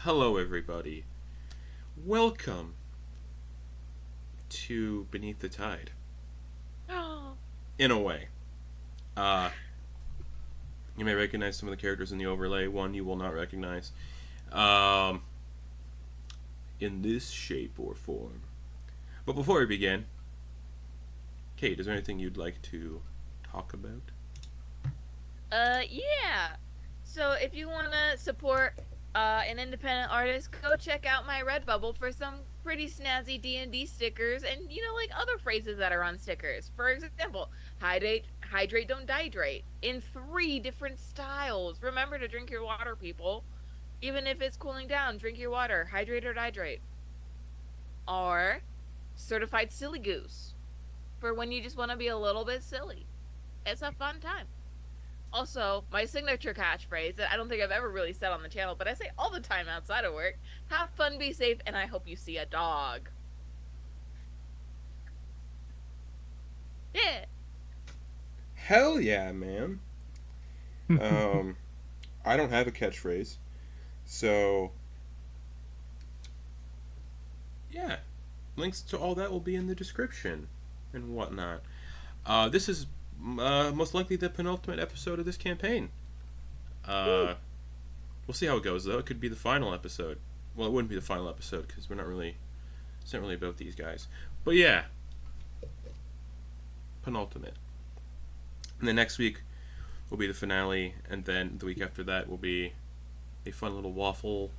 Hello, everybody. Welcome to Beneath the Tide. Oh, In a way. Uh, you may recognize some of the characters in the overlay. One you will not recognize. Um, in this shape or form. But before we begin, Kate, is there anything you'd like to talk about? yeah. So if you want to support an independent artist, go check out my Redbubble for some pretty snazzy D&D stickers and like other phrases that are on stickers. For example, hydrate, don't dehydrate in 3 different styles. Remember to drink your water, people. Even if it's cooling down, drink your water. Hydrate or dehydrate. Or certified silly goose for when you just want to be a little bit silly. It's a fun time. Also, my signature catchphrase that I don't think I've ever really said on the channel, but I say all the time outside of work: have fun, be safe, and I hope you see a dog. Yeah. Hell yeah, man. I don't have a catchphrase. So, yeah. Links to all that will be in the description and whatnot. This is most likely the penultimate episode of this campaign. We'll see how it goes, though. It could be the final episode. Well, it wouldn't be the final episode because we're not really. It's not really about these guys. But yeah, penultimate. And then next week will be the finale, and then the week after that will be a fun little waffle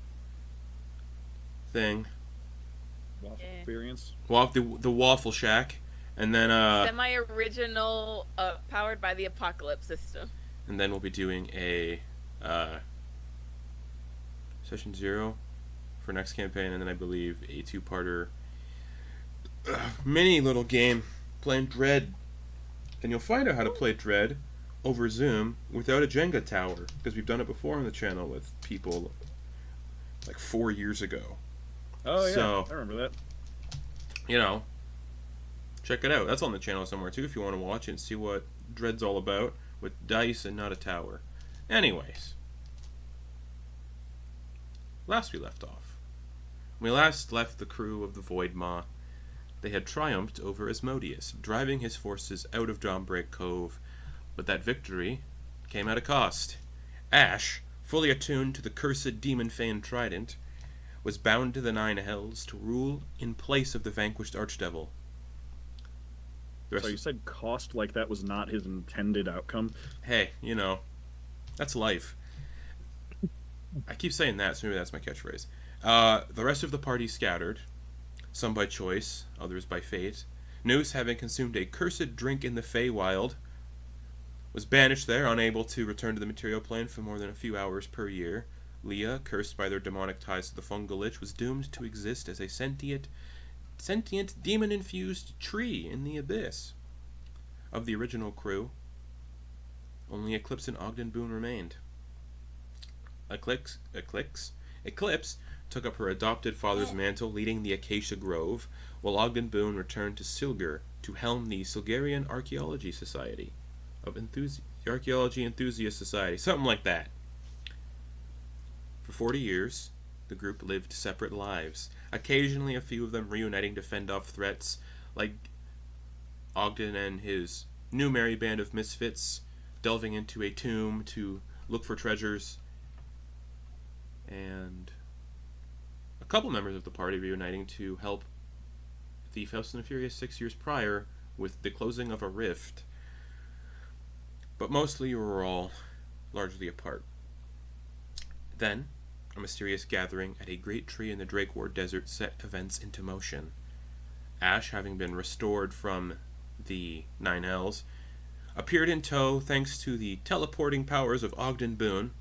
thing. Waffle experience. The Waffle Shack, and then Semi-original, powered by the Apocalypse system. and then we'll be doing a session 0 for next campaign, and then I believe a 2-parter mini little game playing Dread. And you'll find out how to play Dread over Zoom without a Jenga tower, because we've done it before on the channel with people like 4 years ago. Oh yeah, So, I remember that. Check it out. That's on the channel somewhere too if you want to watch it and see what Dread's all about with dice and not a tower. Anyways, last we left off. When we last left the crew of the Void Maw, they had triumphed over Asmodeus, driving his forces out of Dawnbreak Cove, but that victory came at a cost. Ash, fully attuned to the cursed demon-fane trident, was bound to the Nine Hells to rule in place of the vanquished Archdevil. So you said cost like that was not his intended outcome? Hey, that's life. I keep saying that, so maybe that's my catchphrase. The rest of the party scattered, some by choice, others by fate. Noose, having consumed a cursed drink in the Feywild, was banished there, unable to return to the material plane for more than a few hours per year. Leah, cursed by their demonic ties to the fungal lich, was doomed to exist as a sentient demon-infused tree in the abyss. Of the original crew, only Eclipse and Ogden Boone remained. Eclipse took up her adopted father's mantle, leading the Acacia Grove, while Ogden Boone returned to Silgar to helm the Silgarian Archaeology Society. Archaeology Enthusiast Society, something like that. For 40 years, the group lived separate lives, occasionally a few of them reuniting to fend off threats, like Ogden and his new merry band of misfits delving into a tomb to look for treasures, and a couple members of the party reuniting to help the Fast and the Furious 6 years prior with the closing of a rift. But mostly you were all largely apart. Then, a mysterious gathering at a great tree in the Drakeward Desert set events into motion. Ash, having been restored from the Nine Hells, appeared in tow thanks to the teleporting powers of Ogden Boone,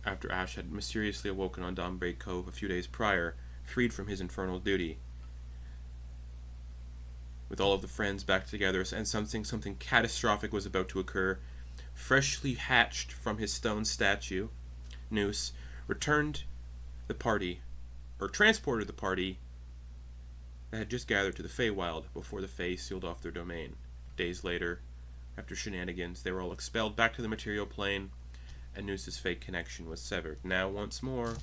after Ash had mysteriously awoken on Dawnbreak Cove a few days prior, freed from his infernal duty. With all of the friends back together, and something catastrophic was about to occur, freshly hatched from his stone statue, Noose transported the party that had just gathered to the Feywild before the Fey sealed off their domain. Days later, after shenanigans, they were all expelled back to the material plane, and Noose's fake connection was severed. Now, once more,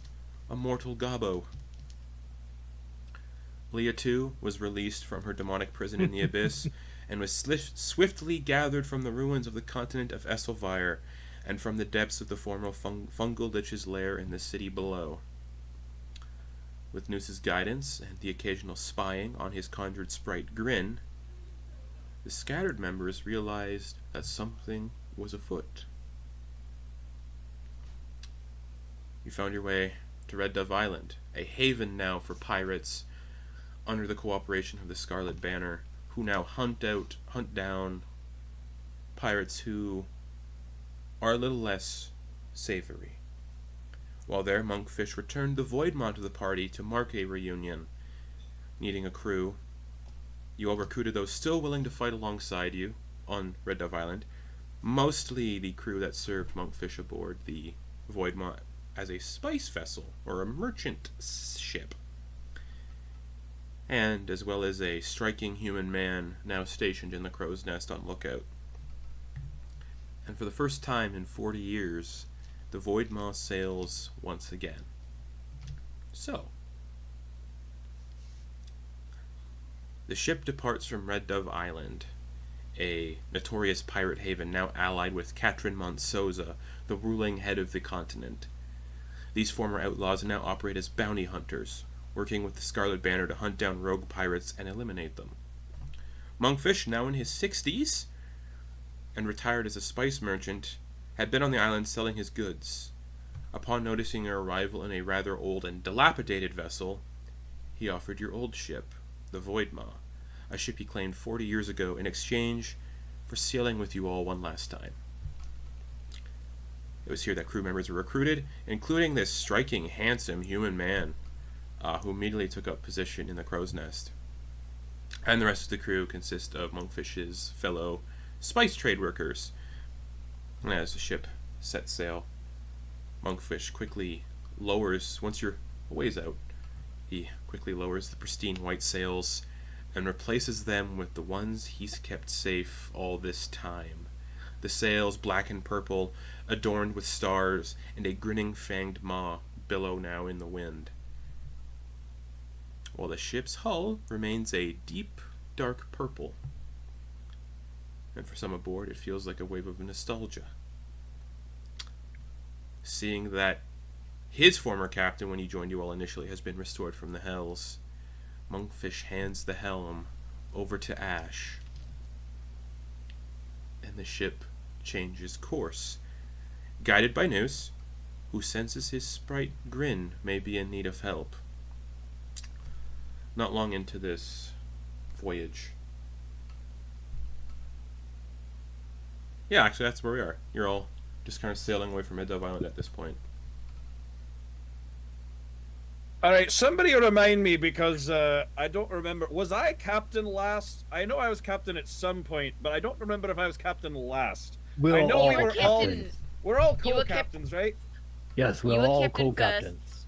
a mortal gobbo. Leah, too, was released from her demonic prison in the abyss, and was swiftly gathered from the ruins of the continent of Esselvire, and from the depths of the former fungal lich's lair in the city below. With Noose's guidance, and the occasional spying on his conjured sprite Grin, the scattered members realized that something was afoot. You found your way to Red Dove Island, a haven now for pirates, under the cooperation of the Scarlet Banner, who now hunt down pirates who are a little less savory. While there, Monkfish returned the Voidmaw to the party to mark a reunion. Needing a crew, you all recruited those still willing to fight alongside you on Red Dove Island, mostly the crew that served Monkfish aboard the Voidmaw as a spice vessel, or a merchant ship, and as well as a striking human man now stationed in the Crow's Nest on lookout. And for the first time in 40 years, the Voidmaw sails once again. So, the ship departs from Red Dove Island, a notorious pirate haven now allied with Katrin Monsoza, the ruling head of the continent. These former outlaws now operate as bounty hunters, working with the Scarlet Banner to hunt down rogue pirates and eliminate them. Monkfish, now in his 60s, and retired as a spice merchant, had been on the island selling his goods. Upon noticing your arrival in a rather old and dilapidated vessel, he offered your old ship, the Voidmaw, a ship he claimed 40 years ago in exchange for sailing with you all one last time. It was here that crew members were recruited, including this striking, handsome human man, who immediately took up position in the Crow's Nest. And the rest of the crew consist of Monkfish's fellow spice trade workers. And as the ship sets sail, Monkfish quickly lowers, once you're a ways out, he quickly lowers the pristine white sails and replaces them with the ones he's kept safe all this time. The sails, black and purple, adorned with stars, and a grinning fanged maw billow now in the wind, while the ship's hull remains a deep, dark purple. And for some aboard, it feels like a wave of nostalgia. Seeing that his former captain, when he joined you all initially, has been restored from the Hells, Monkfish hands the helm over to Ash, and the ship changes course, guided by Noose, who senses his sprite Grin may be in need of help. Not long into this voyage. Yeah, actually, that's where we are. You're all just kind of sailing away from Red Dove Island at this point. Alright, somebody remind me, because I don't remember. Was I captain last? I know I was captain at some point, but I don't remember if I was captain last. We're I know all we were captains. We're all You were co-captains, right? Yes, You we're were all captain co-captains. first.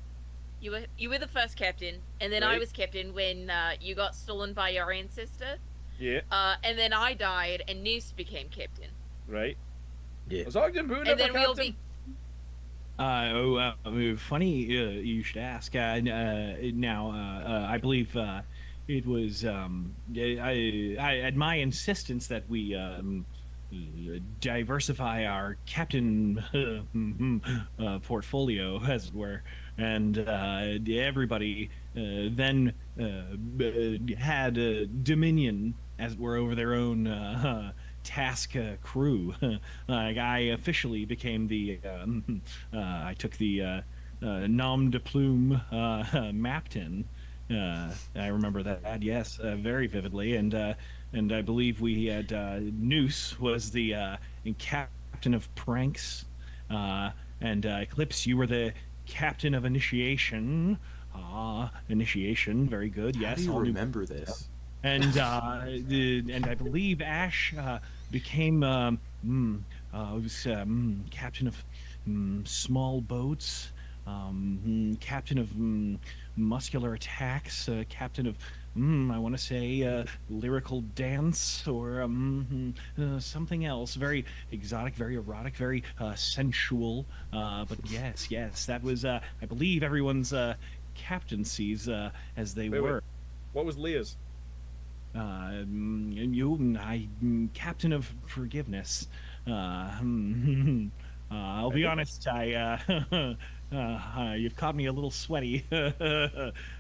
You were the first captain, and then I Right. was captain when you got stolen by your ancestor. Yeah, And then I died, and Noose became captain. right. Yeah. Was Ogden Boone And ever then we all captain? Funny you should ask. I believe it was at my insistence that we diversify our captain portfolio, as it were, and everybody then had dominion, as it were, over their own task crew. I officially became the I took the nom de plume Mapton. I remember that, yes, very vividly, and I believe we had Noose was the captain of pranks, and Eclipse, you were the captain of initiation. Initiation, very good. Yes, How do you all new- remember this? and I believe Ash became captain of small boats, captain of muscular attacks, captain of I want to say lyrical dance or something else. Very exotic, very erotic, very sensual. But yes, that was, I believe, everyone's captaincies as they Wait. were. What was Leah's? Captain of Forgiveness. I'll be honest, you've caught me a little sweaty,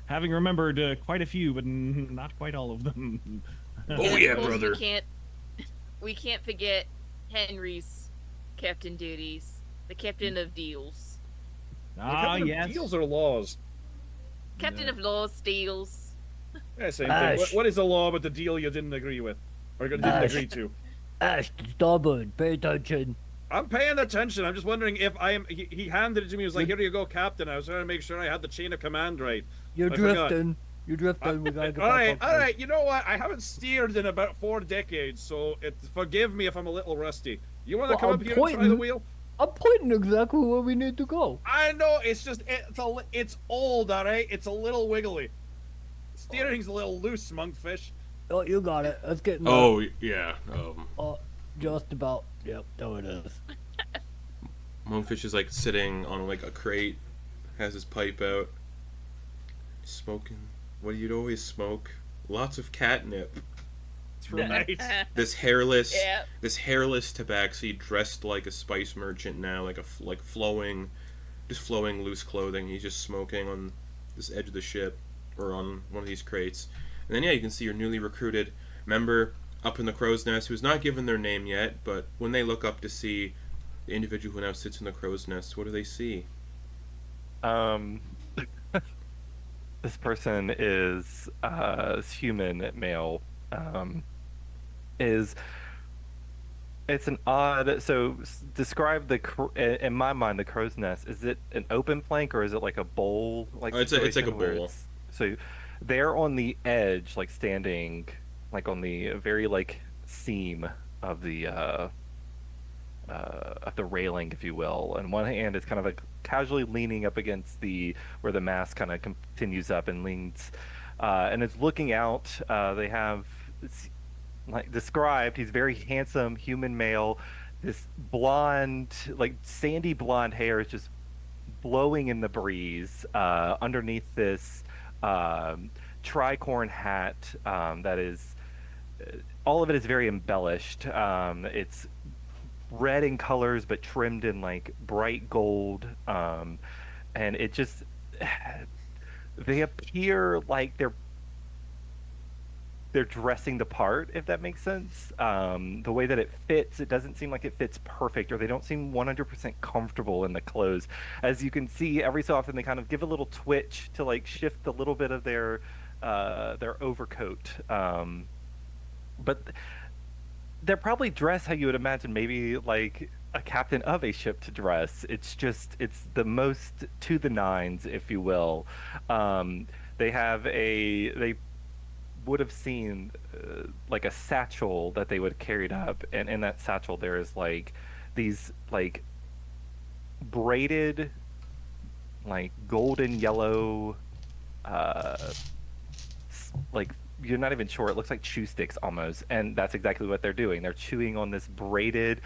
having remembered quite a few, but not quite all of them. Oh yeah, brother. We can't forget Henry's captain duties, the captain of deals, Yes. Deals or laws? captain of laws, deals. Yeah, same thing. What is a law but the deal you didn't agree with? Or didn't agree to? Ash, stubborn, pay attention. I'm paying attention. I'm just wondering if I am. He handed it to me. He was like, "Here you go, Captain." I was trying to make sure I had the chain of command right. You're I forgot. drifting. You're drifting. We gotta get all back right, on all right. You know what? I haven't steered in about 4 decades, so forgive me if I'm a little rusty. You want to Well, come I'm up here and try the pointing. wheel? I'm pointing exactly where we need to go. I know. It's just it's old. All right. It's a little wiggly. Steering's a little loose, monkfish. Oh, you got it. Let's get in there. Oh yeah. Oh, just about. Yep, there it is. Monkfish is like sitting on like a crate, has his pipe out, smoking what you'd always smoke. Lots of catnip. That's right. This hairless, Yeah. this hairless tabaxi dressed like a spice merchant now, like flowing loose clothing. He's just smoking on this edge of the ship or on one of these crates. And then you can see your newly recruited member up in the crow's nest, who's not given their name yet, but when they look up to see the individual who now sits in the crow's nest, what do they see? This person is human male. It's an odd. So describe in my mind the crow's nest. Is it an open plank or is it like a bowl? Like It's like a situation where bowl. So they're on the edge, like standing, like on the very like seam of the railing, if you will. And one hand is kind of like casually leaning up against where the mast kind of continues up and leans, and it's looking out. They have, like described, he's very handsome human male. This blonde, like sandy blonde hair is just blowing in the breeze underneath this tricorn hat that is, all of it is very embellished. It's red in colors but trimmed in like bright gold, and it just, they appear like they're dressing the part, if that makes sense. The way that it fits, it doesn't seem like it fits perfect, or they don't seem 100% comfortable in the clothes. As you can see, every so often they kind of give a little twitch to like shift a little bit of their overcoat, but they're probably dressed how you would imagine maybe like a captain of a ship to dress. It's the most to the nines, if you will. They would have seen like a satchel that they would have carried up, and in that satchel there is like these like braided like golden yellow like, you're not even sure, it looks like chew sticks almost, and that's exactly what they're doing. They're chewing on this braided,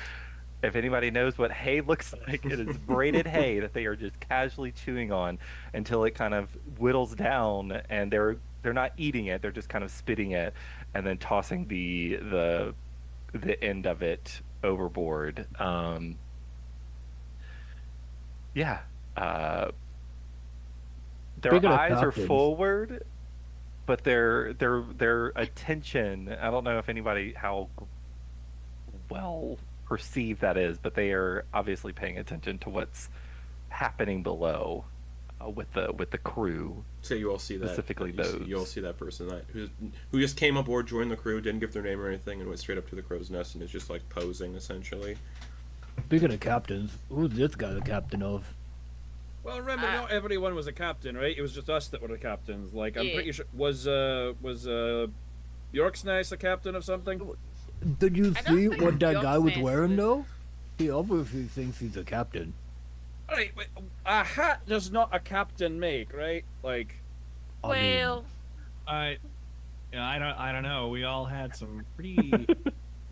if anybody knows what hay looks like, it is braided hay that they are just casually chewing on until it kind of whittles down, and they're not eating it, they're just kind of spitting it and then tossing the end of it overboard. Their Speaking of eyes are captains. forward, but their attention, I don't know if anybody how well perceived that is, but they are obviously paying attention to what's happening below with the crew. So you all see that, Specifically you all see that person who just came aboard, joined the crew, didn't give their name or anything, and went straight up to the crow's nest and is just like posing essentially. Speaking of captains, who's this guy the captain of? Well, remember, not everyone was a captain, right? It was just us that were the captains. Like, I'm Yeah. pretty sure was York's Nice a captain of something? Did you I don't see think what that guy was Yogsness wearing is- though? He obviously thinks he's a captain. All right, but a hat does not a captain make, right? Like, I mean, I Yeah, I don't know. We all had some pretty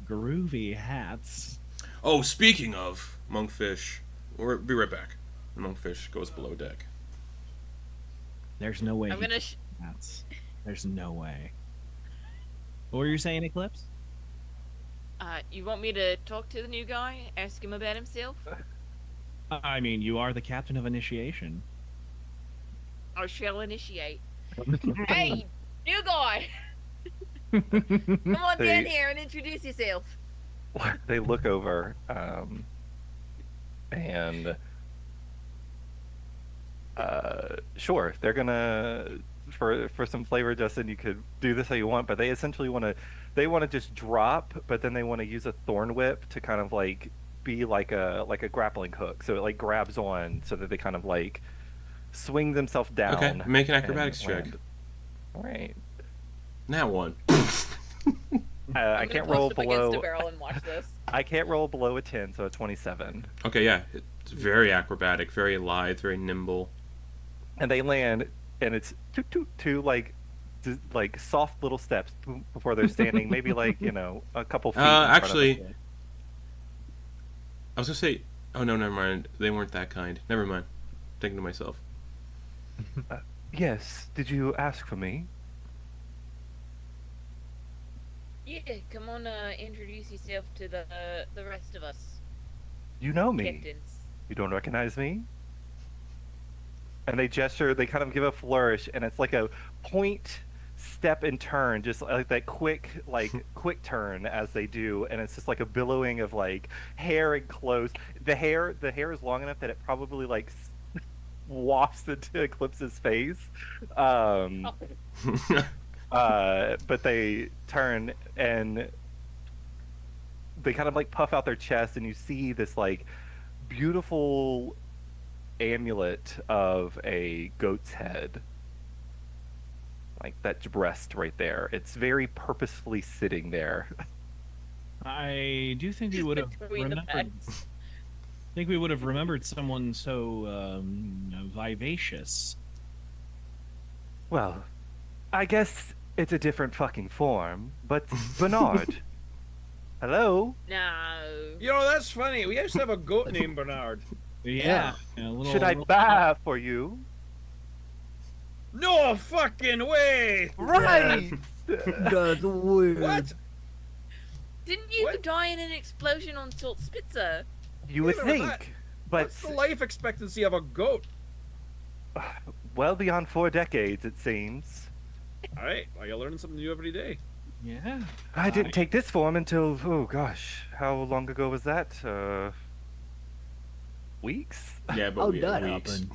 groovy hats. Oh, speaking of Monkfish, we'll be right back. The Monkfish goes below deck. There's no way. I'm gonna. Hats. There's no way. What were you saying, Eclipse? You want me to talk to the new guy? Ask him about himself? I mean, you are the captain of initiation. I shall initiate. Hey, new guy! Come on down here and introduce yourself. They look over, and sure, they're gonna for some flavor, Justin. You could do this how you want, but they essentially want to just drop, but then they want to use a thorn whip to kind of like be like a grappling hook, so it like grabs on, so that they kind of like swing themselves down. Okay, make an acrobatics check. Land. All right. Now one. I can't roll below. Against a barrel and watch this. I can't roll below a 10, so a 27. Okay, yeah, it's very acrobatic, very lithe, very nimble. And they land, and it's two like soft little steps before they're standing, maybe like a couple feet. Actually, I was gonna say, oh no, never mind. They weren't that kind. Never mind. Thinking to myself. Yes. Did you ask for me? Yeah, come on, introduce yourself to the rest of us. You know me. Captains. You don't recognize me? And they gesture, they kind of give a flourish, and it's like a point, step, and turn, just like that quick turn as they do, and it's just like a billowing of like hair and clothes. The hair is long enough that it probably like wafts into Eclipse's face. But they turn and they kind of like puff out their chest, and you see this like beautiful amulet of a goat's head, like that breast right there. It's very purposefully sitting there. I do think we would have Between the remembered. pegs. I think we would have remembered someone so vivacious. Well, I guess it's a different fucking form, but Bernard. Hello? No. That's funny. We used to have a goat named Bernard. Yeah. A little, Should I bath for you? No fucking way! Right! That's weird. What? Didn't you What? die in an explosion on Salt Spitzer? You would Neither was think, that. but What's the life expectancy of a goat? well beyond 4 decades, it seems. All right, well, you're learning something new every day. Yeah. I didn't take this form until, oh gosh, how long ago was that? Weeks? Yeah, but How'd we had that weeks. happen?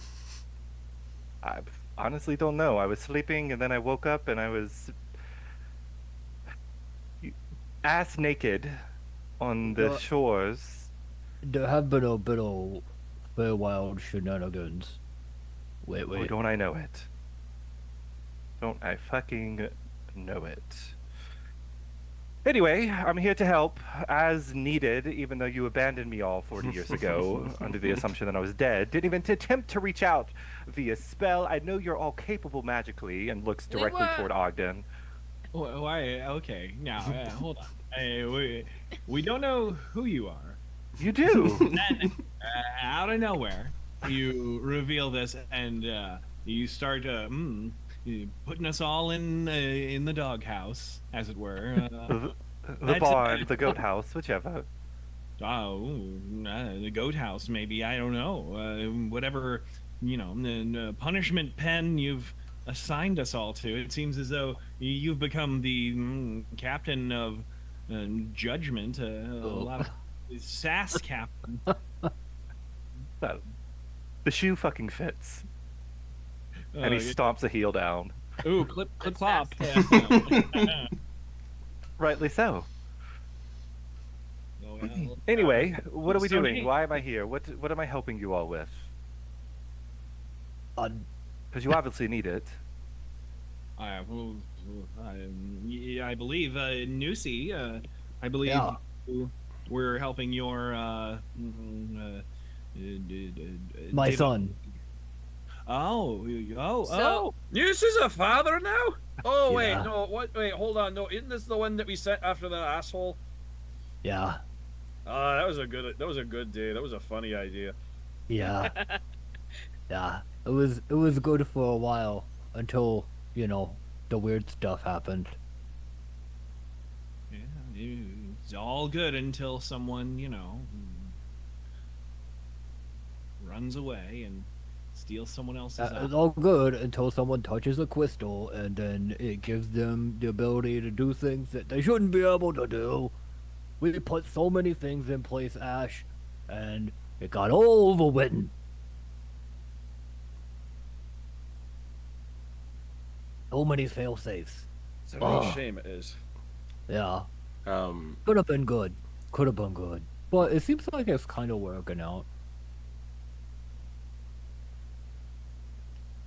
I honestly don't know. I was sleeping and then I woke up and I was ass naked on the Well- shores. There have been a bit of Feywild shenanigans. Wait. Oh, don't I know it? Don't I fucking know it? Anyway, I'm here to help as needed, even though you abandoned me all 40 years ago under the assumption that I was dead. Didn't even attempt to reach out via spell. I know you're all capable magically, and looks We directly were. toward Ogden. Why? Okay. Now, hold on. We don't know who you are. You do. Then, out of nowhere, you reveal this, and you start putting us all in the doghouse, as it were. The That's- barn, the goat house, whichever. The goat house, maybe. I don't know. Whatever, the punishment pen you've assigned us all to. It seems as though you've become the captain of judgment. A lot of sass captain. So, the shoe fucking fits. And he stomps a heel down. Ooh, clip, clop. Rightly so. Well, Anyway, what are we so doing? neat. Why am I here? What am I helping you all with? Uh, Because you obviously need it. I believe Nusi. I believe Yeah. we're helping your My son. Oh. So- This is a father now? Oh wait, Yeah. no, what? Wait, hold on. No, isn't this the one that we sent after that asshole? Yeah, That was a good. That was a good day. That was a funny idea. yeah, yeah. It was good for a while until the weird stuff happened. Yeah, it's all good until someone, runs away and steals someone else's. It's all good until someone touches a crystal, and then it gives them the ability to do things that they shouldn't be able to do. We put so many things in place, Ash, and it got all overwritten. So many fail safes. It's a Oh. shame it is. Yeah, Um, could have been good. Could have been good. But it seems like it's kind of working out.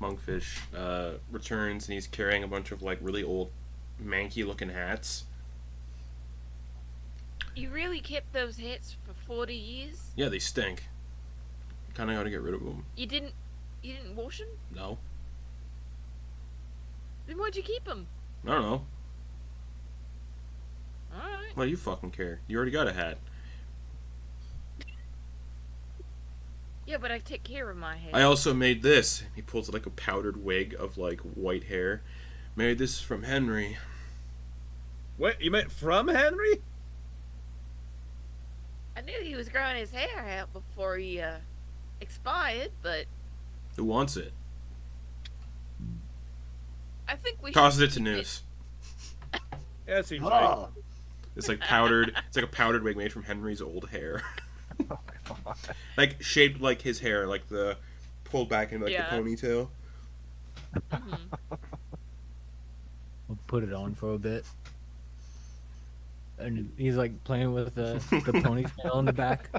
Monkfish returns and he's carrying a bunch of like really old, manky looking hats. You really kept those hats for 40 years? Yeah, they stink. Kind of got to get rid of them. You didn't wash them? No, Then why'd you keep them? I don't know. Alright. Why do you fucking care? You already got a hat. Yeah, but I take care of my hair. I also made this. He pulls like a powdered wig of like white hair. Made this from Henry. What, you meant from Henry? I knew he was growing his hair out before he expired, but Who wants it? I think we Tosses should it to keep Noose. Yeah, it seems right. Ah, It's like powdered. It's like a powdered wig made from Henry's old hair. Oh, God. Like shaped like his hair, like the pulled back into like Yeah. the ponytail. Mhm. we'll put it on for a bit. And he's like playing with the ponytail in the back.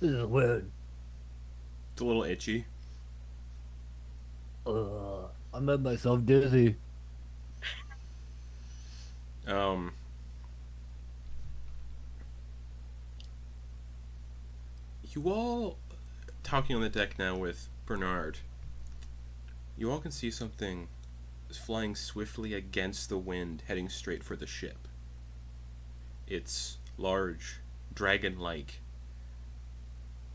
This is weird. It's a little itchy. I made myself dizzy. You all talking on the deck now with Bernard. You all can see something flying swiftly against the wind, heading straight for the ship. It's large, dragon-like,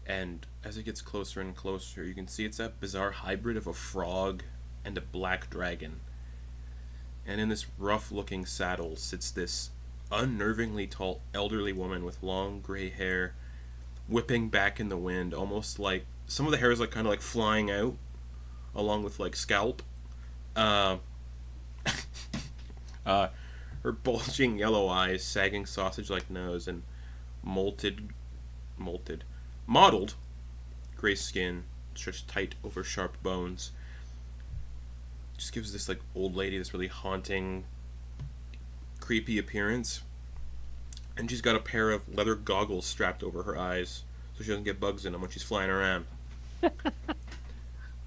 and as it gets closer and closer, you can see it's that bizarre hybrid of a frog and a black dragon. And in this rough-looking saddle sits this unnervingly tall elderly woman with long gray hair, whipping back in the wind, almost like some of the hair is like kind of like flying out, along with like scalp. Her bulging yellow eyes, sagging sausage-like nose, and mottled gray skin stretched tight over sharp bones. Just gives this like old lady this really haunting, creepy appearance. And she's got a pair of leather goggles strapped over her eyes so she doesn't get bugs in them when she's flying around.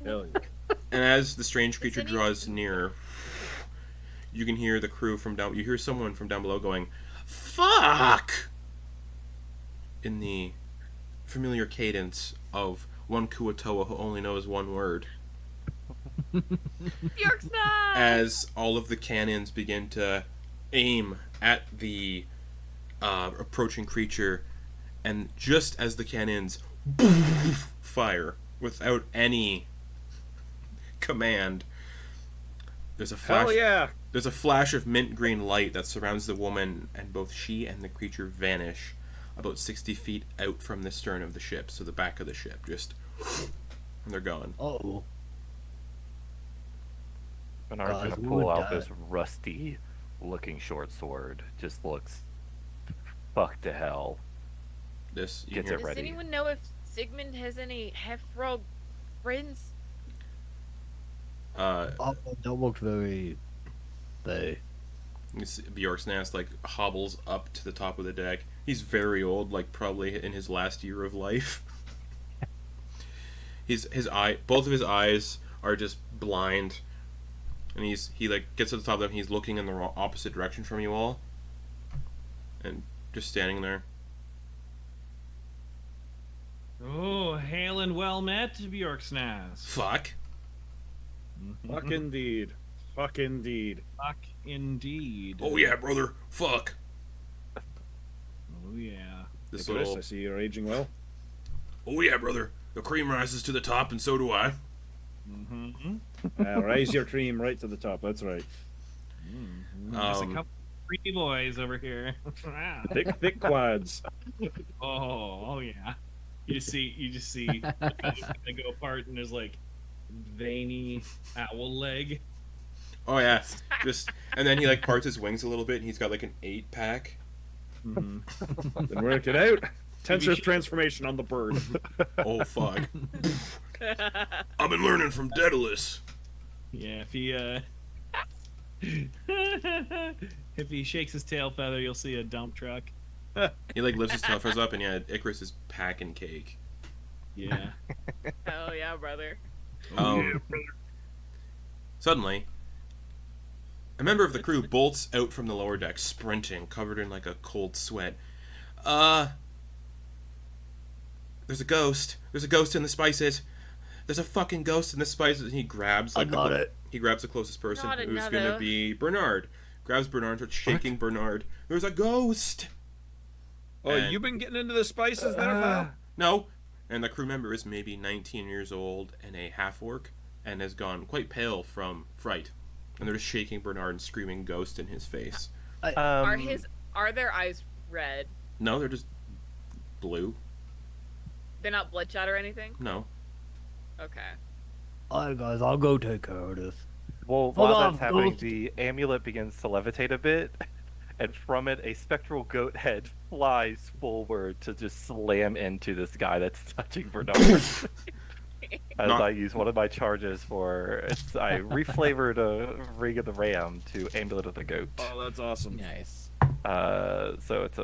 Hell yeah. And as the strange creature any- draws nearer, you can hear the crew from down. You hear someone from down below going, "Fuck!" in the familiar cadence of one Kuatoa who only knows one word. Bjork's not! As all of the cannons begin to aim at the approaching creature, and just as the cannons fire without any command, there's a flash. Hell yeah. There's a flash of mint green light that surrounds the woman, and both she and the creature vanish about 60 feet out from the stern of the ship, so the back of the ship, just and they're gone. Oh, Bernard's Guys, gonna we pull would out die. this rusty looking short sword. Just looks fucked to hell. This you Gets hear, it Does ready. anyone know if Sigmund has any half-frog friends? that looked very. you see Bjork's nest like hobbles up to the top of the deck. He's very old, like probably in his last year of life. Both of his eyes are just blind, and he like gets to the top of them. He's looking in the opposite direction from you all, and just standing there. Oh, hail and well met, Bjorksnaz. Fuck. Fuck indeed. Fuck indeed. Fuck indeed. Oh yeah, brother. Fuck. Oh yeah. This Idryss, little. I see you're aging well. Oh yeah, brother. The cream rises to the top, and so do I. Mm-hmm. Raise your cream right to the top. That's right. Just a couple pretty boys over here. Thick quads. Oh yeah. You just see they go apart and there's like veiny owl leg. Oh yeah. And then he like parts his wings a little bit, and he's got like an 8-pack. Then work it out. Tensor's transformation on the bird. Oh fuck. I've been learning from Daedalus. Yeah, if he shakes his tail feather, you'll see a dump truck. He like lifts his tail feathers up, and yeah, Icarus is packing cake. Yeah. Hell yeah, brother. Suddenly, a member of the crew bolts out from the lower deck, sprinting, covered in like a cold sweat. There's a ghost. There's a ghost in the spices. There's a fucking ghost in the spices. And he grabs like he grabs the closest person, Not who's another. gonna be Bernard. Grabs Bernard, starts shaking Bernard. There's a ghost. Oh, And- you've been getting into the spices there, pal? No. And the crew member is maybe 19 years old and a half-orc, and has gone quite pale from fright. And they're just shaking Bernard and screaming ghost in his face. Are their eyes red? No, they're just blue. They're not bloodshot or anything? No. Okay. Alright, guys, I'll go take care of this. Well, Hold while on, that's happening, ghost. the amulet begins to levitate a bit, and from it, a spectral goat head flies forward to just slam into this guy that's touching Bernard. As I use one of my charges I reflavored a Ring of the Ram to Amulet of the Goat. Oh, that's awesome. Nice. So it's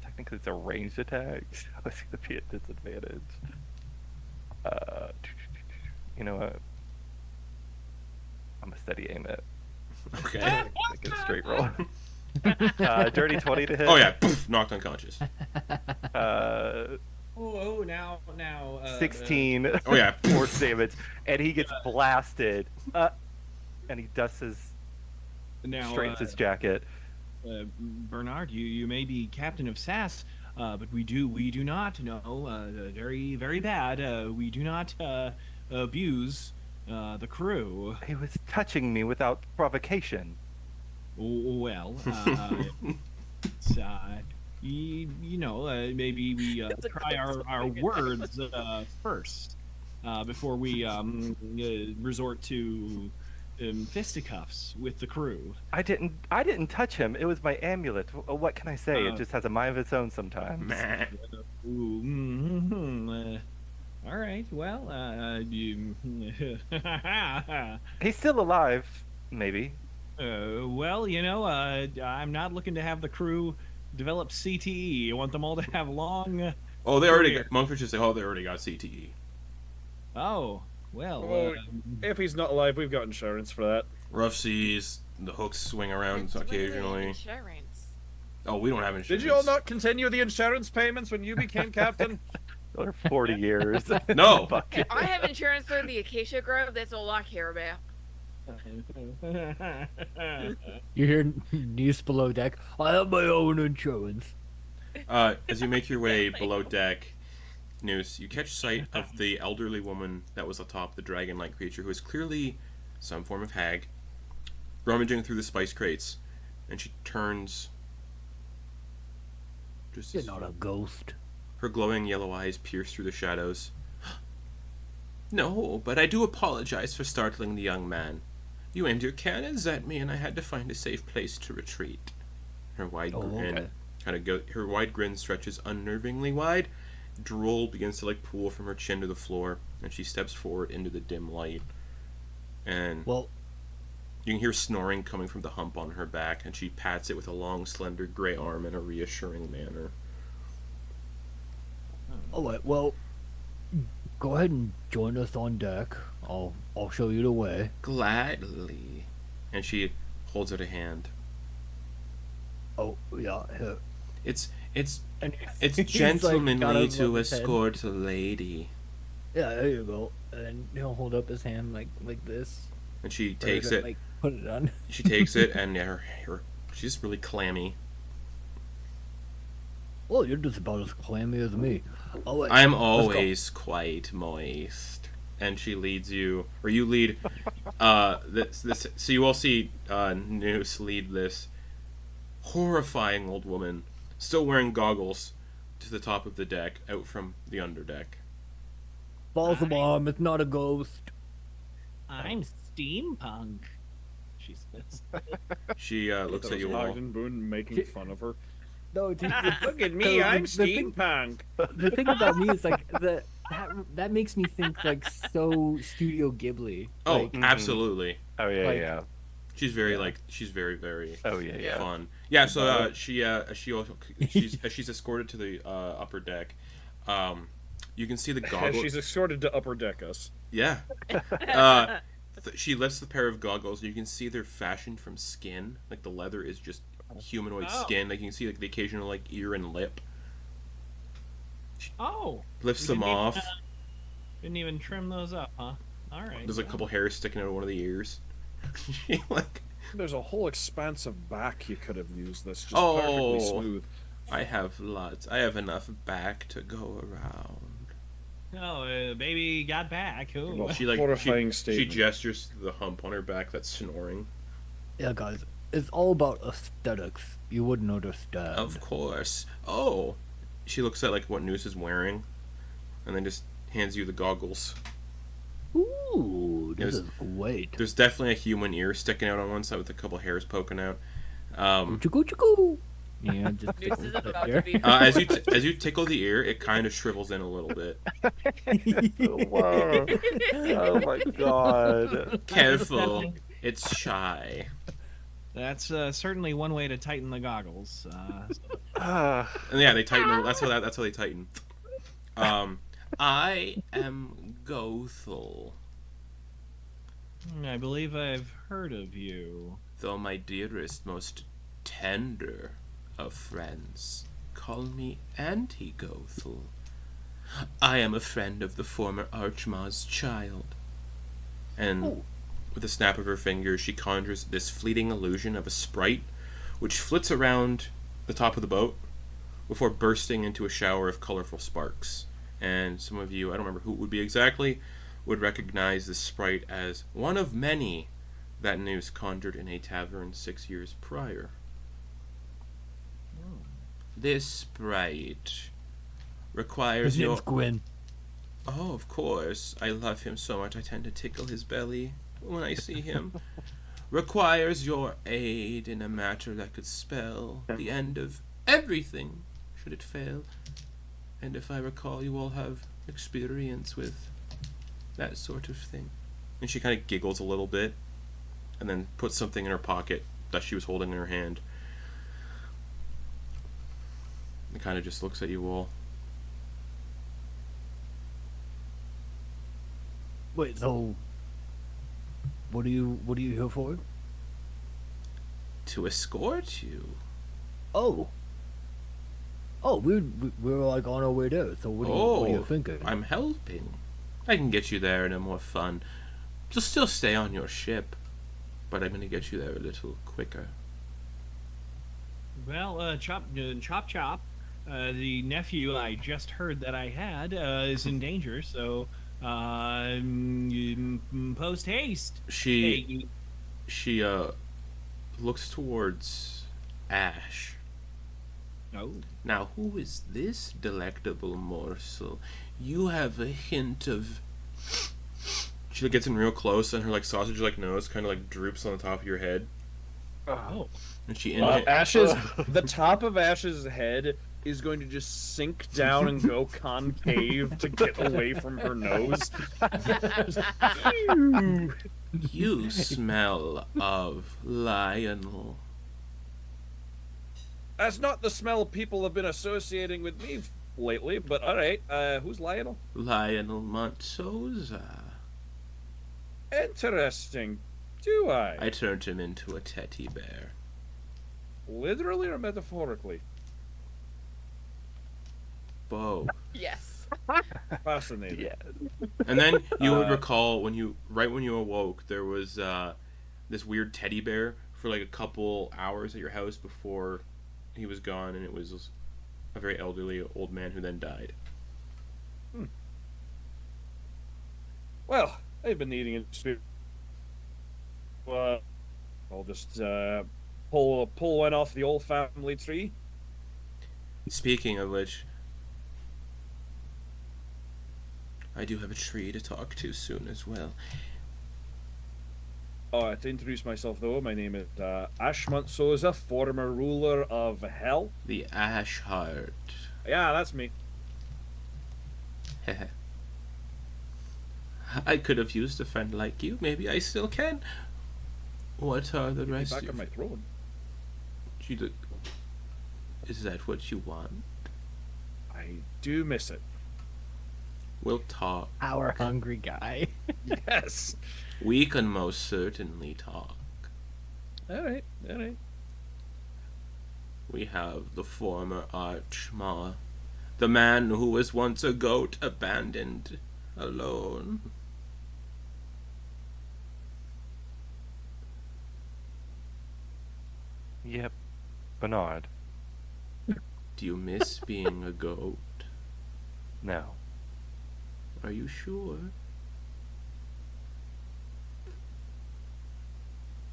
technically it's a ranged attack, so it's going to be at disadvantage. You know what? I'm a steady aim it. Okay. Like a straight roll. Dirty 20 to hit. Oh yeah, poof, knocked unconscious. Now 16 Oh yeah. force damage, and he gets blasted. And he dusts straightens his jacket. Bernard, you may be captain of SAS, but we do not know very very bad. We do not abuse the crew. He was touching me without provocation. Well, maybe we It's a try close our thing. words first before we resort to fisticuffs with the crew. I didn't touch him. It was my amulet. What can I say? It just has a mind of its own sometimes. Meh. Ooh, all right. Well, He's still alive, maybe. well, I'm not looking to have the crew develop CTE. I want them all to have long. Oh, they already got Monkfish just say, oh, they already got CTE. Oh, well. Well, if he's not alive, we've got insurance for that. Rough seas, the hooks swing around It's really occasionally. insurance. Oh, we don't have insurance. Did you all not continue the insurance payments when you became captain? Or 40 years. No. Fuck it. I have insurance through the Acacia Grove. That's all I care about. You hear News below deck? I have my own insurance. As you make your way below deck, Noose, you catch sight of the elderly woman that was atop the dragon-like creature, who is clearly some form of hag, rummaging through the spice crates, and she turns. Just You're as not a ghost. her glowing yellow eyes pierce through the shadows. No, but I do apologize for startling the young man. You aimed your cannons at me, and I had to find a safe place to retreat. Her wide grin, okay. her wide grin stretches unnervingly wide. Drool begins to pool from her chin to the floor, and she steps forward into the dim light. And Well, you can hear snoring coming from the hump on her back, and she pats it with a long, slender gray arm in a reassuring manner. alright, well, go ahead and join us on deck. I'll show you the way. Gladly. And she holds out a hand. Oh, yeah, here. It's And It's he's, like, gentlemanly got him to above his head. escort a lady. Yeah, there you go. And he'll hold up his hand like this. And she Or takes is it. Like, put it on. She takes it, and she's really clammy. Well, you're just about as clammy as me. Oh, wait, I'm let's go. always quite moist. And she leads you, or you lead. This. So you all see Noose lead this horrifying old woman, still wearing goggles, to the top of the deck, out from the underdeck. False alarm, it's not a ghost. I'm steampunk. She says. She looks at you all. Ogden Boone making fun of her. No, it's Look at me, I'm the thing- steampunk. The thing about me is like that makes me think like so Studio Ghibli. Oh, Like, absolutely. Oh yeah, Like- yeah. She's very she's very Oh yeah, yeah. fun. Yeah. So she's escorted to the upper deck. You can see the goggles. She's escorted to upper deck us. Yeah. She lifts the pair of goggles, and you can see they're fashioned from skin. Like the leather is just humanoid skin. Like you can see like the occasional like ear and lip. Oh. Lifts You them didn't even, off. Didn't even trim those up, huh? All right. There's like a couple hairs sticking out of one of the ears. She like, There's a whole expanse of back you could have used that's just Oh. perfectly smooth. I have lots. I have enough back to go around. Oh, baby got back. Ooh. Well, She like Horrifying she statement. gestures to the hump on her back that's snoring. yeah, guys, it's all about aesthetics. You wouldn't understand. Of course. Oh, she looks at like what Noose is wearing, and then just hands you the goggles. Ooh, this Yes. is great. There's definitely a human ear sticking out on one side with a couple hairs poking out. Choo choo. Yeah, just Noose is about to there. be. As you tickle the ear, it kind of shrivels in a little bit. Whoa. Oh my god. Careful, it's shy. That's certainly one way to tighten the goggles. And yeah, they tighten. That's how they tighten. I am Gothel, I believe I've heard of you. though my dearest, most tender of friends call me Anti-Gothel. I am a friend of the former Archmaw's child. And with a snap of her fingers, she conjures this fleeting illusion of a sprite, which flits around the top of the boat before bursting into a shower of colorful sparks. And some of you, I don't remember who it would be exactly, would recognize this sprite as one of many that Noose conjured in a tavern 6 years prior. This sprite requires His name's Grin. Oh, of course. I love him so much I tend to tickle his belly when I see him. Requires your aid in a matter that could spell the end of everything, should it fail. And if I recall, you all have experience with that sort of thing. And she kind of giggles a little bit, and then puts something in her pocket that she was holding in her hand. And kind of just looks at you all. Wait, so what are you here for? To escort you. Oh, we were like on our way there. So what are you thinking? I'm helping. I can get you there in a more fun. You'll still stay on your ship, but I'm going to get you there a little quicker. Well, chop. The nephew I just heard that I had is in danger, so post haste. She looks towards Ash. Oh. Now, who is this delectable morsel? You have a hint of. She gets in real close, and her like sausage-like nose kind of like droops on the top of your head, Oh. and she Ash's the top of Ash's head is going to just sink down and go concave to get away from her nose. You smell of Lionel. That's not the smell people have been associating with me lately, but alright, who's Lionel? Lionel Montsosa. Interesting. Do I? I turned him into a teddy bear. Literally or metaphorically? Both. Yes. Fascinating. Yeah. And then you would recall when you awoke, there was this weird teddy bear for like a couple hours at your house before he was gone, and it was a very elderly old man who then died. Well, I've been needing it. I'll just pull one off the old family tree. Speaking of which, I do have a tree to talk to soon as well. To introduce myself, though, my name is Ashmont Souza, former ruler of Hell. The Ash Heart. Yeah, that's me. I could have used a friend like you. Maybe I still can. What are the rest Back of on my throne. Is that what you want? I do miss it. We'll talk. Our hungry guy. Yes. We can most certainly talk. All right. We have the former Archma, the man who was once a goat, abandoned, alone. Yep. Bernard. Do you miss being a goat? No. Are you sure?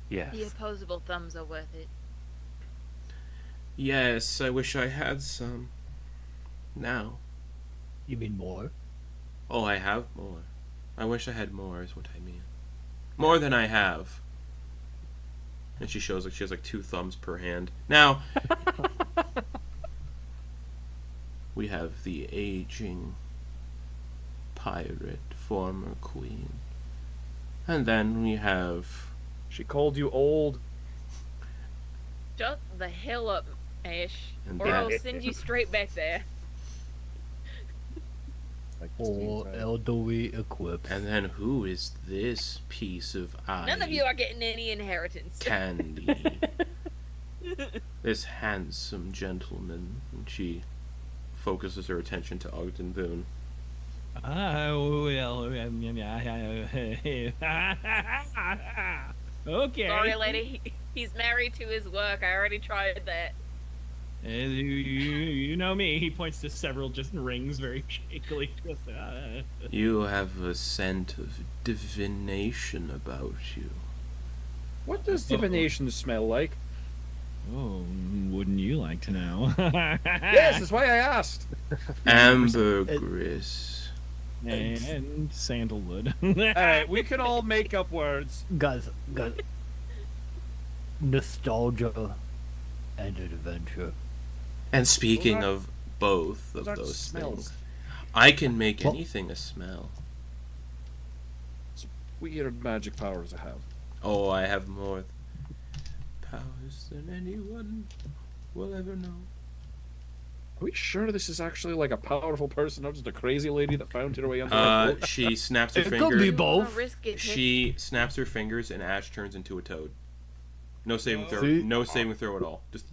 Yes. The opposable thumbs are worth it. Yes, I wish I had some. Now. You mean more? Oh, I have more. I wish I had more, is what I mean. More than I have. And she shows like she has like 2 thumbs per hand. Now, we have the aging pirate, former queen. And then we have... She called you old. Shut the hell up, Ash, And or that- I'll send you straight back there. Or elderly equipped. And then who is this piece of eye None of you are getting any inheritance. candy? This handsome gentleman. And she focuses her attention to Ogden Boone. Okay. Sorry, lady. He's married to his work. I already tried that. You know me. He points to several just rings very shakily. You have a scent of divination about you. What does divination smell like? Oh, wouldn't you like to know? Yes, that's why I asked. Ambergris. And sandalwood. Alright, we can all make up words. Guys, nostalgia and adventure. And speaking Those of both of aren't those smells. things, I can make Well- anything a smell. Weird magic powers I have. Oh, I have more powers than anyone will ever know. Are we sure this is actually like a powerful person, not just a crazy lady that found her way onto the boat? She snaps her It could finger. be You wanna both. risk it, She snaps her fingers, and Ash turns into a toad. No saving throw. See? No saving throw at all. Just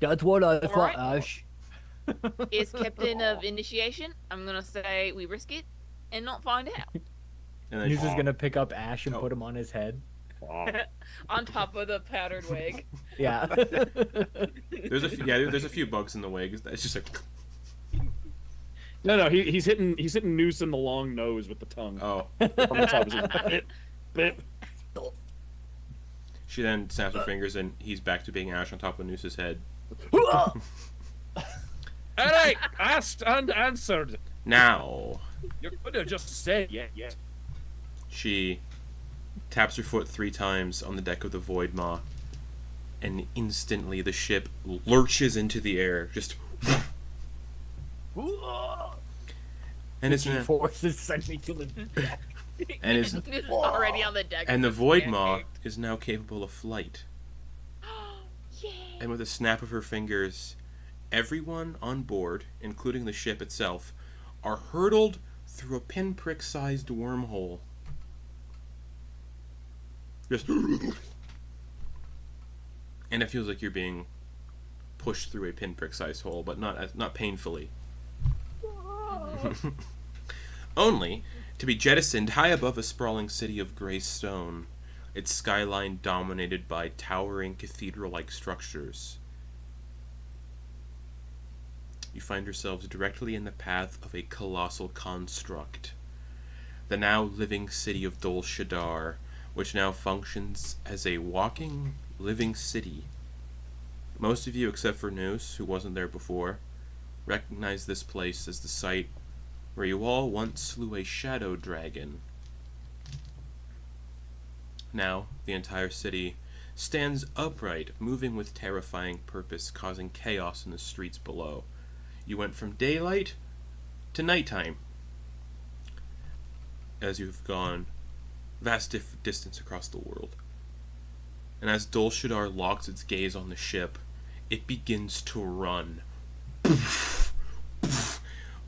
That's what I thought, Alright. Ash. is Captain of Initiation. I'm gonna say we risk it and not find out. and then He's she, just gonna pick up Ash and Oh. put him on his head. On top of the powdered wig. Yeah. there's a few bugs in the wig. It's just like No, he's hitting Noose in the long nose with the tongue. oh. From the top. It's like, bip, bip. She then snaps her fingers, and he's back to being Ash on top of Noose's head. Alright, asked and answered. Now You could have just said yeah. she taps her foot 3 times on the deck of the Void Maw, and instantly the ship lurches into the air. Just and it's Forces sent me to the and is It's already on the deck. and the of Void pancake. Maw is now capable of flight. Yay. And with a snap of her fingers, everyone on board, including the ship itself, are hurtled through a pinprick-sized wormhole. Just and it feels like you're being pushed through a pinprick-sized hole, but not painfully. Only to be jettisoned high above a sprawling city of grey stone, its skyline dominated by towering cathedral-like structures. You find yourselves directly in the path of a colossal construct. The now living city of Dol Shadar, which now functions as a walking, living city. Most of you, except for Noose, who wasn't there before, recognize this place as the site where you all once slew a shadow dragon. Now, the entire city stands upright, moving with terrifying purpose, causing chaos in the streets below. You went from daylight to nighttime as you've gone vast distance across the world. And as Dol Shadar locks its gaze on the ship, it begins to run.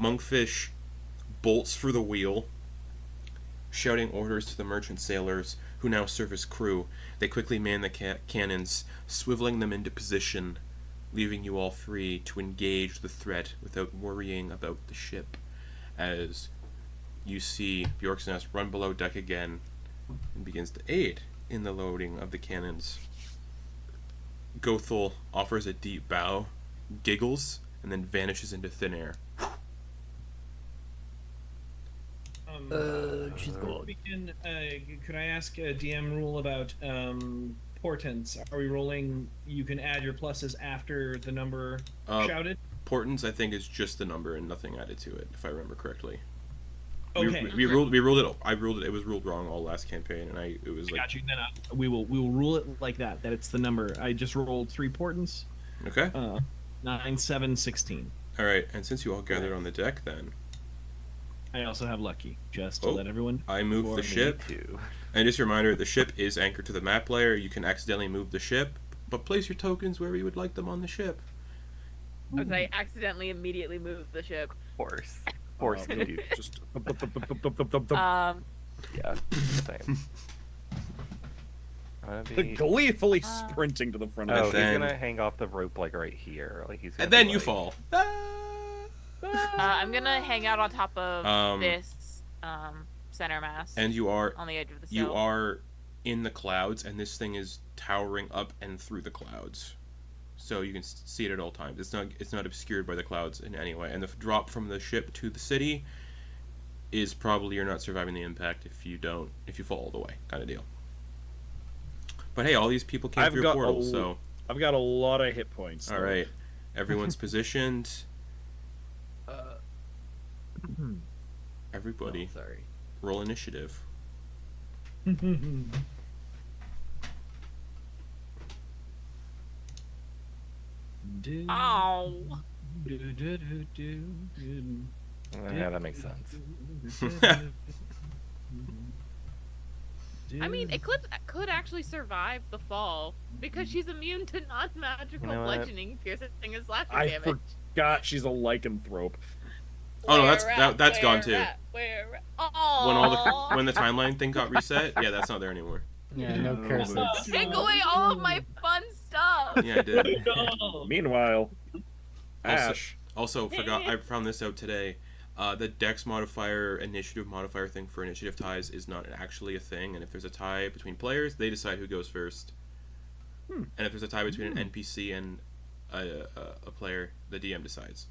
Monkfish bolts for the wheel, shouting orders to the merchant sailors who now serve as crew. They quickly man the cannons, swiveling them into position, leaving you all free to engage the threat without worrying about the ship, as you see Bjorksnest run below deck again and begins to aid in the loading of the cannons. Gothel offers a deep bow, giggles, and then vanishes into thin air. She's gone. Could I ask a DM rule about portents? Are we rolling? You can add your pluses after the number shouted. Portents, I think, is just the number and nothing added to it, if I remember correctly. Okay. We ruled it. I ruled it. It was ruled wrong all last campaign, and it was like. Got you. Then we will rule it like that. That it's the number. I just rolled 3 portents. Okay. 9, 7, 16. All right, and since you all gathered on the deck, then I also have lucky, just to let everyone. I moved the ship. And just a reminder, the ship is anchored to the map layer. You can accidentally move the ship, but place your tokens wherever you would like them on the ship. Because I accidentally immediately moved the ship. Force can do Just yeah, same. gleefully sprinting to the front of Oh, the he's ship. gonna hang off the rope like right here, like he's. And Gonna then be you like- fall. I'm gonna hang out on top of this center mast. And you are on the edge of the you sail. are in the clouds, and this thing is towering up and through the clouds, so you can see it at all times. It's not obscured by the clouds in any way. And the drop from the ship to the city is probably you're not surviving the impact if you fall all the way, kind of deal. But hey, all these people came through a portal, so I've got a lot of hit points. all right, everyone's positioned. Everybody, Sorry. roll initiative. Ow! Yeah, that makes sense. I mean, Eclipse could actually survive the fall because she's immune to non-magical You know what? bludgeoning, piercing, and slashing I damage. forgot she's a lycanthrope. Oh no, Where that's at? gone Where too. at? Where? Oh! When the timeline thing got reset, yeah, that's not there anymore. Yeah, no curses. Take away all of my fun stuff. Yeah, I did. Meanwhile, Ash. Also forgot. I found this out today. The Dex modifier, initiative modifier thing for initiative ties is not actually a thing, and if there's a tie between players, they decide who goes first. And if there's a tie between an NPC and a player, the DM decides.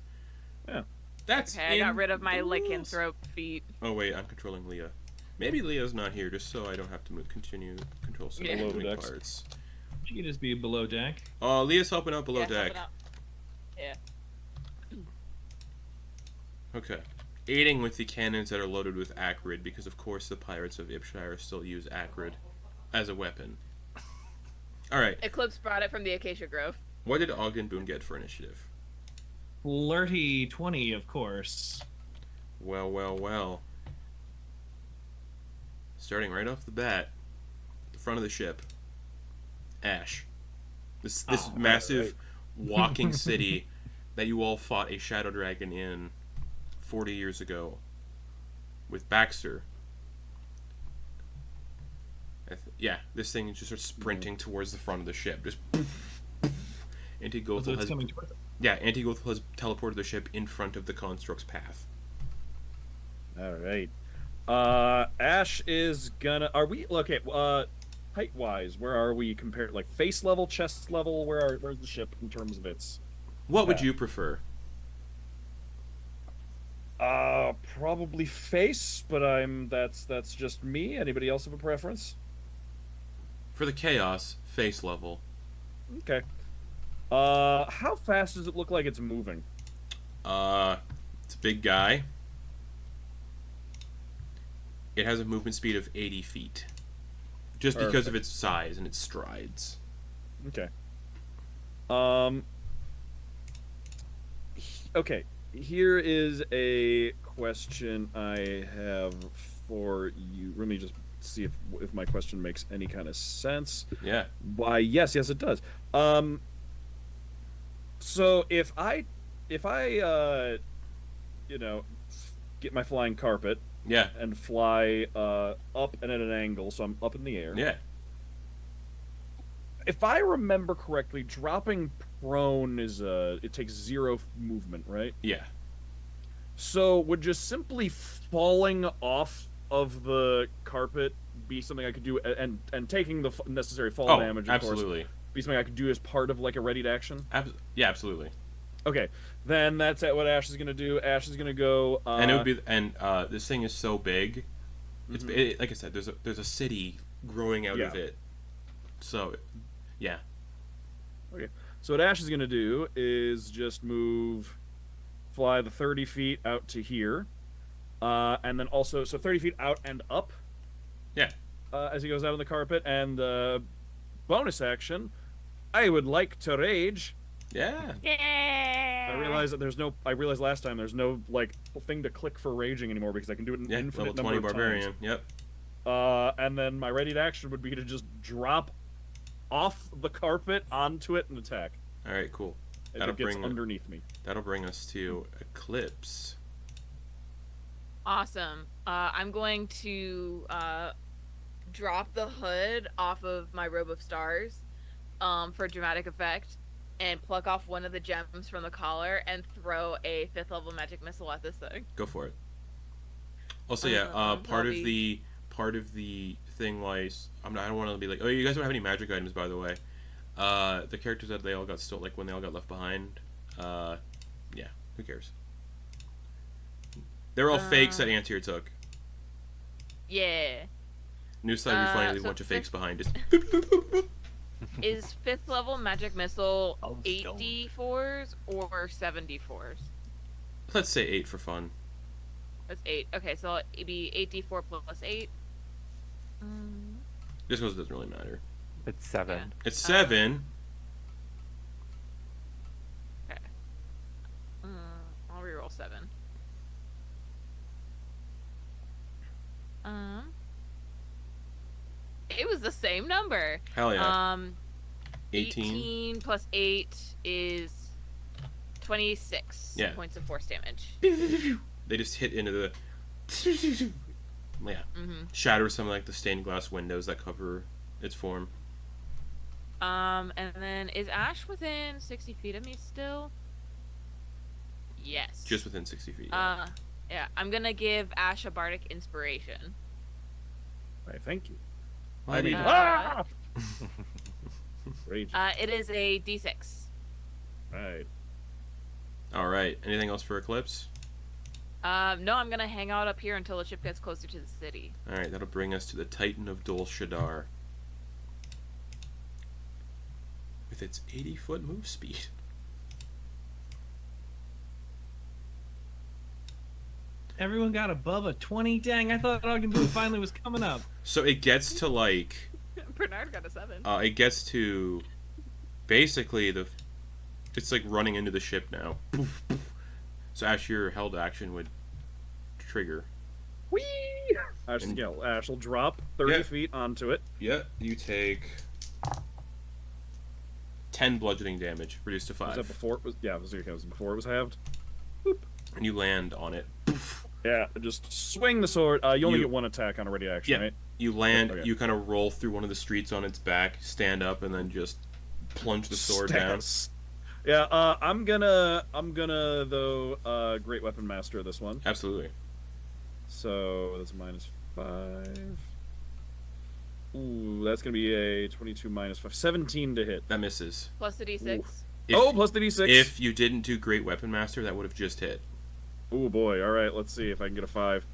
Yeah. That's Okay, I got rid of my lycanthrope feet. Oh wait, I'm controlling Leah. Maybe Leah's not here, just so I don't have to control so Yeah. many Below decks. parts. She could just be below deck. Oh, Leah's helping out below Yeah, deck. helping out. Yeah. Okay. Aiding with the cannons that are loaded with acrid, because of course the pirates of Ipshire still use acrid as a weapon. Alright, Eclipse brought it from the Acacia Grove. what did Ogden Boone get for initiative? Flirty 20, of course. Well. Starting right off the bat, the front of the ship, Ash. This massive walking city that you all fought a shadow dragon in 40 years ago with Baxter. This thing just starts sprinting towards the front of the ship. Just Anti-Gothel So it's has coming towards it. Anti-Gothel has teleported the ship in front of the construct's path. All right. Ash is gonna. Are we okay? Height wise, where are we compared? Like face level, chest level? Where's the ship in terms of its? What would you prefer? Probably face, but that's just me. Anybody else have a preference? For the chaos, face level. Okay. How fast does it look like it's moving? It's a big guy. It has a movement speed of 80 feet. Just because of its size and its strides. Okay. Okay. Here is a question I have for you. Let me just see if my question makes any kind of sense. Yeah. Why? Yes, it does. So if I get my flying carpet. Yeah. And fly up and at an angle, so I'm up in the air. Yeah. If I remember correctly, dropping prone is it takes 0 movement, right? Yeah. So would just simply falling off of the carpet be something I could do, and taking the necessary fall damage, of absolutely. course, be something I could do as part of like a readied action? Yeah, absolutely. Okay, then that's what Ash is gonna do. Ash is gonna go. And it would be, this thing is so big. It's like I said, there's a city growing out of it. So, yeah. Okay, so what Ash is gonna do is just fly the 30 feet out to here, and then also 30 feet out and up. Yeah. As he goes out on the carpet, and bonus action, I would like to rage. Yeah. Yeah. I realized last time there's no like thing to click for raging anymore because I can do it in infinite level 20 number of barbarian. times. Yep. And then my ready to action would be to just drop off the carpet onto it and attack. All right, cool. If it gets underneath me. That'll bring us to Eclipse. Awesome. I'm going to drop the hood off of my robe of stars for dramatic effect, and pluck off one of the gems from the collar and throw a 5th level magic missile at this thing. Go for it. Also, part of the thing was I don't want to be like, oh, you guys don't have any magic items, by the way. The characters that they all got when they all got left behind. Yeah, who cares? They're all fakes that Antier took. Yeah. New slide, we finally leave a bunch of fakes behind. Just Is 5th level magic missile Oh, 8d4s or 7d4s? let's say 8 for fun. That's 8. Okay, so it'd be 8d4 plus 8. Just because it doesn't really matter. It's 7. Yeah. It's 7. Okay. I'll reroll 7. It was the same number. Hell yeah. 18. 18 plus 8 is 26 Yeah. points of force damage. They just hit into the. Yeah. Shatter some like the stained glass windows that cover its form. And then is Ash within 60 feet of me still? Yes. Just within 60 feet. Yeah. I'm gonna give Ash a bardic inspiration. Right, thank you. Why I mean, Uh, rage. It is a d6. Right. All right. Anything else for Eclipse? No, I'm gonna hang out up here until the ship gets closer to the city. All right. That'll bring us to the Titan of Dol Shadar. With its 80-foot move speed. Everyone got above a 20? Dang, I thought Ogden finally was coming up. So it gets to like. Bernard got a 7. It gets to basically it's like running into the ship now. So Ash, your held action would trigger. Whee! Ash will drop 30 feet onto it. Yeah, you take 10 bludgeoning damage, reduced to 5. Was that before it was? Yeah, it was before it was halved. And you land on it. Yeah, just swing the sword. You only get one attack on a ready action, right? You land. Okay. You kind of roll through one of the streets on its back, stand up, and then just plunge the sword down. Yeah, I'm gonna though Great Weapon Master this one. Absolutely. So that's -5. Ooh, that's gonna be a 22 -5, 17 to hit. That misses. Plus the d6. Plus the d6. If you didn't do Great Weapon Master, that would have just hit. Oh boy! All right, let's see if I can get a 5.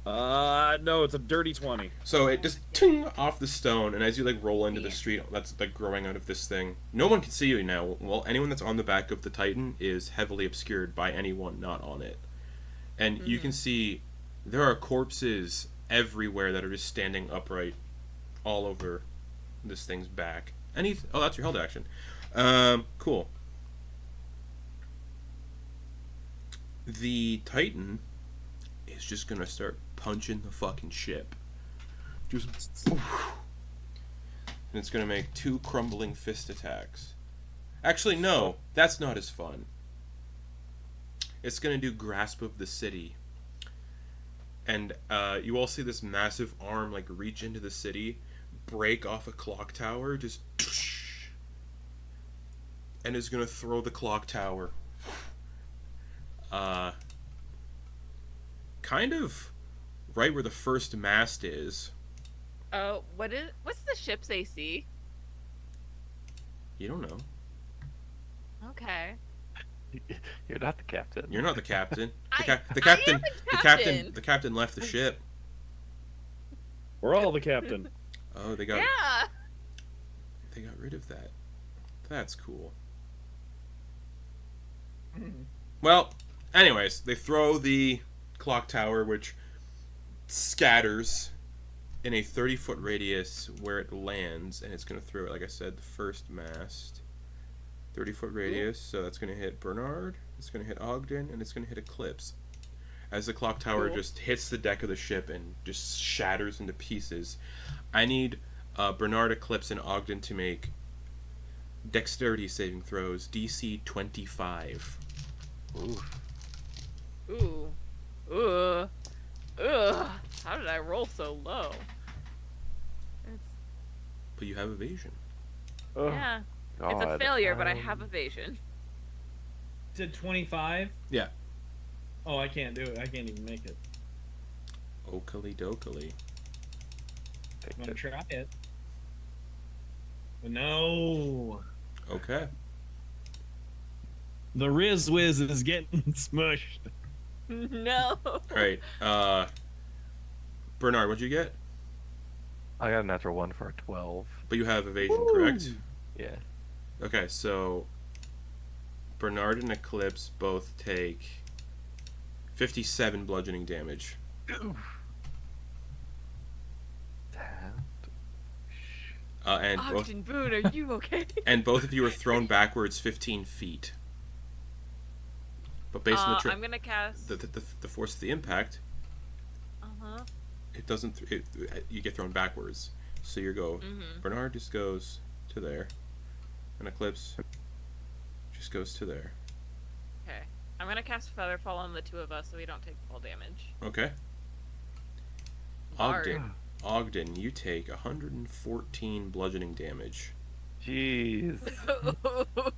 No, it's a dirty 20. So it just ting off the stone, and as you like roll into the street that's like growing out of this thing, no one can see you now. Well, anyone that's on the back of the Titan is heavily obscured by anyone not on it, and you can see there are corpses everywhere that are just standing upright, all over this thing's back. Oh, that's your held action. Cool. The Titan is just gonna start punching the fucking ship. Just, and it's gonna make 2 crumbling fist attacks. Actually, no, that's not as fun. It's gonna do Grasp of the City, and you all see this massive arm like reach into the city, break off a clock tower, just, and is gonna throw the clock tower. Kind of right where the first mast is. Oh, what's the ship's AC? You don't know. Okay. You're not the captain. You're not the captain. I am the The captain left the ship. We're all the captain. Oh, they got rid of that. That's cool. Well, anyways, they throw the clock tower, which scatters in a 30-foot radius where it lands, and it's going to throw it, like I said, the first mast. 30-foot radius, so that's going to hit Bernard, it's going to hit Ogden, and it's going to hit Eclipse. As the clock tower just hits the deck of the ship and just shatters into pieces, I need Bernard, Eclipse, and Ogden to make dexterity saving throws, DC 25. Ooh. Ooh. Ugh. Ugh. How did I roll so low? But you have evasion. Yeah. It's a God, failure, but I have evasion. Did 25? Yeah. Oh, I can't do it. I can't even make it. Oakley dokley. I'm gonna try it. But no. Okay. The Riz Wiz is getting smushed. No. Alright, Bernard, what'd you get? I got a natural 1 for a 12. But you have evasion, correct? Yeah. Okay, so Bernard and Eclipse both take 57 bludgeoning damage. And Ogden Boone, are you okay? and both of you are thrown backwards 15 feet. But based on I'm gonna cast the force of the impact, it doesn't. You get thrown backwards. So you go. Bernard just goes to there, and Eclipse just goes to there. Okay. I'm gonna cast Featherfall on the two of us so we don't take full damage. Okay. Bard. Ogden, you take 114 bludgeoning damage. Jeez.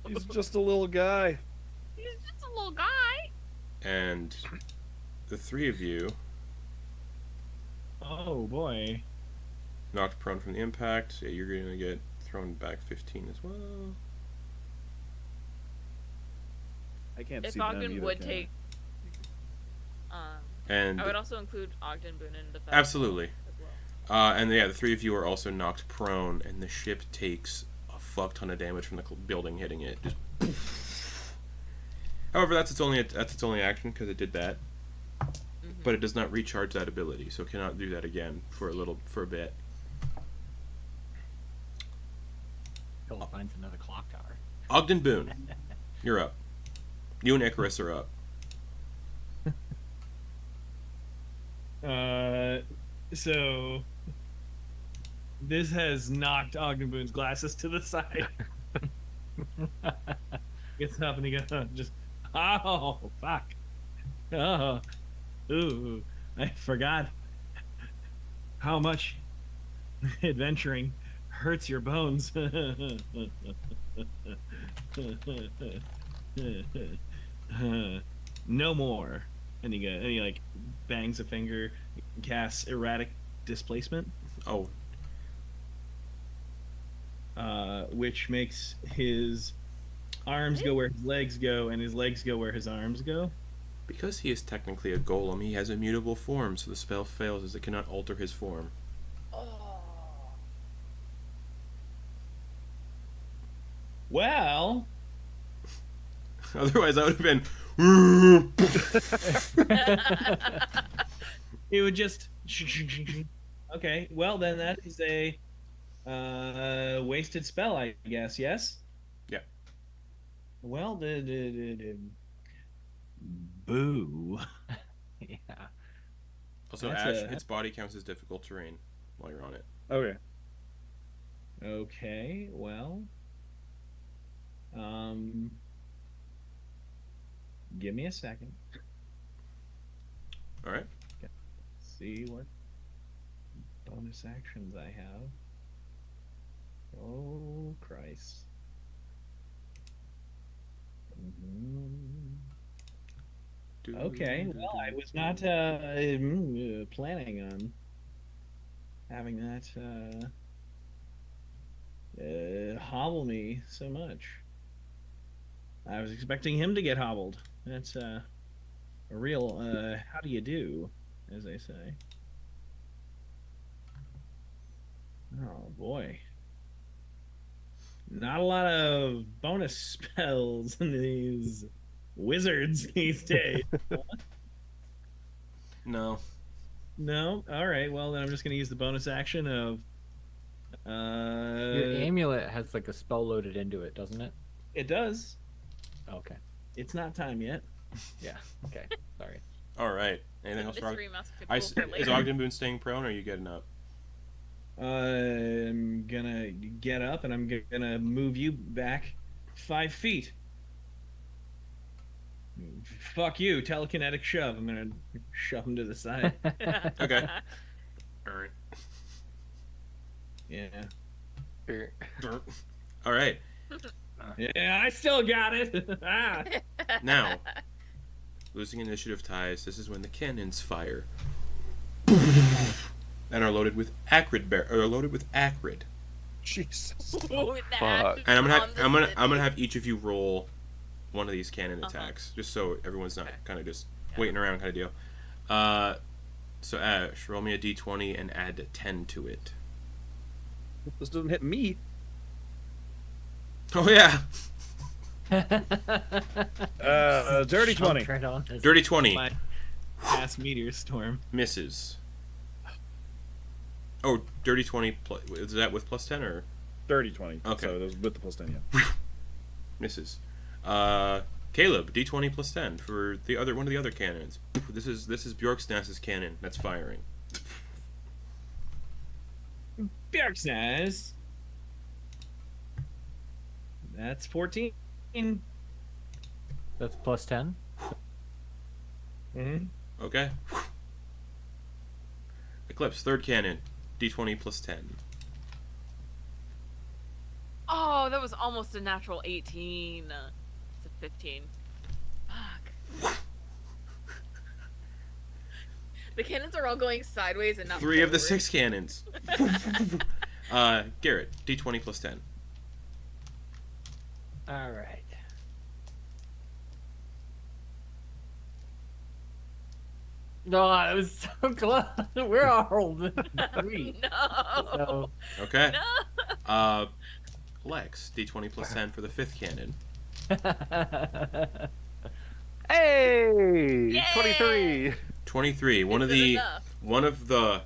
He's just a little guy. He's just a little guy. And the three of you Oh boy. knocked prone from the impact. So you're going to get thrown back 15 as well. I can't If see them Ogden either, would can take, And I would also include Ogden Boone in the Featherfall absolutely. as well. And yeah, the three of you are also knocked prone, and the ship takes a fuck ton of damage from the building hitting it. Just However, that's its only action because it did that, but it does not recharge that ability, so it cannot do that again for a bit. Till it finds another clock tower. Ogden Boone, you're up. You and Icarus are up. So this has knocked Ogden Boone's glasses to the side. Gets up and he goes, just, oh, fuck. Oh, ooh, I forgot how much adventuring hurts your bones. No more. And he like bangs a finger, casts erratic displacement, Oh, which makes his arms go where his legs go, and his legs go where his arms go. because he is technically a golem, he has immutable form, so the spell fails as it cannot alter his form. Well, Otherwise, I would have been. it would just. Okay, well then that is a wasted spell, I guess. Yes. Yeah. Well, boo. Yeah. Also, That's Ash, a- its body counts as difficult terrain while you're on it. Okay. Okay, well, give me a second. All right. See what bonus actions I have. Oh, Christ. Okay, well, I was not planning on having that hobble me so much. I was expecting him to get hobbled. That's a real how do you do, as they say. Oh boy. Not a lot of bonus spells in these wizards these days. No. No? Alright, well then I'm just gonna use the bonus action of Your amulet has like a spell loaded into it, doesn't it? it does. Okay. It's not time yet. Yeah. Okay. Sorry. All right. Anything else, Rog? Mystery Mask could I, pull is for later. Ogden Boone staying prone, or are you getting up? I'm gonna get up and I'm gonna move you back 5 feet. Fuck you, telekinetic shove. I'm gonna shove him to the side. Okay. All right. Yeah. All right. Yeah, I still got it. Ah. Now, losing initiative ties. This is when the cannons fire and are loaded with acrid acrid. Jesus. Ooh, the Fuck. ash is And I'm on the city. gonna have each of you roll one of these cannon Uh-huh. attacks, just so everyone's not Okay. kind of just Yeah. waiting around kind of deal. So Ash, roll me a d20 and add 10 to it. This doesn't hit me. Oh yeah, Dirty 20. Right on. dirty 20 My past meteor storm. misses. Oh, dirty 20. Is that with plus 10 or Dirty 20. Okay. So that was with the plus 10, yeah. misses? Caleb, d20 plus 10 for the other one of the other cannons. This is Bjorksnass's cannon that's firing. Bjarksnaz. That's 14. That's plus 10. Mm-hmm. Okay. Eclipse, third cannon, d20 plus 10. Oh, that was almost a natural 18. It's a 15. Fuck. The cannons are all going sideways and not 3 of the forward. 6 cannons. Garrett, d20 plus 10. All right. No, I was so close. We're all three. No. So, Okay. No. Lex, d20 plus 10 for the 5th cannon. Hey! Yay! 23! 23. One of Is it the enough? one of the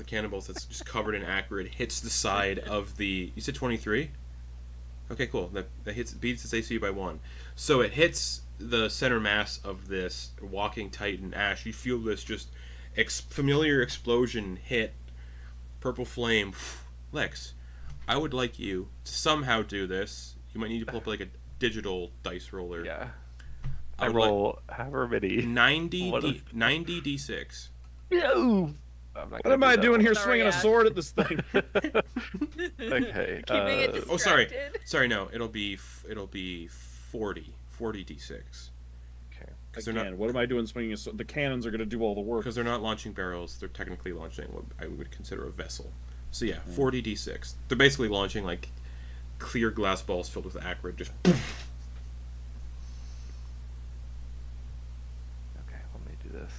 cannonballs that's just covered in acrid hits the side of the. You said 23? Okay, cool. That beats its AC by 1. So it hits the center mass of this walking titan Ash. You feel this just familiar explosion hit. Purple flame. Lex, I would like you to somehow do this. You might need to pull up like a digital dice roller. Yeah. I I would like roll however many. 90 What D, 90 d6. No! I'm not What gonna am do I that doing one. here Sorry, swinging a Ash. sword at this thing? Okay. Keeping it Oh, sorry. distracted. Sorry, no. It'll be 40 d6. Because they're not. Again, what am I doing swinging? The cannons are going to do all the work. Because they're not launching barrels, they're technically launching what I would consider a vessel. So yeah, 40d6. They're basically launching like clear glass balls filled with acrid. Just. Okay, let me do this.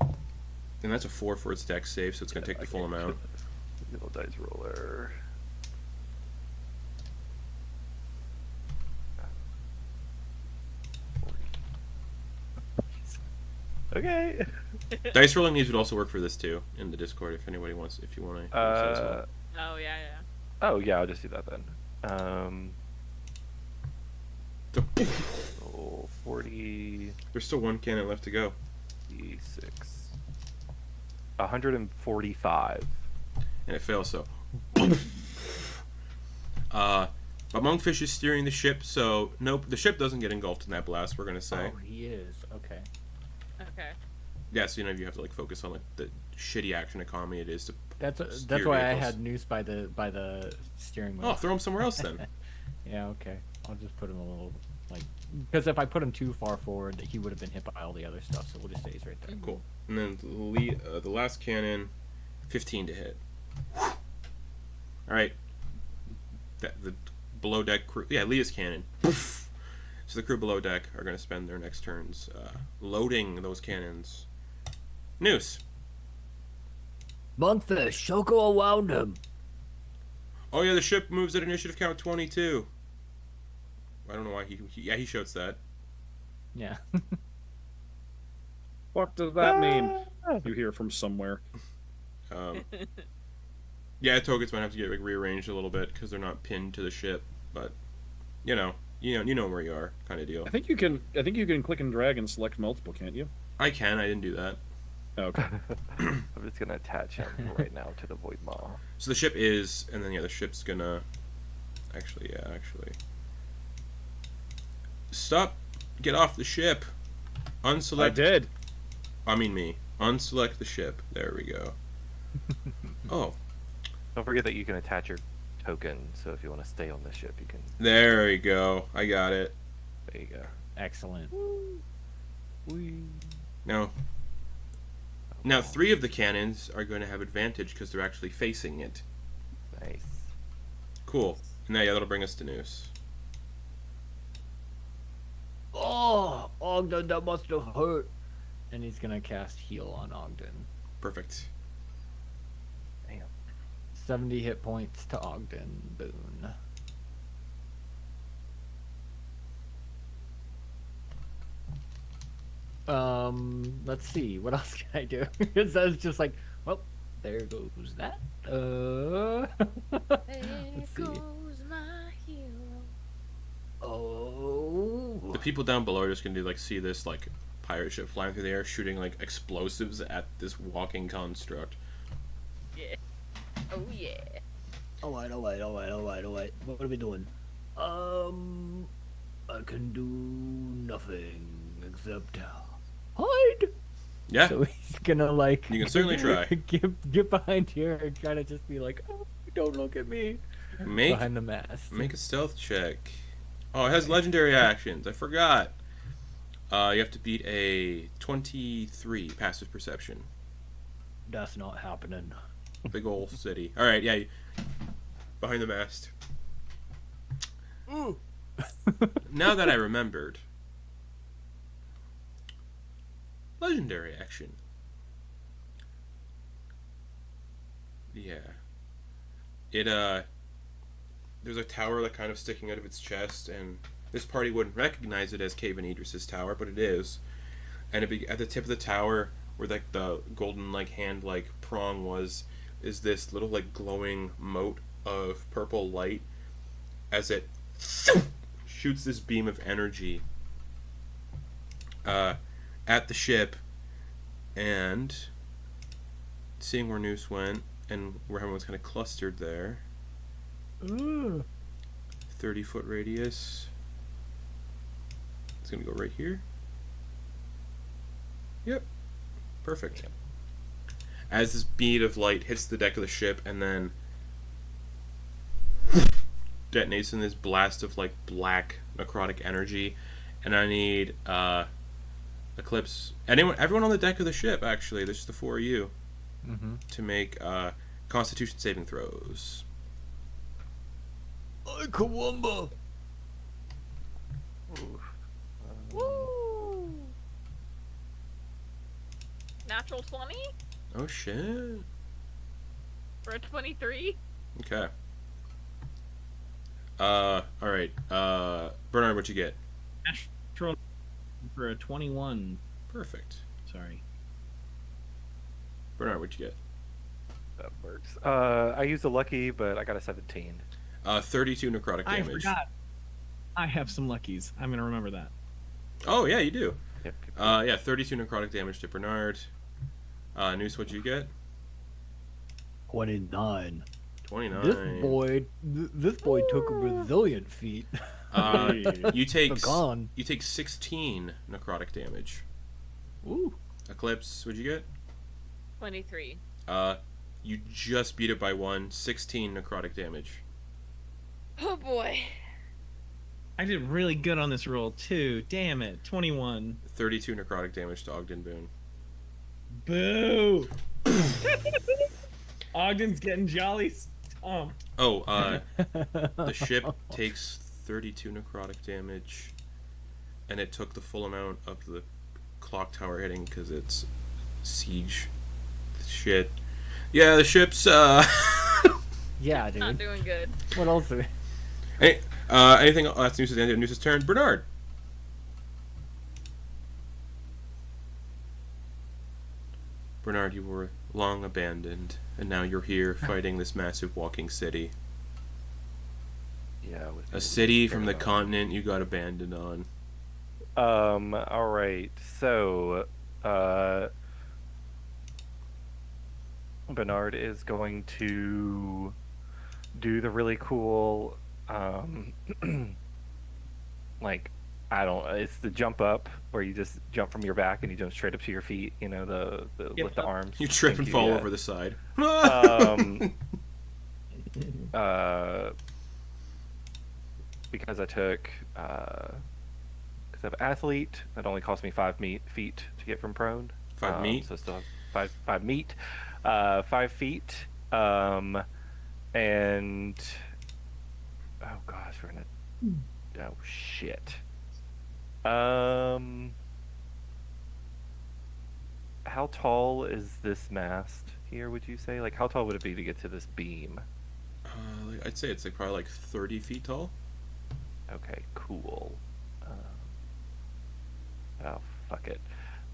Jeez. And that's a 4 for its dex save, so it's going to take the full amount. Little dice roller. Okay. Dice rolling needs would also work for this too in the Discord if anybody wants. If you want to. Oh yeah. Oh yeah, I'll just do that then. Roll 40. There's still one cannon left to go. 6. 145. And it fails, so. But Monkfish is steering the ship, so nope, the ship doesn't get engulfed in that blast. We're gonna say. Oh, he is. Okay. Okay. Yeah, so you have to like focus on like the shitty action economy it is to. That's steer why I vehicles. had Noose by the steering wheel. Oh, throw him somewhere else then. Yeah. Okay. I'll just put him a little because if I put him too far forward, he would have been hit by all the other stuff. So we'll just say he's right there. Cool. And then the last cannon, 15 to hit. All right. The below deck crew. Yeah, Leah's cannon. So the crew below deck are going to spend their next turns loading those cannons. Noose. Monkfish, Shoko around him. Oh yeah, the ship moves at initiative count 22. I don't know why he shouts that. Yeah. What does that mean? You hear from somewhere. Yeah, tokens might have to get like rearranged a little bit because they're not pinned to the ship, but you know where you are, kind of deal. I think you can click and drag and select multiple, can't you? I can. I didn't do that. Oh, okay. I'm just gonna attach him right now to the Void Maw. So the ship is, and then the ship's gonna actually stop. Get off the ship. Unselect. I did. I mean me. Unselect the ship. There we go. Oh, Don't forget that you can attach your token, so if you want to stay on the ship, you can. there we go. I got it. There you go. Excellent. Now 3 of the cannons are going to have advantage because they're actually facing it. Nice. Cool. Now yeah, that'll bring us to Noose. Oh, Ogden, that must have hurt. And he's gonna cast Heal on Ogden. Perfect. 70 hit points to Ogden. Boon. Let's see. What else can I do? Because I was just like, well, there goes that. There Let's see. goes my hero. Oh. The people down below are just going to like see this like pirate ship flying through the air, shooting like explosives at this walking construct. Yeah. Oh yeah. Alright. What are we doing? I can do nothing except hide. Yeah, So he's gonna like. you can certainly try. get behind here and try to just be like, oh, don't look at me. Make Behind the mast. a stealth check. Oh, it has legendary actions. I forgot. You have to beat a 23 passive perception. That's not happening. Big ol' city. All right, yeah. Behind the mast. Ooh. Now that I remembered. Legendary action. Yeah. There's a tower like kind of sticking out of its chest, and this party wouldn't recognize it as Caven Edryss' tower, but it is. And at the tip of the tower, where like the golden like hand like prong was, is this little like glowing mote of purple light as it shoots this beam of energy at the ship, and seeing where Noose went and where everyone's kind of clustered there. 30-foot radius. It's gonna go right here. Yep. Perfect. As this bead of light hits the deck of the ship and then detonates in this blast of like black necrotic energy, and I need Eclipse. Everyone on the deck of the ship. Actually, there's the 4 of you to make Constitution saving throws. Kawumba. Woo! Natural 20 Oh shit. for a 23. Okay. All right. Bernard, what'd you get? Natural for a 21. Perfect. Sorry. Bernard, what'd you get? That works. I used a lucky, but I got a 17. 32 necrotic I damage. forgot. I have some luckies. I'm gonna remember that. Oh yeah, you do. Yep. Yeah, 32 necrotic damage to Bernard. Noose, what'd you get? 29. 29. This boy took a resilient feat. You take Gone. 16 necrotic damage. Ooh. Eclipse, what'd you get? 23. You just beat it by 1. 16 necrotic damage. Oh boy. I did really good on this roll too. Damn it. 21. 32 necrotic damage to Ogden Boone. Boo! Ogden's getting jolly stumped. Oh, the ship takes 32 necrotic damage, and it took the full amount of the clock tower hitting because it's siege shit. Yeah, the ship's Yeah, Not dude. doing good. What else? Are we... Hey, anything? That's Noose's end. Noose's turn. Bernard. Bernard, you were long abandoned, and now you're here fighting this massive walking city. Yeah. A city from the continent you got abandoned on. All right. So, Bernard is going to do the really cool, like, I don't. It's the jump up where you just jump from your back and you jump straight up to your feet. You know, the Yep. with the arms. You trip Thank and fall yeah. over the side. Because I took because I have athlete that only cost me 5 feet to get from prone. 5 meat? So I still have 5 meat, 5 feet, and oh gosh, we're gonna oh shit. How tall is this mast here? Would you say, like, how tall would it be to get to this beam? I'd say it's like probably like 30 feet tall. Okay, cool. Oh, fuck it.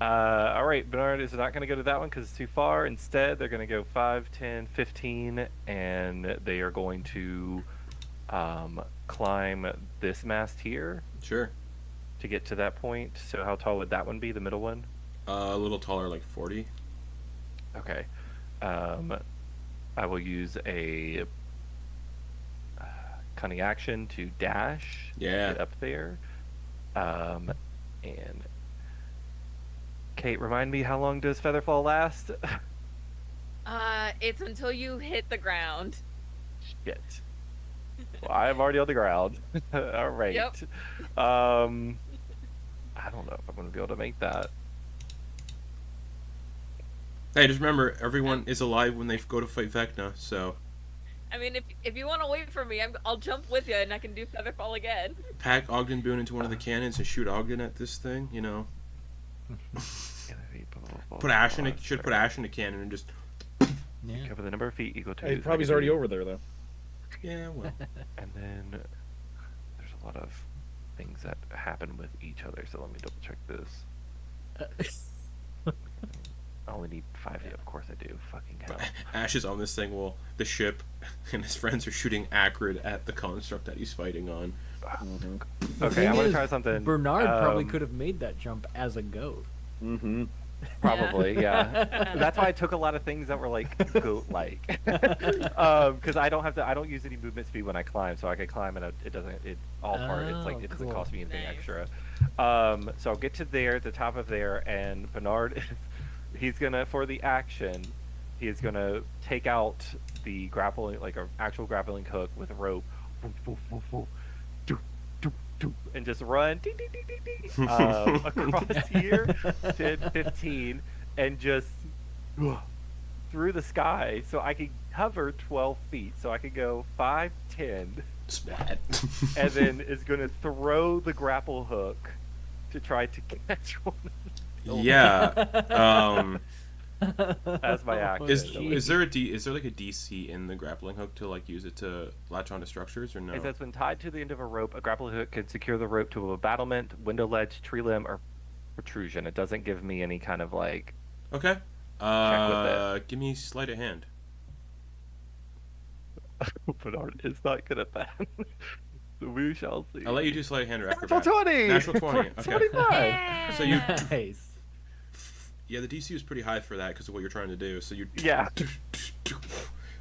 All right, Bernard is not going to go to that one because it's too far. Instead, they're going to go 5, 10, 15, and they are going to climb this mast here Sure. to get to that point. So how tall would that one be, the middle one? A little taller, like 40. Okay. I will use a cunning action to dash to Yeah. get up there. And Kate, remind me, how long does Featherfall last? It's until you hit the ground. Shit. Well, I'm already on the ground. All right. Yep. I don't know if I'm going to be able to make that. Hey, just remember, everyone is alive when they go to fight Vecna, so I mean, if you want to wait for me, I'll jump with you and I can do Featherfall again. pack Ogden Boone into one of the cannons and shoot Ogden at this thing, you know. Put Ash in it. Should put Ash in a cannon and just. Yeah. Cover the number of feet equal to. Hey, probably's already over there though. Yeah, well. And then there's a lot of things that happen with each other, so let me double check this. I only need 5 feet. Of course I do. Fucking hell. Ash is on this thing while the ship and his friends are shooting acrid at the construct that he's fighting on. Okay, I'm thing gonna is, try something. Bernard probably could have made that jump as a goat. Mm-hmm. Probably, yeah. That's why I took a lot of things that were like goat-like, because I don't use any movement speed when I climb, so I can climb and it doesn't. It all part. It's like it doesn't cool. cost me anything Nice. extra. So I'll get to there, the top of there, and Bernard, he's gonna for the action, he is gonna take out the grappling, like an actual grappling hook with a rope, and just run across here, 10, 15, and just through the sky, so I could cover 12 feet. So I could go 5, 10, Spat. and then is going to throw the grapple hook to try to catch one Yeah. as my action. Is there like a DC in the grappling hook to like use it to latch onto structures or no? It says when tied to the end of a rope, a grapple hook can secure the rope to a battlement, window ledge, tree limb, or protrusion. It doesn't give me any kind of like. Okay. with Give me sleight of hand. Bernard is not good at that. We shall see. I'll let you do sleight of hand or Natural acrobat. 20! Natural 20. Okay. 25! So you, Nice. yeah, the DC was pretty high for that because of what you're trying to do. So you Yeah.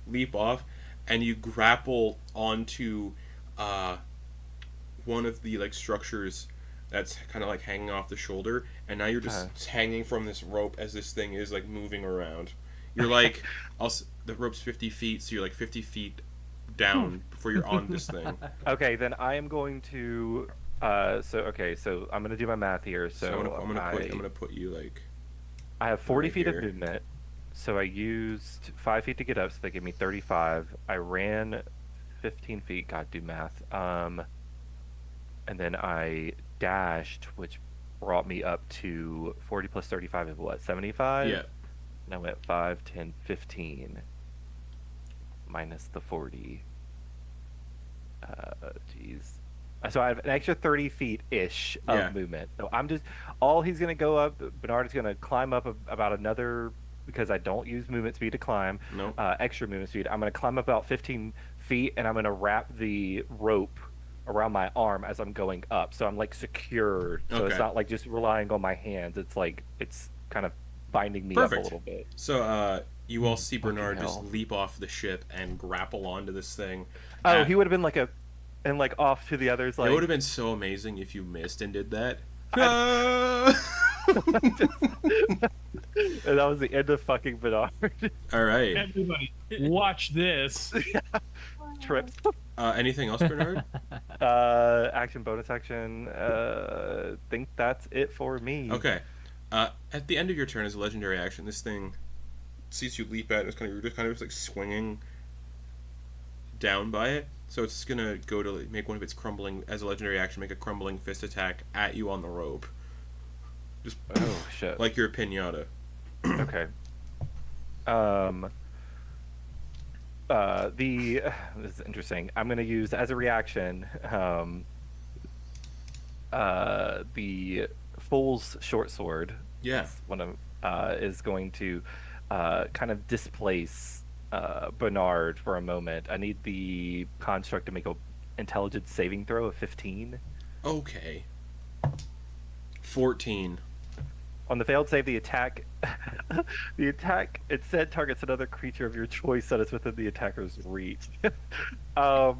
leap off, and you grapple onto one of the like structures that's kind of like hanging off the shoulder, and now you're just hanging from this rope as this thing is like moving around. You're like, the rope's 50 feet, so you're like 50 feet down before you're on this thing. Okay, then I am going to. So I'm gonna do my math here. So, I'm gonna put you like. I have 40 right feet here. of movement. So I used 5 feet to get up, so they give me 35. I ran 15 feet. God, do math. And then I dashed, which brought me up to 40 plus 35 is what, 75? Yeah. And I went 5, 10, 15. Minus the 40. Jeez. So I have an extra 30 feet-ish of movement. So I'm just... All he's going to go up... Bernard is going to climb up about another... Because I don't use movement speed to climb. No. Extra movement speed. I'm going to climb up about 15 feet, and I'm going to wrap the rope around my arm as I'm going up. So I'm, like, secured. So it's not, like, just relying on my hands. It's, like... It's kind of binding me up a little bit. So, you all see Bernard just leap off the ship and grapple onto this thing. Oh, he would have been like a... And, like, off to the others, like... It would have been so amazing if you missed and did that. And that was the end of fucking Bernard. All right. Everybody, watch this. Trips. Anything else, Bernard? Action, bonus action. Think that's it for me. Okay. At the end of your turn as a legendary action, this thing sees you leap at it. You're just kind of like swinging down by it. So it's gonna go to make one of its crumbling, as a legendary action, make a crumbling fist attack at you on the rope. Just shit. like you're a pinata. Okay. This is interesting. I'm gonna use as a reaction the Fool's short sword. Yeah. One of is going to kind of displace Bernard for a moment. I need the construct to make a intelligence saving throw of 15. Okay. 14. On the failed save, the attack it said targets another creature of your choice that is within the attacker's reach. Uh-oh.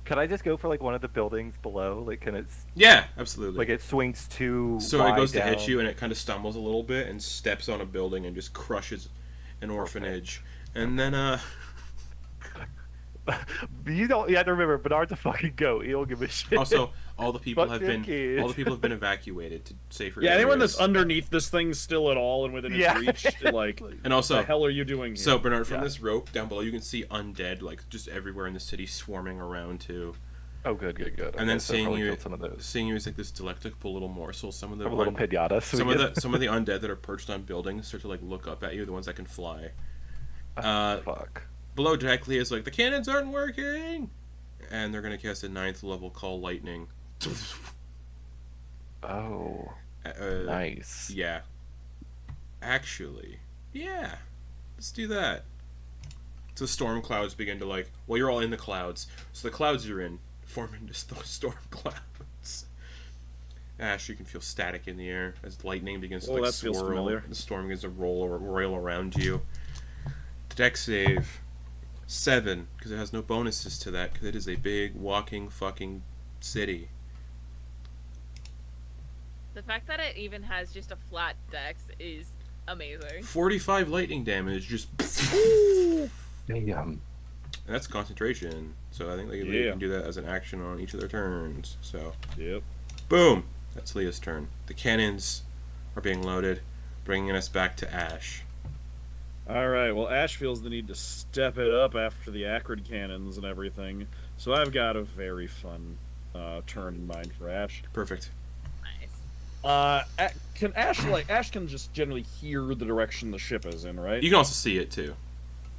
Can I just go for like one of the buildings below? Like, can it? Yeah, absolutely. Like it swings too. So it goes to down. hit you, and it kind of stumbles a little bit and steps on a building and just crushes an orphanage. And then, You have to remember, Bernard's a fucking goat. He don't give a shit. also, all the people Fuck have them been kids. evacuated to safer Yeah, anyone areas. that's underneath this thing still at all and within its reach, like, And also, the hell are you doing here? So Bernard, from this rope down below, you can see undead like just everywhere in the city swarming around too. Oh, good. And then so seeing probably you, killed some of those. seeing you as like this delectable little morsel. Some of the A little pinata. some of the undead that are perched on buildings start to like look up at you. The ones that can fly. Fuck. Below directly is like the cannons aren't working, and they're gonna cast a 9th level call lightning. Oh. Nice. Yeah. Actually, yeah. Let's do that. So storm clouds begin to like. Well, you're all in the clouds, so the clouds you're in form into storm clouds. Ash, you can feel static in the air as lightning begins to like that feels swirl. familiar. The storm begins to roll around you. The deck save 7 because it has no bonuses to that because it is a big walking fucking city. The fact that it even has just a flat dex is amazing. 45 lightning damage, just Damn. And that's concentration. So I think they can do that as an action on each of their turns. So, Yep. boom! That's Leah's turn. The cannons are being loaded, bringing us back to Ash. All right. Well, Ash feels the need to step it up after the acrid cannons and everything. So I've got a very fun turn in mind for Ash. Perfect. Nice. Can Ash can just generally hear the direction the ship is in, right? You can also see it too.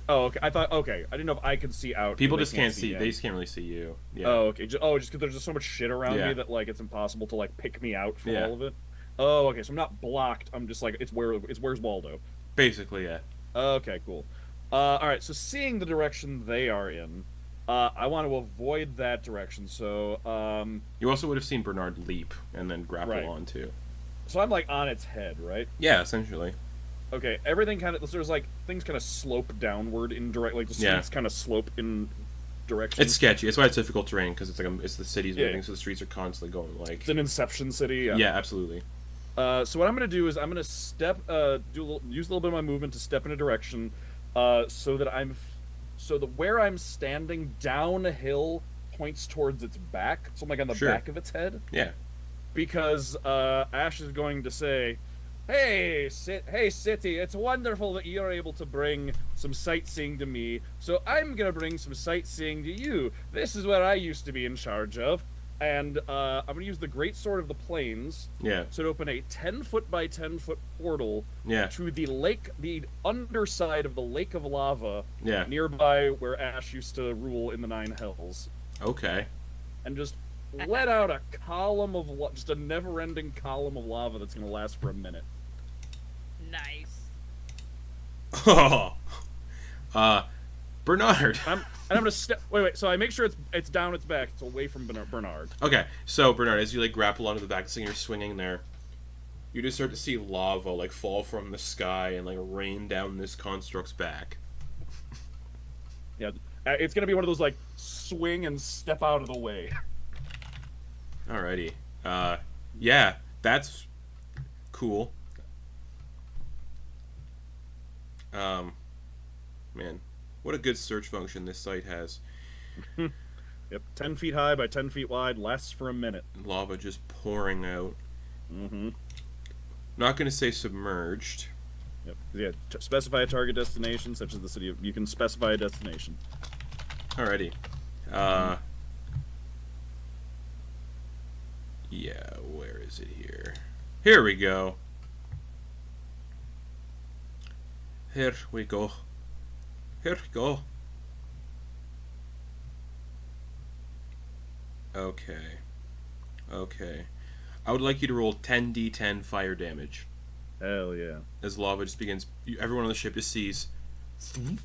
Oh, okay. I didn't know if I could see out. People and just they can't see. in. They just can't really see you. Yeah. Oh, okay. Just because there's just so much shit around Yeah. me that like it's impossible to like pick me out from Yeah. all of it. Oh, okay. So I'm not blocked. I'm just like where's Waldo. Basically, yeah. Okay, cool. All right. So seeing the direction they are in, I want to avoid that direction. So You also would have seen Bernard leap and then grapple Right. on too. so I'm like on its head, right? Yeah, essentially. Okay. Everything kind of there's like things kind of slope downward in direct like the Yeah. streets kind of slope in direction. It's sketchy. That's why it's difficult terrain because it's the city's Yeah. moving, so the streets are constantly going like. It's an Inception city. Yeah, absolutely. So what I'm gonna do is I'm gonna step, use a little bit of my movement to step in a direction, so that where I'm standing down a hill points towards its back, so I'm like on the Sure. back of its head, Yeah. because Ash is going to say, hey city, it's wonderful that you're able to bring some sightseeing to me, so I'm gonna bring some sightseeing to you. This is where I used to be in charge of. And I'm going to use the Great Sword of the Plains Yeah. to open a 10-foot by 10-foot portal Yeah. to the lake, the underside of the lake of lava, Yeah. nearby where Ash used to rule in the Nine Hells, Okay. and just let out a column of just a never-ending column of lava that's going to last for a minute. Nice. Oh. Bernard. And I'm going to step. Wait. So I make sure it's down its back. It's away from Bernard. Okay, so Bernard, as you like grapple onto the back of this thing, you're swinging there. You just start to see lava like fall from the sky and like rain down this construct's back. Yeah, it's going to be one of those like swing and step out of the way. Alrighty. Yeah, that's cool. Man, what a good search function this site has. Yep, 10 feet high by 10 feet wide, lasts for a minute. Lava just pouring out. Mm-hmm. Not gonna say submerged. Yep. Yeah. Specify a target destination, such as the city of. You can specify a destination. Alrighty. Yeah, where is it here? Here we go. Here we go. Here we go. Okay. Okay. I would like you to roll 10d10 fire damage. Hell yeah. As lava just begins, everyone on the ship just sees, and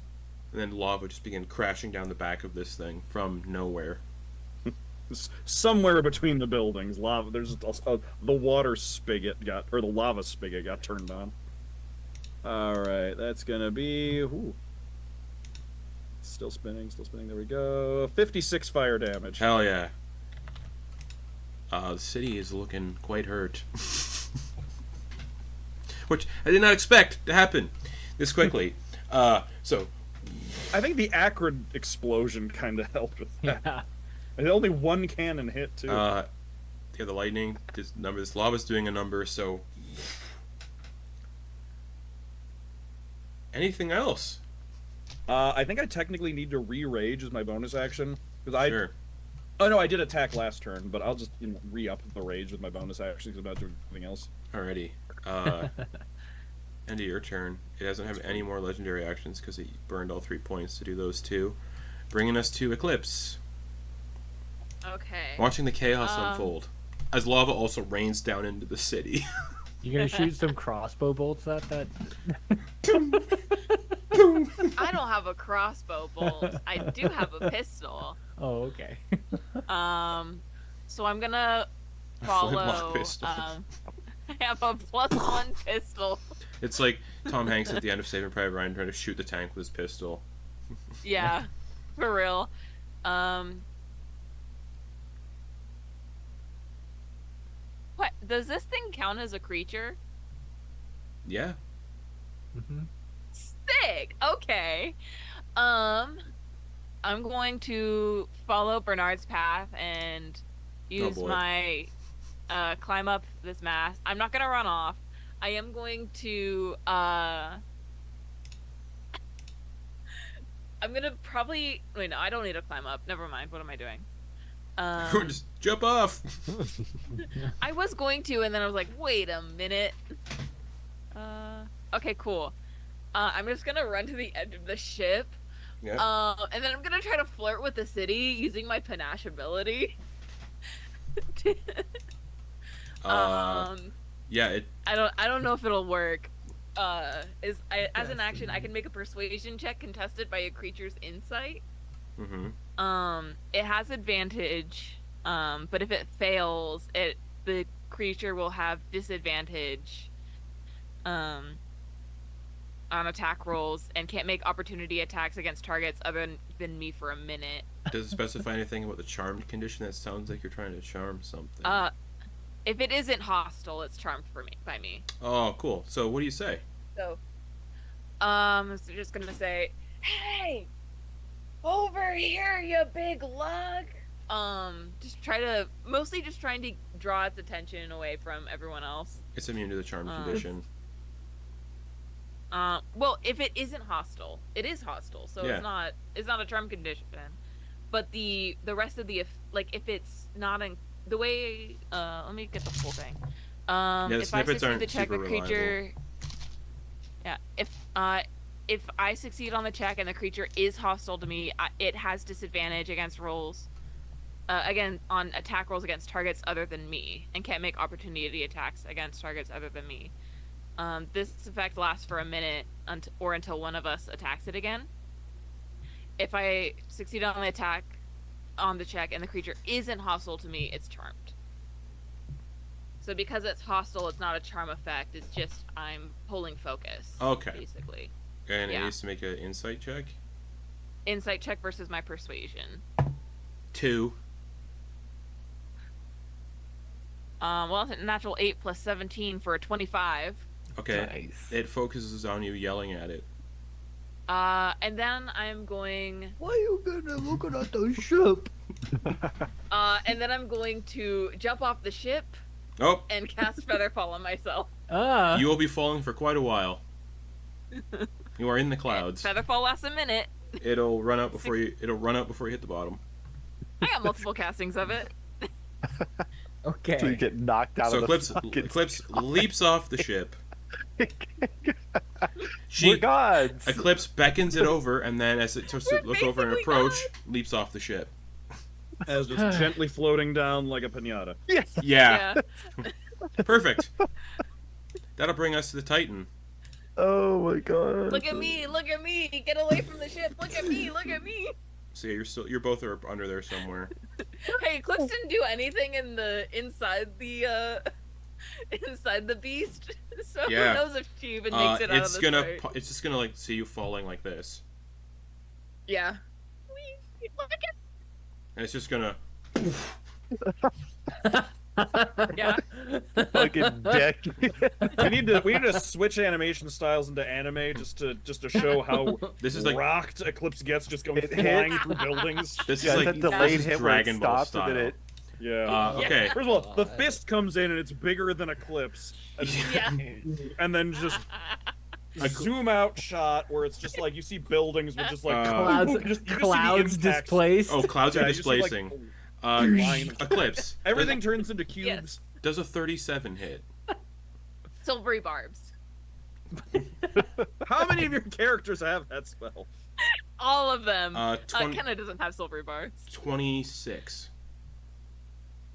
then lava just begins crashing down the back of this thing from nowhere. Somewhere between the buildings, lava. There's the water spigot the lava spigot got turned on. All right, that's gonna be. Ooh. Still spinning. There we go. 56 fire damage. Hell yeah. The city is looking quite hurt. Which I did not expect to happen this quickly. So, I think the acrid explosion kind of helped with that. Yeah. And only one cannon hit too. yeah, the lightning, this lava's doing a number, so... Anything else? I think I technically need to re-rage as my bonus action because Sure. Oh no, I did attack last turn, but I'll just re-up the rage with my bonus action because I'm not doing anything else. Alrighty. End of your turn. It doesn't have any more legendary actions because it burned all 3 points to do those two. Bringing us to Eclipse. Okay. Watching the chaos unfold. As lava also rains down into the city. You gonna shoot some crossbow bolts at that? I don't have a crossbow bolt. I do have a pistol. Oh, okay. So I'm gonna flintlock follow. pistol. I have a +1 pistol. It's like Tom Hanks at the end of Saving Private Ryan trying to shoot the tank with his pistol. Yeah, for real. What does this thing count as a creature? Yeah. Mm-hmm. Sick. Okay. I'm going to follow Bernard's path and use boy. my climb up this mast. I'm not gonna run off. I am going to I'm gonna probably wait. No, I don't need to climb up. Never mind. What am I doing? Just jump off. I was going to, and then I was like, wait a minute. Okay, cool. I'm just gonna run to the edge of the ship. Yeah. And then I'm gonna try to flirt with the city using my panache ability. Yeah. I don't know if it'll work. As an action, I can make a persuasion check contested by a creature's insight. Mm-hmm. It has advantage, but if it fails, the creature will have disadvantage on attack rolls and can't make opportunity attacks against targets other than me for a minute. Does it specify anything about the charmed condition? That sounds like you're trying to charm something. If it isn't hostile, it's charmed by me. Oh, cool. So what do you say? So, so just gonna say, hey, over here, you big lug. Mostly just trying to draw its attention away from everyone else. It's immune to the charmed condition. Well, if it isn't hostile, it is hostile, so Yeah. it's not a charm condition. But the rest of the if it's not in the way, let me get the full thing. The If I snippets succeed aren't the check, the super creature. Yeah, if I succeed on the check and the creature is hostile to me, it has disadvantage against rolls. Again, on attack rolls against targets other than me, and can't make opportunity attacks against targets other than me. This effect lasts for a minute or until one of us attacks it again. If I succeed on the attack on the check and the creature isn't hostile to me, it's charmed. So because it's hostile, it's not a charm effect. It's just I'm pulling focus. Okay. Basically. And Yeah. it needs to make an insight check. Insight check versus my persuasion. 2. Well, it's a natural 8 plus 17 for a 25. Okay. Nice. It focuses on you yelling at it. And then I'm going. Why you gonna looking at the ship? And then I'm going to jump off the ship Oh, and cast Featherfall on myself. you will be falling for quite a while. You are in the clouds. Featherfall lasts a minute. It'll run out before you. It'll run out before you hit the bottom. I got multiple castings of it. Okay. So you get knocked out So of the Eclipse, fucking Eclipse leaps off the ship. We're She gods. Eclipse beckons it over, and then as it starts to We're look over and basically approach, gods. leaps off the ship. As it's gently floating down like a pinata. Yes. Yeah, perfect. That'll bring us to the Titan. Oh my god. Look at me! Look at me! Get away from the ship! Look at me! Look at me! So yeah, you're both are under there somewhere. Hey, Eclipse didn't do anything inside the beast. So Yeah. who knows if she even makes it out of It's this gonna part. it's just gonna like see you falling like this, Yeah. Look at and it's just gonna. yeah. Fucking dick. We need to switch animation styles into anime just to show how This is like rocked Eclipse gets just going It flying hit. through buildings. this Yeah, is it's like that delayed this is hit where it Dragon Ball stops style. and then it. Yeah. Okay. First of all, the fist comes in and it's bigger than Eclipse, and, Yeah. and then just zoom out shot where it's just like you see buildings with just like Clouds, you just see the clouds impacts. displaced. Oh, clouds Yeah, are you just see, like, displacing. lines. Eclipse. Everything turns into cubes. Does a 37 hit? Silvery barbs. How many of your characters have that spell? All of them. 20, Kenna doesn't have silvery barbs. 26.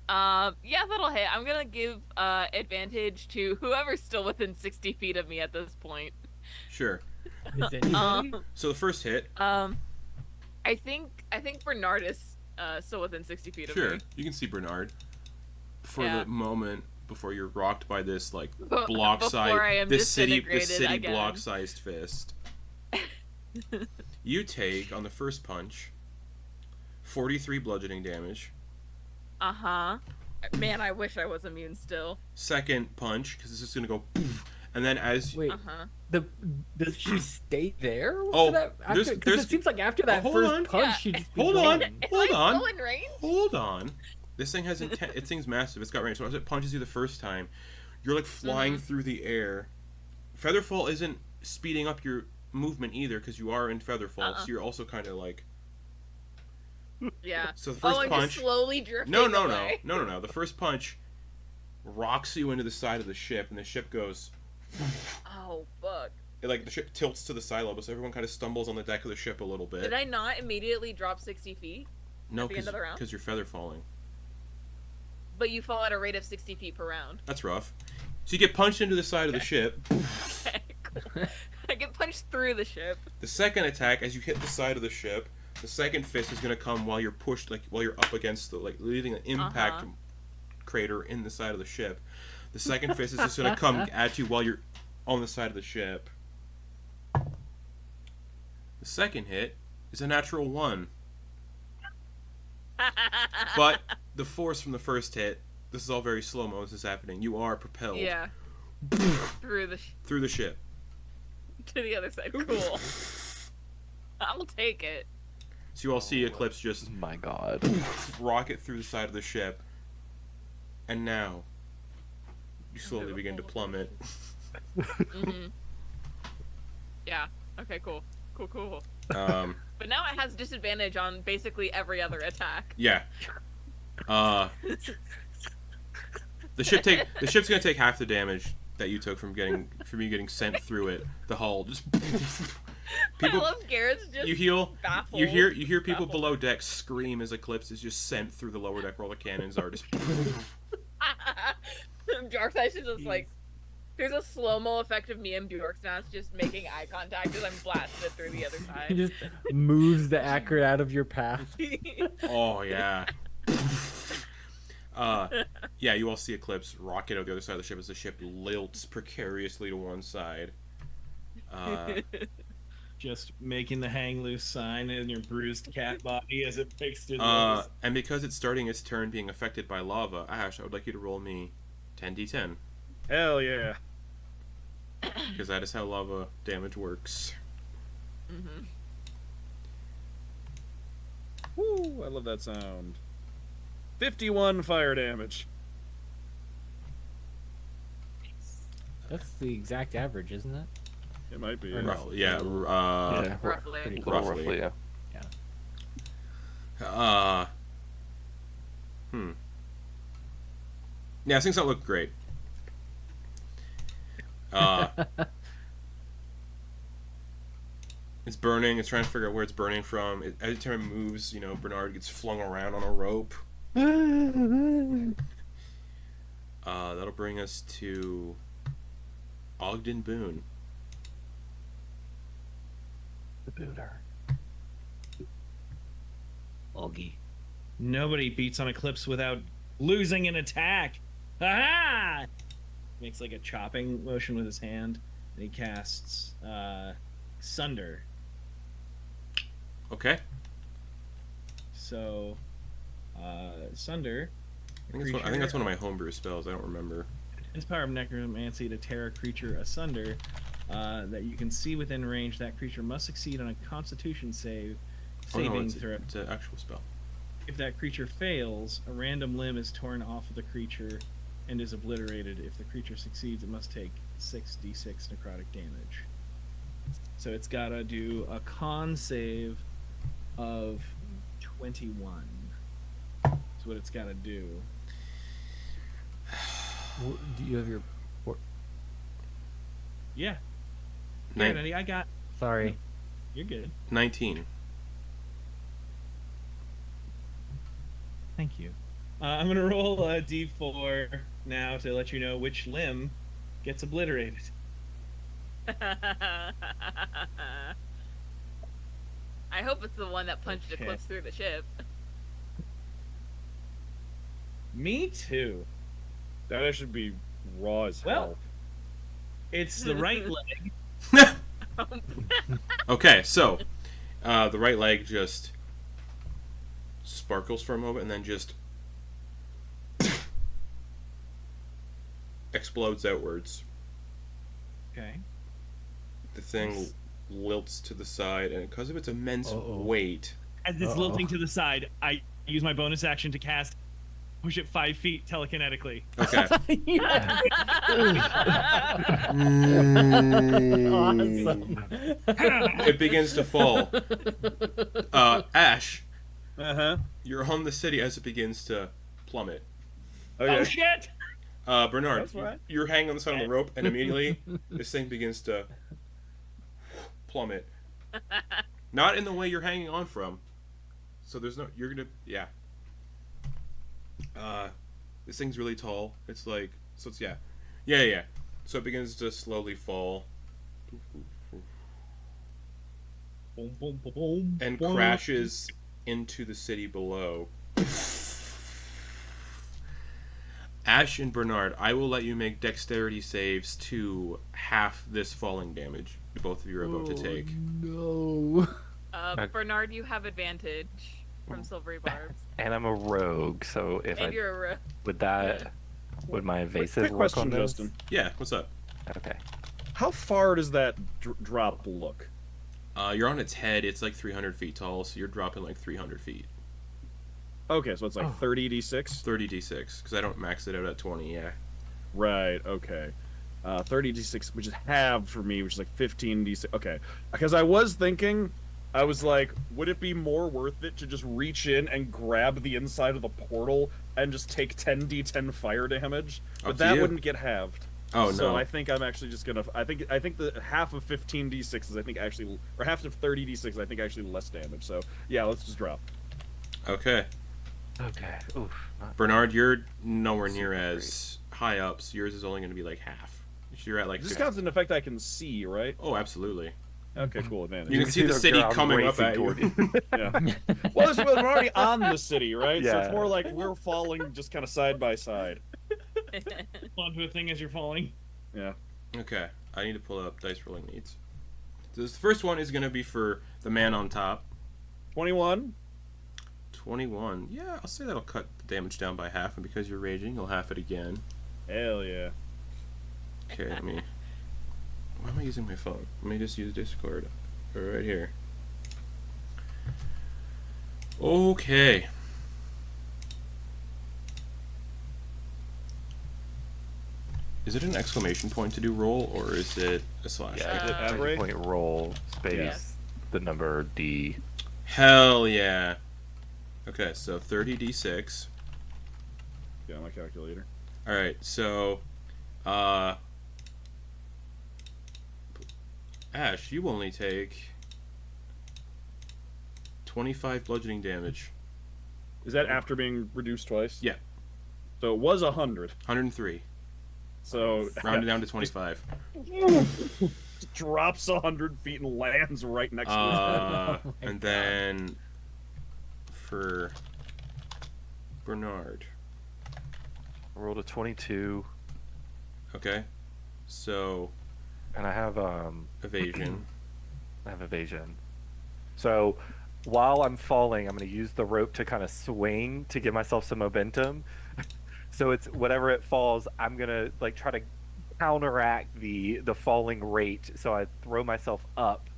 Yeah, that'll hit. I'm gonna give advantage to whoever's still within 60 feet of me at this point. Sure. Is anybody? So the first hit. I think Bernard is still within 60 feet of Sure. me. You can see Bernard. For Yeah. the moment before you're rocked by this like Before block I size am this city disintegrated again. block sized fist. You take on the first punch 43 bludgeoning damage. Uh-huh. Man, I wish I was immune still. Second punch, because this is gonna go poof, And then as Wait, Uh-huh. does she stay there? Oh, Because there's- it seems like after that hold first on. punch, Yeah. she just Hold on. Am Hold I on. still in range? hold on. This thing has intent. It thing's massive. It's got range. So as it punches you the first time, you're like flying through the air. Featherfall isn't speeding up your movement either because you are in Featherfall, so you're also kind of like. Yeah. So the first I'm punch. just slowly drifting No. away. The first punch rocks you into the side of the ship, and the ship goes. Oh, fuck. Like the ship tilts to the side level, so everyone kind of stumbles on the deck of the ship a little bit. Did I not immediately drop 60 feet? No, at the end of the round? because you're feather falling. But you fall at a rate of 60 feet per round. That's rough. So you get punched into the side of the ship. Okay, cool. I get punched through the ship. The second attack, as you hit the side of the ship, the second fist is going to come while you're pushed, like while you're up against the, like leaving an impact crater in the side of the ship. The second fist is just going to come at you while you're on the side of the ship. The second hit is a natural 1. But the force from the first hit, this is all very slow-mo as this is happening, you are propelled Yeah. through the through the ship. to the other side. Cool. I'll take it. So you all see Eclipse just My God. rocket through the side of the ship. And now, you slowly begin to plummet. Mm-hmm. Yeah. Okay, cool. Cool. But now it has disadvantage on basically every other attack. Yeah. The ship's gonna take half the damage that you took from you getting sent through it. The hull just. I love Garrett's just You heal. baffled. You hear people Baffled. below deck scream as Eclipse is just sent through the lower deck where all the cannons are. Just. Bjork's is just like there's a slow-mo effect of me and Bjork's just making eye contact as I'm blasted through the other He side. just moves the acrid out of your path. Oh yeah. Yeah, you all see Eclipse rocket out the other side of the ship as the ship lilts precariously to one side. Just making the hang loose sign in your bruised cat body as it breaks through the And because it's starting its turn being affected by lava, Ash, I would like you to roll me 10d10. Hell yeah. Because that is how lava damage works. Mm-hmm. Woo! I love that sound. 51 fire damage. That's the exact average, isn't it? It might be. Or no. Roughly, yeah. Yeah, Roughly. Pretty little close. roughly, yeah. Yeah, things don't look great. It's burning. It's trying to figure out where it's burning from. Every time it moves, Bernard gets flung around on a rope. That'll bring us to Ogden Boone. The booter. Augie. Nobody beats on Eclipse without losing an attack. Ha! Makes like a chopping motion with his hand, and he casts Sunder. Okay. So, Sunder. I think that's one of my homebrew spells. I don't remember. His power of necromancy to tear a creature asunder that you can see within range. That creature must succeed on a Constitution saving throw. It's an actual spell. If that creature fails, a random limb is torn off of the creature and is obliterated. If the creature succeeds, it must take 6d6 necrotic damage. So it's got to do a con save of 21. That's what it's got to do. Do you have your... Yeah. Nin- Brittany, I got... Sorry. You're good. 19. Thank you. I'm going to roll a d4 now to let you know which limb gets obliterated. I hope it's the one that punched Okay. Eclipse through the ship. Me too. That should be raw as hell. Well, it's the right leg. Okay, so the right leg just sparkles for a moment and then just explodes outwards. Okay. The thing lilts to the side, and because of its immense weight, As it's lilting to the side, I use my bonus action to cast push it 5 feet telekinetically. okay. Awesome. It begins to fall. Ash, Uh-huh. you're on the city as it begins to plummet. Okay. Oh shit! Bernard, That's right. you're hanging on the side of the rope, and immediately this thing begins to plummet. Not in the way you're hanging on from. So there's no. You're gonna. Yeah. This thing's really tall. It's like. So it's. Yeah. Yeah. So it begins to slowly fall. Boom, boom, boom, boom, And boom. crashes into the city below. Ash and Bernard, I will let you make dexterity saves to half this falling damage both of you are about to take. No. Bernard, you have advantage from Silvery Barbs. And I'm a rogue, so if And I you're a rogue. would my evasive Quick work question, on this? Justin. Yeah, what's up? Okay. How far does that drop look? You're on its head. It's like 300 feet tall, so you're dropping like 300 feet. Okay, so it's like 30d6? 30d6, because I don't max it out at 20, yeah. Right, okay. 30d6, which is halved for me, which is like 15d6. Okay. Because I was thinking, I was like, would it be more worth it to just reach in and grab the inside of the portal and just take 10d10 fire damage? But Up to that you. wouldn't get halved. Oh, So no. I think I'm actually just gonna. I think the half of 15d6 is actually, or half of 30d6 I think actually less damage. So yeah, let's just drop. Okay. Okay. Oof. Bernard, you're nowhere near Super as high up, so yours is only going to be like half. You're at like This 50. counts as an effect I can see, right? Oh, absolutely. Okay, cool. Advantage. You can see the city ground coming up racing at you. toward you. Yeah. Well, we're already on the city, right? So Yeah. it's more like we're falling just kind of side by side. Onto a thing as you're falling. Yeah. Okay, I need to pull up dice rolling needs. So this first one is going to be for the man on top. 21. 21. Yeah, I'll say that'll cut the damage down by half, and because you're raging, you'll half it again. Hell yeah. Okay, let me... Why am I using my phone? Let me just use Discord. Right here. Okay. Is it an exclamation point to do roll, or is it a slash? Yeah, Add exclamation rate? point roll space Yes. the number D. Hell yeah. Okay, so 30d6. Yeah, my calculator. Alright, so... Ash, you only take 25 bludgeoning damage. Is that after being reduced twice? Yeah. So it was 100. 103. So Rounded down to 25. drops 100 feet and lands right next to his head. And then for Bernard. I rolled a 22, Okay. So and I have evasion. evasion. So while I'm falling, I'm going to use the rope to kind of swing to give myself some momentum. So it's whatever it falls, I'm going to like try to counteract the falling rate. So I throw myself up.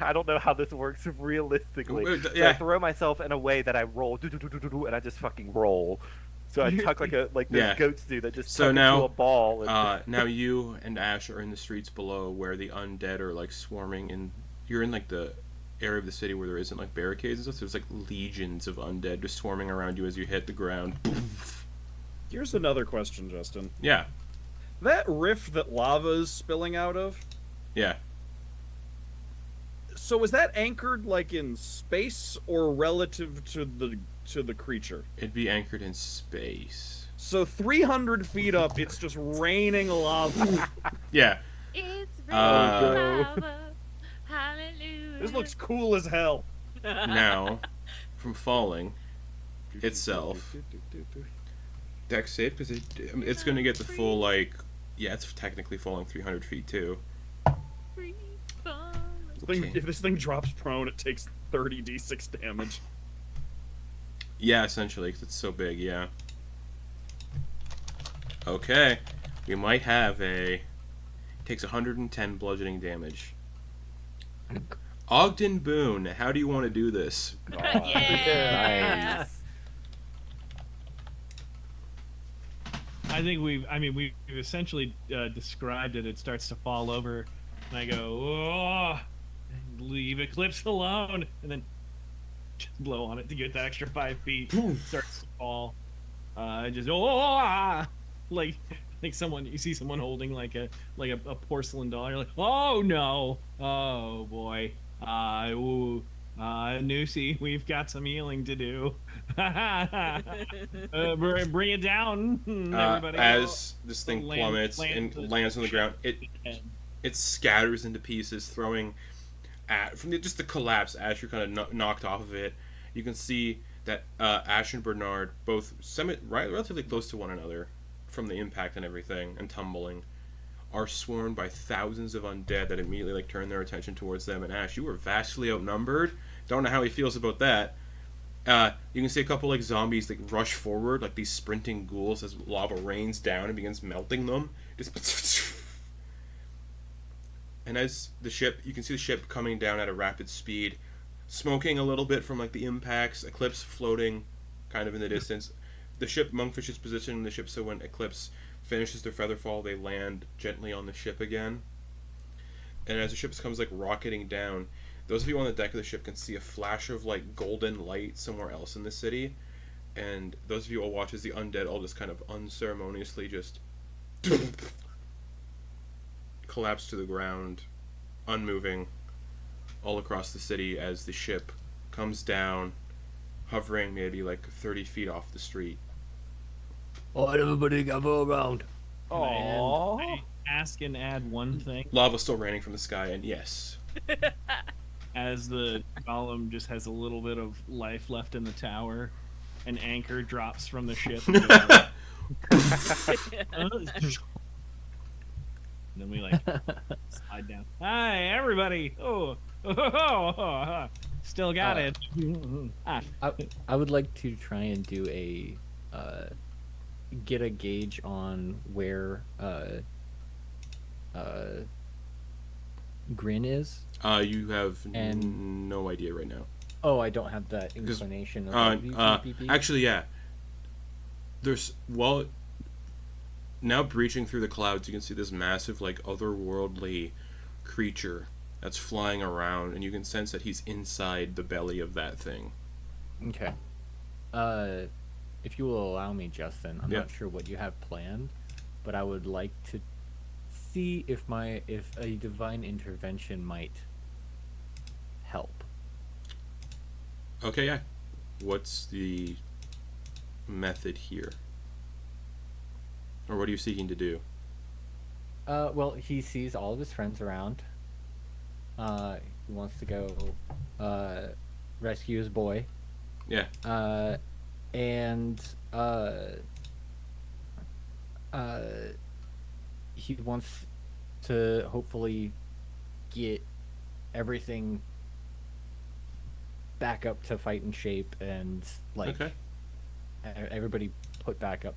I don't know how this works realistically. So I throw myself in a way that I roll, and I just fucking roll. So I tuck like those Yeah. goats do that just So tuck now, into a ball. And, now you and Ash are in the streets below where the undead are like swarming, and you're in like the area of the city where there isn't like barricades and stuff. So there's like legions of undead just swarming around you as you hit the ground. Here's another question, Justin. Yeah, That rift that lava is spilling out of, yeah. so is that anchored like in space or relative to the creature? It'd be anchored in space. So 300 feet up, it's just raining lava. Yeah. It's Uh, raining lava. Hallelujah. This looks cool as hell. Now, from falling itself, dex save because it's going to get the full like. Yeah, it's technically falling 300 feet too. Free falling. Okay. If this thing drops prone, it takes 30d6 damage. Yeah, essentially, 'cause it's so big. Yeah. Okay, we might have a takes 110 bludgeoning damage. Ogden Boone, how do you want to do this? Yeah. Nice. I think we've essentially described it. It starts to fall over, and I go, "Oh, leave Eclipse alone," and then just blow on it to get that extra 5 feet. Starts to fall. Just like someone, you see someone holding like a porcelain doll. You're like, "Oh no, oh boy, Noosey, we've got some healing to do." Bring it down, everybody. As this thing plummets and lands on the ground, it scatters into pieces, throwing from just the collapse. As you're kind of knocked off of it, you can see that Ash and Bernard, both relatively close to one another from the impact and everything and tumbling, are swarmed by thousands of undead that immediately turn their attention towards them. And Ash, you were vastly outnumbered. Don't know how he feels about that. You can see a couple zombies rush forward, like these sprinting ghouls, as lava rains down and begins melting them. And as the ship, you can see the ship coming down at a rapid speed, smoking a little bit from the impacts. Eclipse floating, kind of in the distance. The ship, Monkfish is positioning the ship so when Eclipse finishes their featherfall, they land gently on the ship again. And as the ship comes rocketing down, those of you on the deck of the ship can see a flash of golden light somewhere else in the city, and those of you who watch as the undead all just kind of unceremoniously just collapse to the ground, unmoving, all across the city as the ship comes down, hovering maybe 30 feet off the street. Alright, everybody, gather around. Can I ask and add one thing? Lava still raining from the sky, and yes. As the golem just has a little bit of life left in the tower, an anchor drops from the ship. And then we slide down. Hi, everybody! Still got it. I would like to try and do a get a gauge on where Grin is. You have no idea right now. Oh, I don't have that inclination. Actually, yeah. There's now breaching through the clouds, you can see this massive otherworldly creature that's flying around, and you can sense that he's inside the belly of that thing. Okay. If you will allow me, Justin, I'm not sure what you have planned, but I would like to see if a divine intervention might help. Okay, yeah. What's the method here? Or what are you seeking to do? Well, he sees all of his friends around. He wants to go rescue his boy. Yeah. And he wants to hopefully get everything back up to fighting shape and Okay. everybody put back up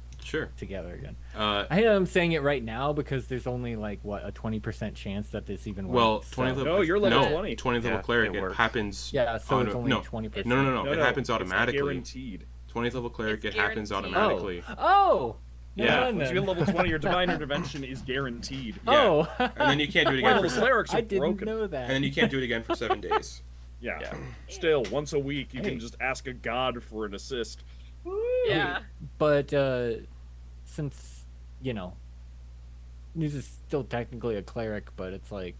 together again. I am saying it right now because there's only a 20% chance that this even works. Well, 20th level. No, you're level 20. 20th level cleric. It happens. Yeah, so it's only 20%. No. It happens automatically. Guaranteed. 20th level cleric. It's It happens guaranteed. automatically. Oh. Yeah. Once you get level 20, your divine intervention is guaranteed. Yeah. Oh. And then you can't do it again Well, for the clerics are I didn't broken. know that. and then you can't do it again for 7 days. Yeah. Still, once a week, you can just ask a god for an assist. Yeah. But since this is still technically a cleric, but it's A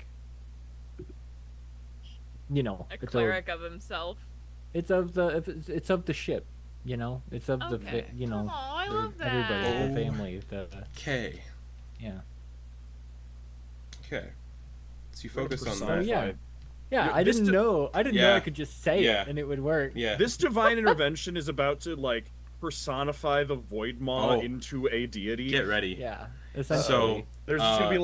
it's cleric of himself. it's of the ship, it's of Okay. the Aw, I love everybody, that. the family, Okay. yeah. Okay. So you focus on Oh, that. yeah. Yeah, I this didn't know I Yeah. could just say Yeah. it and it would work. Yeah. This divine intervention is about to, personify the Void Maw Oh. into a deity. Get ready. Yeah, So essentially. There's just gonna be,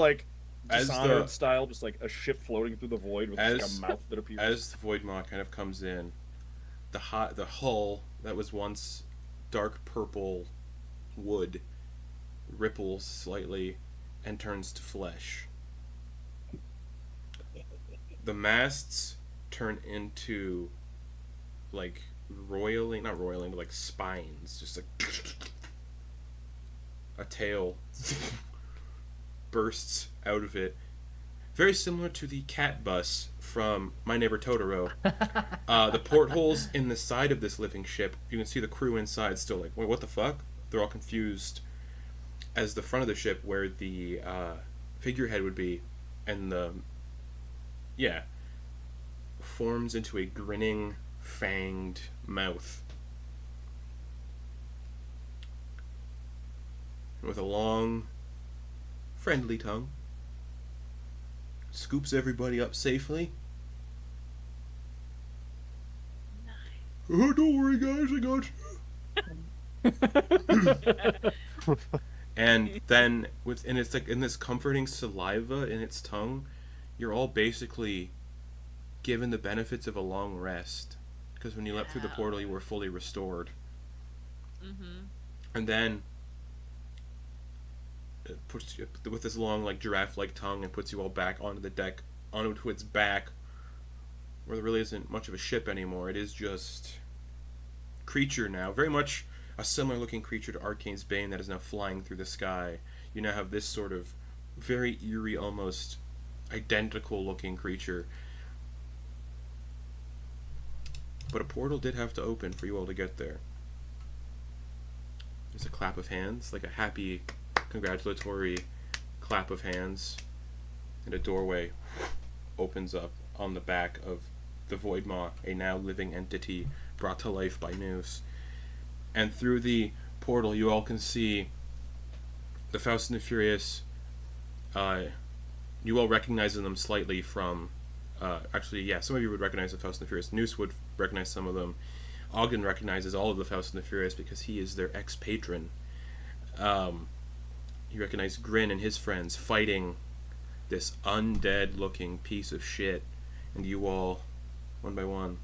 as Dishonored the- style, just a ship floating through the void with as- a mouth that appears. As the void maw kind of comes in, the hull that was once dark purple wood ripples slightly and turns to flesh. the masts turn into like not roiling, but like spines, just like a tail bursts out of it. Very similar to the cat bus from My Neighbor Totoro. The portholes in the side of this living ship, you can see the crew inside still like, wait, what the fuck? They're all confused as the front of the ship where the figurehead would be, and forms into a grinning, fanged mouth. And with a long, friendly tongue, scoops everybody up safely. Nice. Oh, don't worry, guys, I got you. And then, it's like in this comforting saliva in its tongue, you're all basically given the benefits of a long rest. Because when you leapt through the portal, you were fully restored. Mm-hmm. And then it puts you with this long, like giraffe-like tongue, and puts you all back onto the deck, onto its back, where there really isn't much of a ship anymore. It is just creature now, very much a similar-looking creature to Arcane's Bane that is now flying through the sky. You now have this sort of very eerie, almost identical-looking creature. But a portal did have to open for you all to get there. There's a clap of hands, like a happy, congratulatory clap of hands, and a doorway opens up on the back of the Void Maw, a now living entity brought to life by Noose. And through the portal, you all can see the Faust and the Furious. You all recognizing them slightly from... some of you would recognize the Faust and the Furious. Noose would recognize some of them. Ogden recognizes all of the Faust and the Furious because he is their ex-patron. You recognize Grin and his friends fighting this undead-looking piece of shit, and you all, one by one,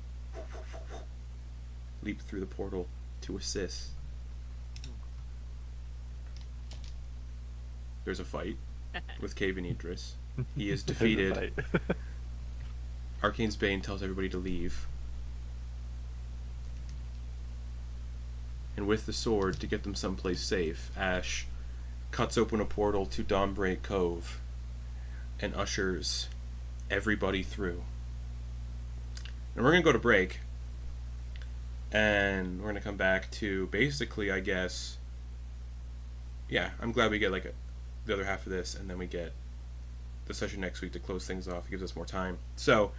leap through the portal to assist. There's a fight with Caven Edryss. He is defeated. Arcane's Bane tells everybody to leave. And with the sword, to get them someplace safe, Ash cuts open a portal to Dawnbreak Cove and ushers everybody through. And we're going to go to break. And we're going to come back to basically, I guess... Yeah, I'm glad we get like the other half of this, and then we get the session next week to close things off. It gives us more time. So,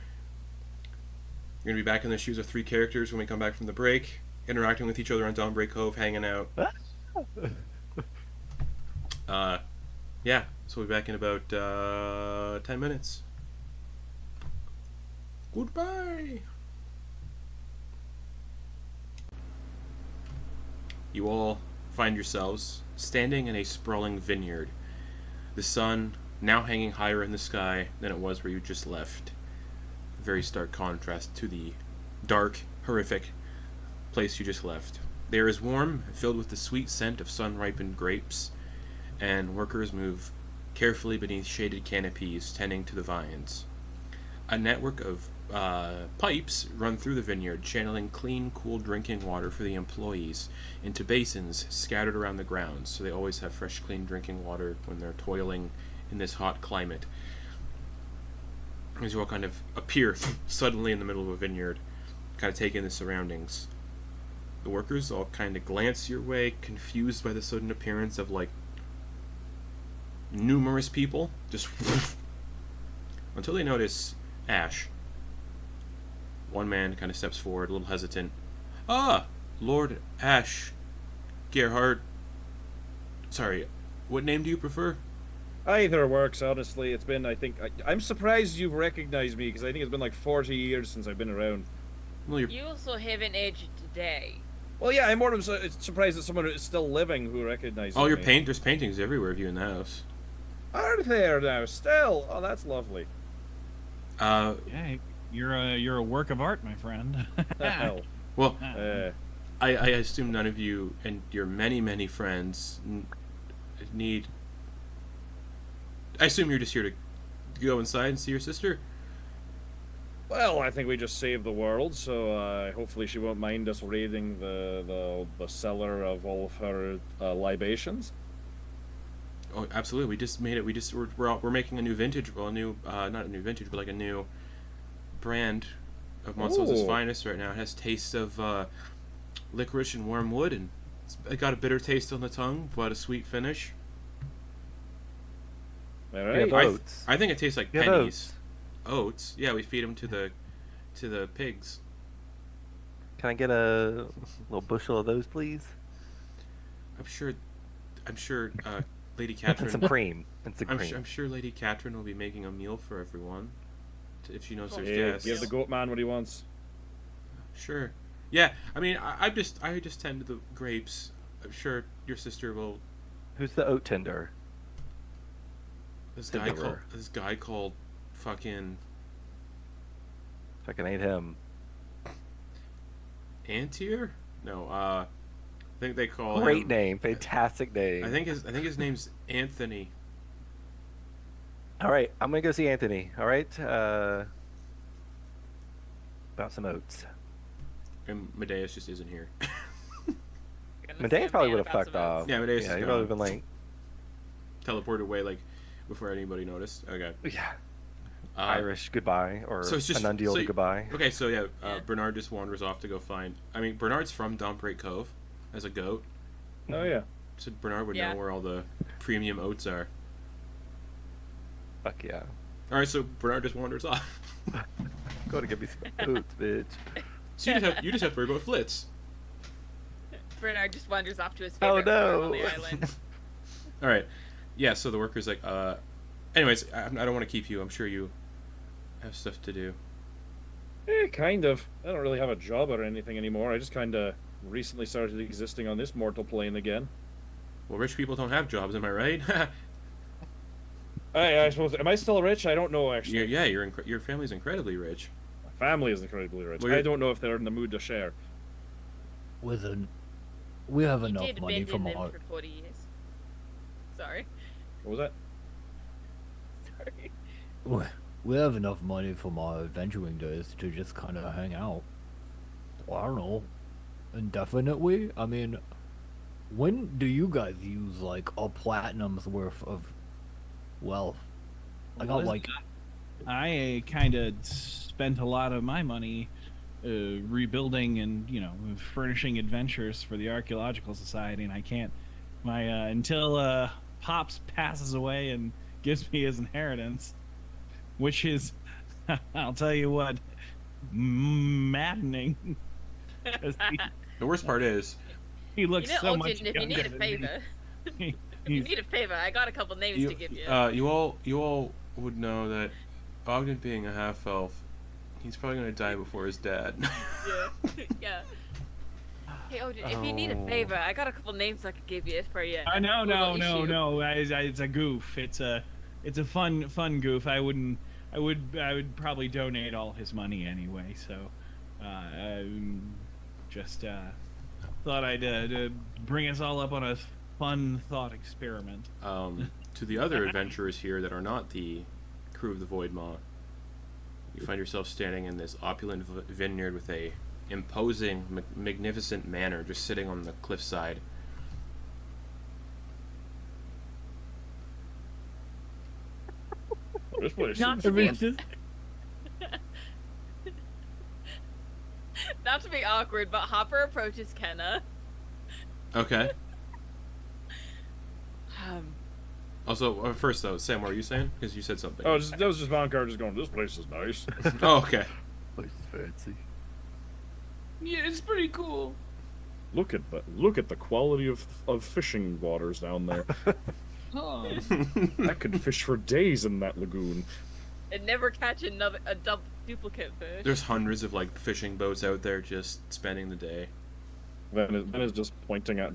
you're going to be back in the shoes of three characters when we come back from the break, interacting with each other on Dawnbreak Cove, hanging out. So we'll be back in about 10 minutes. Goodbye! You all find yourselves standing in a sprawling vineyard. The sun now hanging higher in the sky than it was where you just left. A very stark contrast to the dark, horrific place you just left. The air is warm, filled with the sweet scent of sun-ripened grapes, and workers move carefully beneath shaded canopies tending to the vines. A network of pipes run through the vineyard, channeling clean, cool drinking water for the employees into basins scattered around the grounds, so they always have fresh, clean drinking water when they're toiling in this hot climate. As you all kind of appear suddenly in the middle of a vineyard, kind of take in the surroundings. The workers all kind of glance your way, confused by the sudden appearance of, like, numerous people, just until they notice Ash. One man kind of steps forward, a little hesitant. Ah, Lord Ash Gerhardt. Sorry, what name do you prefer? Either works, honestly. It's been, I'm surprised you've recognized me, because I think it's been like 40 years since I've been around. Well, You also haven't aged today. Well, yeah, I'm more surprised that someone is still living who recognizes all your me. there's paintings everywhere of you in the house. Are there now? Still? Oh, that's lovely. Yeah, you're a work of art, my friend. The hell. Well, Uh, I assume none of you and your many friends need... I assume you're just here to go inside and see your sister? Well, I think we just saved the world, so hopefully she won't mind us raiding the cellar of all of her libations. Oh, absolutely. We just made it. We're making a new vintage. Well, a new not a new vintage, but like a new brand of Monstrosities' Ooh. finest right now. It has taste of licorice and wormwood, and it got a bitter taste on the tongue, but a sweet finish. All We right. have oats. I think it tastes like We have pennies. Oats. Yeah, we feed them to the pigs. Can I get a little bushel of those, please? I'm sure. Lady And Catherine. some cream. And some I'm cream. sure Lady Catherine will be making a meal for everyone, if she knows there's Yeah, guests. give the goat man what he wants. Sure. Yeah. I mean, I just tend to the grapes. I'm sure your sister will. Who's the oat tender? This Deliver. guy called fucking Fucking ate him. Antier? No. I think they call Great him. name. Fantastic name. I think his name's Anthony. All right, I'm gonna go see Anthony. All right, about some oats. And Medeis just isn't here. Medeis probably would have fucked off. Yeah, Medeis Yeah, is he gone. would have been late. Teleported away like before anybody noticed. Okay. Yeah. Uh, Irish goodbye or so it's just- an undeal so- goodbye. Okay, so yeah, Yeah. Bernard just wanders off to go find. I mean, Bernard's from Dombrake Cove as a goat, Oh yeah. so Bernard would Yeah. know where all the premium oats are. Fuck yeah. All right, so Bernard just wanders off. Go to get me some oats, bitch. So you just have to worry about Flitz. Bernard just wanders off to his Oh, favorite farm on no. the island. All right, yeah. So the worker's like, anyways, I don't want to keep you. I'm sure you have stuff to do. Kind of. I don't really have a job or anything anymore. I just kind of recently started existing on this mortal plane again. Well, rich people don't have jobs, am I right? I suppose. Am I still rich? I don't know actually. your family's incredibly rich. My family is incredibly rich. Well, I don't know if they're in the mood to share. Listen, we have He enough did money abandon from them our for 40 years. Sorry. What was that? Sorry. we have enough money from our adventuring days to just kind of hang out. I don't know, indefinitely. I mean, when do you guys use like a platinum's worth of wealth? I got like I kind of spent a lot of my money rebuilding and furnishing adventures for the Archaeological Society, and I can't. My until Pops passes away and gives me his inheritance, which is, I'll tell you what, maddening. 'Cause The worst part is, he looks You know, so much Ogden, if you younger need a than me. favor, if you He's- need a favor, I got a couple names you to give you. you all would know that Ogden being a half elf, he's probably gonna die before his dad. Yeah. Yeah. Hey, Ogden, if you need a favor, I got a couple names I could give you for you. No, little issue. It's a goof. It's a fun goof. I would probably donate all his money anyway. So, just thought I'd bring us all up on a fun thought experiment. To the other adventurers here that are not the crew of the Void Maw, you find yourself standing in this opulent vineyard with a imposing, magnificent manor just sitting on the cliffside. This place Not seems to be, fun. not to be awkward, but Hopper approaches Kenna. Okay. Um, Also, first though, Sam, what were you saying? Because you said something. Oh, that was just Vonkar just going, this place is nice. Oh, okay. Place is fancy. Yeah, it's pretty cool. Look at the quality of fishing waters down there. Oh. I could fish for days in that lagoon. and never catch a duplicate fish. There's hundreds of like fishing boats out there just spending the day. Then is just pointing out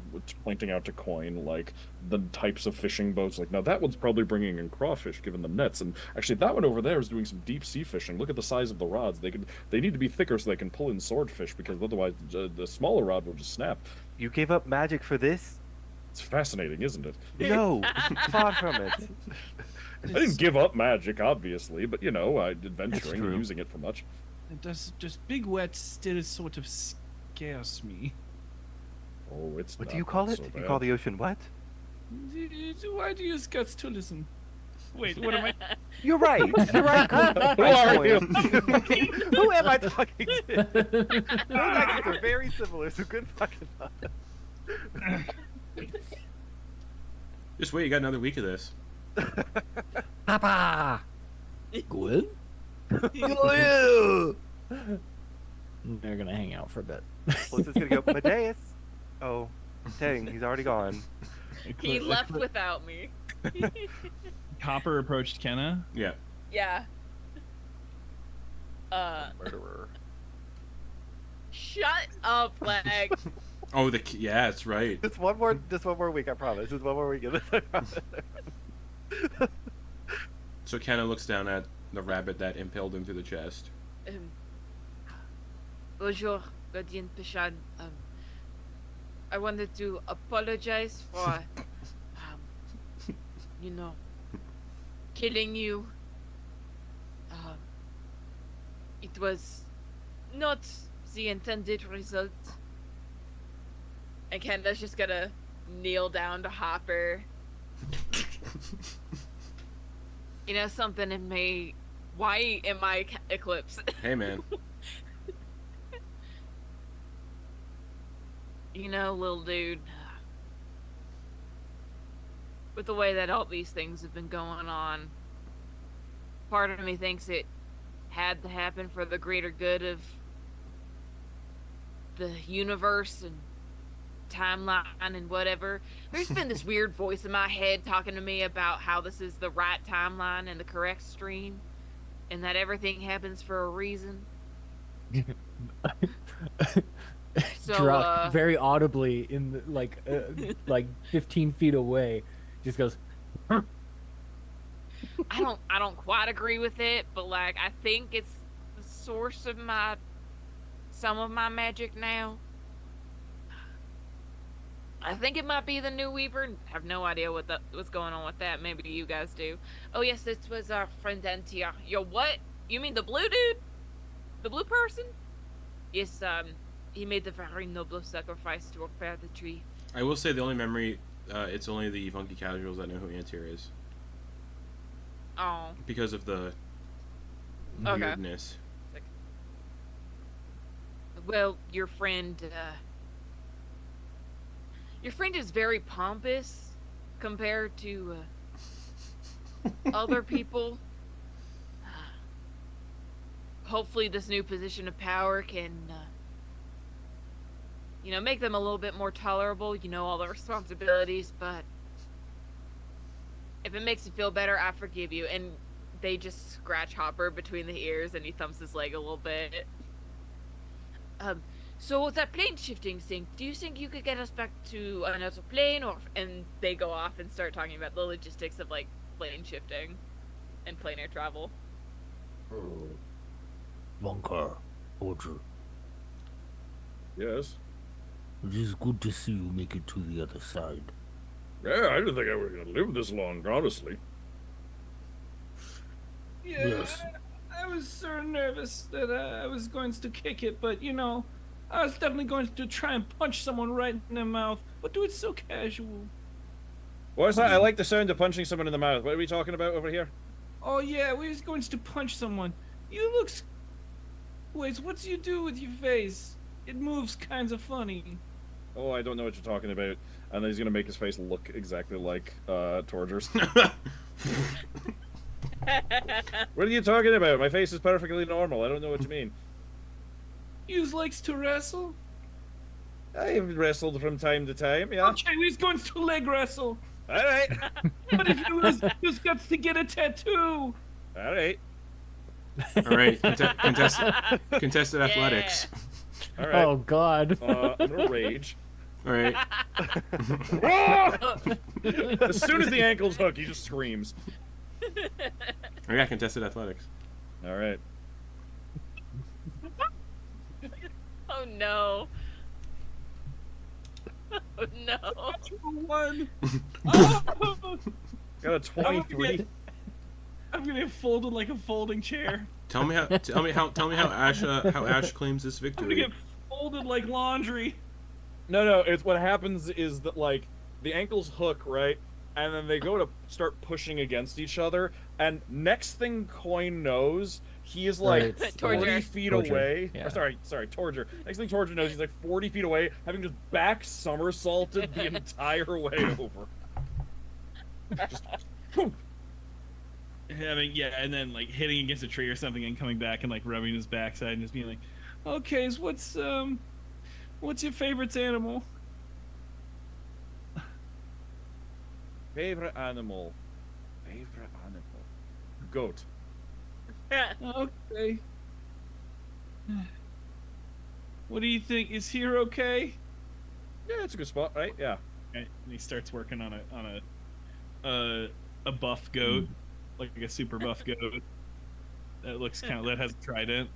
to Coin like the types of fishing boats. Like, now that one's probably bringing in crawfish, given the nets, and actually that one over there is doing some deep sea fishing. Look at the size of the rods. They need to be thicker so they can pull in swordfish, because otherwise the smaller rod will just snap. You gave up magic for this? It's fascinating, isn't it? No, far from it. I didn't give up magic, obviously, but I did adventuring true. and using it for much. It does just big wet still sort of scares me. Oh, it's What not do you call it? so You bad. call the ocean what? Why do you use guts to listen? Wait, what am I? You're right. You're right. Who are you? Who am I talking to? Those actions are very similar, so good fucking luck. Just wait, you got another week of this. Papa. Gwen? They're gonna hang out for a bit. Well, it's just gonna go, Medeis. Oh, dang, he's already gone. He left without me. Hopper approached Kenna. Yeah. Yeah. Murderer. Shut up, Legs. Oh, yeah, that's right. Just one more week, I promise. Just one more week of this, I promise. So Kenna looks down at the rabbit that impaled him through the chest. Bonjour, Guardian Pishad. I wanted to apologize for, killing you. It was not the intended result. And Kenda's just gonna kneel down to Hopper. Something in me. Why am I Eclipse? Hey, man. Little dude. With the way that all these things have been going on, part of me thinks it had to happen for the greater good of the universe and timeline and whatever. There's been this weird voice in my head talking to me about how this is the right timeline and the correct stream, and that everything happens for a reason. So, Druck, very audibly in the, like 15 feet away, just goes. I don't quite agree with it, but I think it's the source of some of my magic now. I think it might be the New Weaver. I have no idea what's going on with that. Maybe you guys do. Oh yes, this was our friend Antia. Yo, what? You mean the blue dude? The blue person? Yes, he made a very noble sacrifice to repair the tree. I will say the only memory, it's only the funky casuals that know who Antir is. Oh. Because of the Okay. weirdness. Well, your friend is very pompous compared to other people. Hopefully this new position of power can, make them a little bit more tolerable, all the responsibilities, but if it makes you feel better, I forgive you. And they just scratch Hopper between the ears and he thumps his leg a little bit. So that plane shifting thing, do you think you could get us back to another plane, and they go off and start talking about the logistics of plane shifting and planar travel. Vonkar, Torger, Yes. it is good to see you make it to the other side. Yeah, I didn't think I was gonna live this long, honestly. Yeah, Yes. I was so nervous that I was going to kick it, but I was definitely going to try and punch someone right in the mouth, but do it so casual. What's that? I like the sound of punching someone in the mouth. What are we talking about over here? Oh yeah, we was going to punch someone. You look. Wait, what's you do with your face? It moves kinds of funny. Oh, I don't know what you're talking about. And then he's gonna make his face look exactly like Torger's. What are you talking about? My face is perfectly normal. I don't know what you mean. You likes to wrestle? I've wrestled from time to time, yeah. Okay, we was going to leg wrestle. Alright. But if you lose, you got to get a tattoo. Alright. Alright, contested athletics. Alright. Oh God. I'm gonna rage. Alright. As soon as the ankle's hooked, he just screams. I got contested athletics. Alright. Oh no. Oh no. One. Oh, Got a 23. I'm gonna get folded like a folding chair. Tell me how Ash claims this I'm gonna victory. get folded like laundry. No. It's what happens is that like the ankles hook, right, and then they go to start pushing against each other, and next thing Coin knows, he is like Right. 40 Torger. feet Torger, away. yeah. Or, sorry, Torger. Next thing Torger knows, he's like 40 feet away, having just back somersaulted the entire way over. Just, whew. And then like hitting against a tree or something and coming back and like rubbing his backside and just being like, okay, so what's your favorite animal? Favorite animal. Goat. Okay. What do you think? Is here okay? Yeah, it's a good spot, right? Yeah. Okay. And he starts working on a buff goat, like a super buff goat. That looks that has a trident.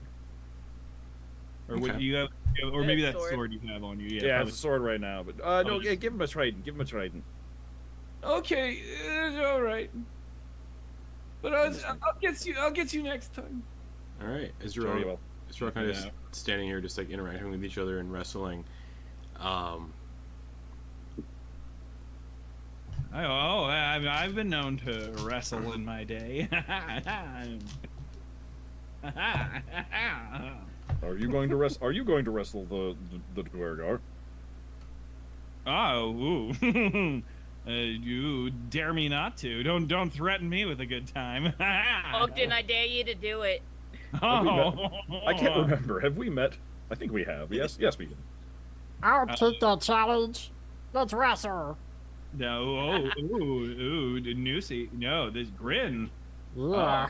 Or what Okay. you have, or maybe that Sword. sword you have on you. Yeah, Yeah. it's a sword right now, but no, just- give him a trident. Give him a trident. Okay, all right. But I'll get you next time. All right, as Very you're well. all kind of Yeah. standing here, just like interacting with each other and wrestling. I've been known to wrestle in my day. Are you going to wrestle? Are you going to wrestle the Duergar? Oh, ooh. You dare me not to. Don't threaten me with a good time. Ogden, I dare you to do it. Oh. I can't remember. Have we met? I think we have. Yes, we have. I'll take that challenge. Let's wrestle. No, Newsy. No, this Grin. Yeah.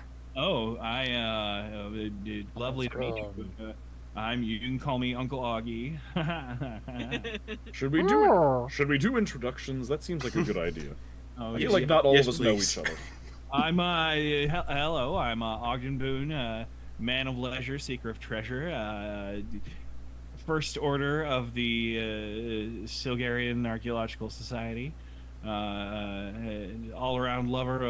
Lovely to meet you. You can call me Uncle Augie. Should we do Oh. Should we do introductions? That seems like a good idea. Oh, I yes, feel like not all yes, of us know please. each other. I'm hello. I'm Ogden Boone, man of leisure, seeker of treasure, first order of the Silgarian Archaeological Society, all-around lover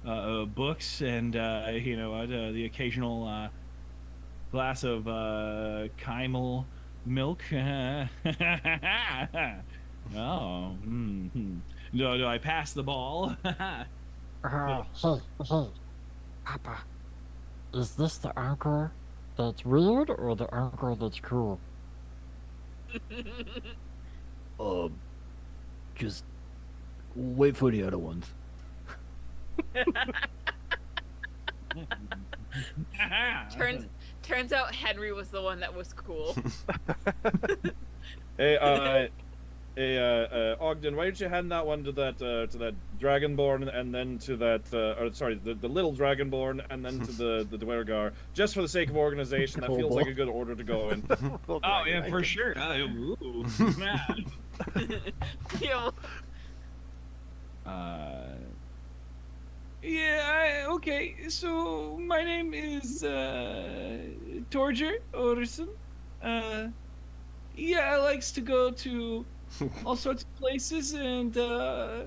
of books and the occasional glass of Kymel milk. Oh, do I pass the ball? Hey, Papa. Is this the anchor that's weird or the anchor that's cool? Just wait for the other ones. Turns out Henry was the one that was cool. Hey, Ogden, why don't you hand that one to that Dragonborn, and then to that, the little Dragonborn, and then to the Duergar, just for the sake of organization. That feels like a good order to go in. Oh yeah, for sure. Ooh, man. Yo, Okay. So my name is Torger Otrson. I likes to go to all sorts of places, and I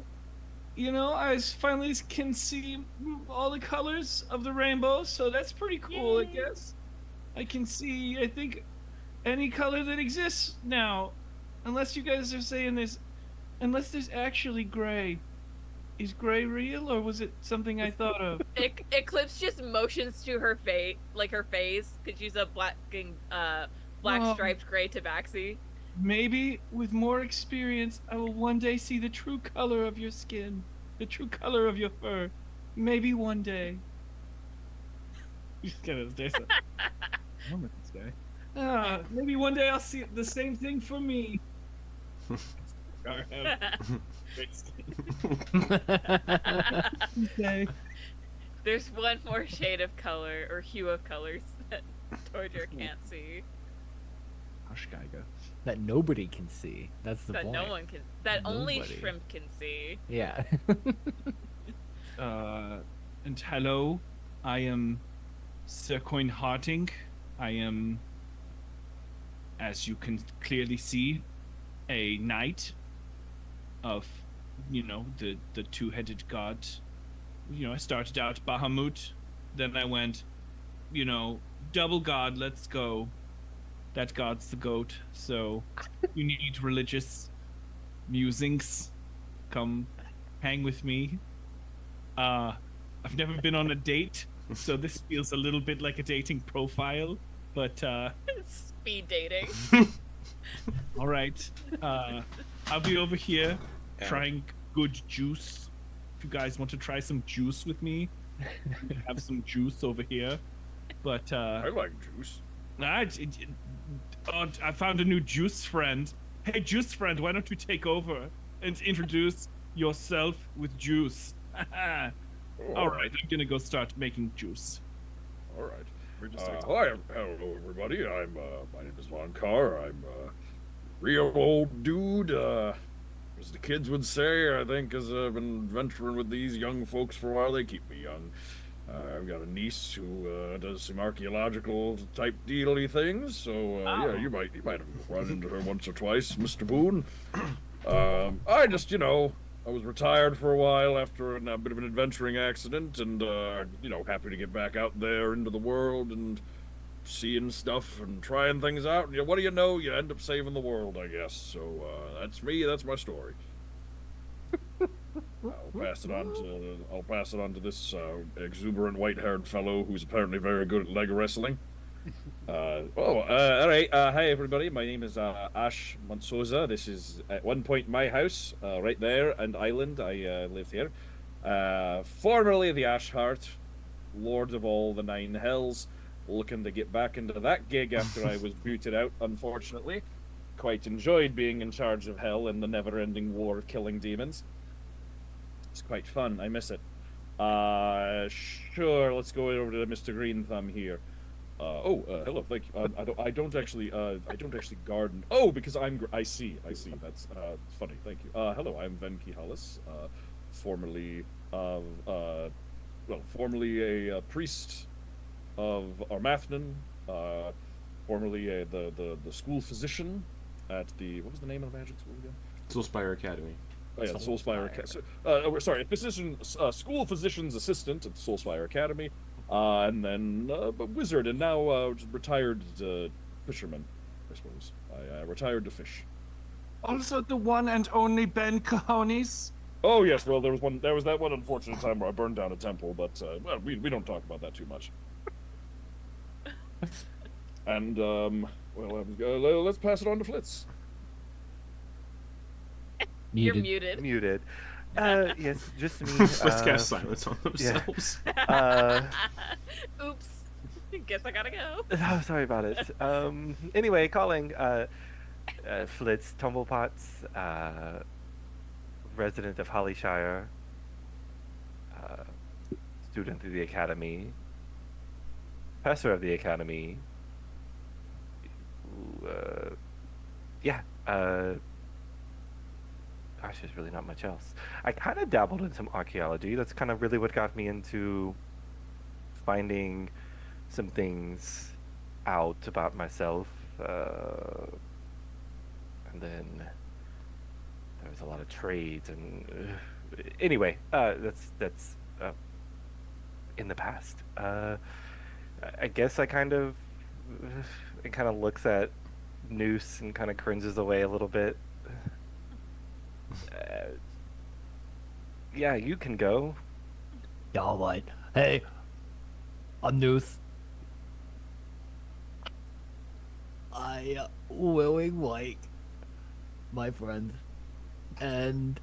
finally can see all the colors of the rainbow. So that's pretty cool, I guess. I can see, I think, any color that exists now, unless you guys are saying unless there's actually gray. Is gray real, or was it something I thought of? Eclipse just motions to her face, because she's a black striped gray tabaxi. Maybe with more experience, I will one day see the true color of your skin, the true color of your fur. Maybe one day. Just gonna stare at this guy. Maybe one day I'll see the same thing for me. Great skin. Okay. There's one more shade of color or hue of colors that Torger can't see. Hush, Geiger. That nobody can see. That's the That point. no one can. That only Nobody. shrimp can see. Yeah. And hello, I am Sir Coin Harting. I am, as you can clearly see, a knight of, the two-headed god. I started out Bahamut, then I went double god, let's go. That god's the goat, so you need religious musings. Come hang with me. I've never been on a date, so this feels a little bit like a dating profile, but Speed dating. all right. I'll be over here trying good juice. If you guys want to try some juice with me, have some juice over here. But I like juice. I found a new juice friend. Hey, juice friend, why don't you take over and introduce yourself with juice? All right, I'm gonna go start making juice. All right. Hi, hello everybody. My name is Vonkar. I'm a real old dude. As the kids would say, I think, as I've been venturing with these young folks for a while, they keep me young. I've got a niece who does some archaeological type dealy things, so yeah, you might have run into her once or twice, Mr. Boone. I just, I was retired for a while after a bit of an adventuring accident, and happy to get back out there into the world and seeing stuff and trying things out. And what do you know? You end up saving the world, I guess. So that's me. That's my story. I'll pass it on to this exuberant white-haired fellow who's apparently very good at leg wrestling. All right. Hi, everybody. My name is Ash Monsoza. This is at one point my house, right there, and island. I lived here. Formerly the Ash Heart, Lord of all the Nine Hells. Looking to get back into that gig after I was booted out, unfortunately. Quite enjoyed being in charge of hell and the never-ending war of killing demons. It's quite fun. I miss it. Sure. Let's go over to Mr. Green Thumb here. Hello. Thank you. I don't actually garden. Oh, because I see. That's funny. Thank you. Hello. I'm Venki Hollis. Formerly a priest of Armathnan. Formerly the school physician at the, what was the name of the magic school again? Soulspire Academy. Oh yeah, the Soulspire Academy. School physician's assistant at the Soulspire Academy, and then a wizard, and now retired fisherman, I suppose. I retired to fish. Also, the one and only Ben Cahonis. Oh yes, well there was that one unfortunate time where I burned down a temple, but we don't talk about that too much. And let's pass it on to Flitz. You're muted. Muted. Yes, just me. Let's cast silence on themselves. Oops. Guess I gotta go. Oh, sorry about it. Anyway, calling Flitz Tumblepots, resident of Hollyshire, student of the academy, professor of the academy. Gosh, there's really not much else. I kind of dabbled in some archaeology. That's kind of really what got me into finding some things out about myself. And then there was a lot of trades and anyway, that's in the past. I guess it kind of looks at Noose and kind of cringes away a little bit. Yeah, you can go. Yeah, all right. Hey, I'm Noose. I really like my friends, and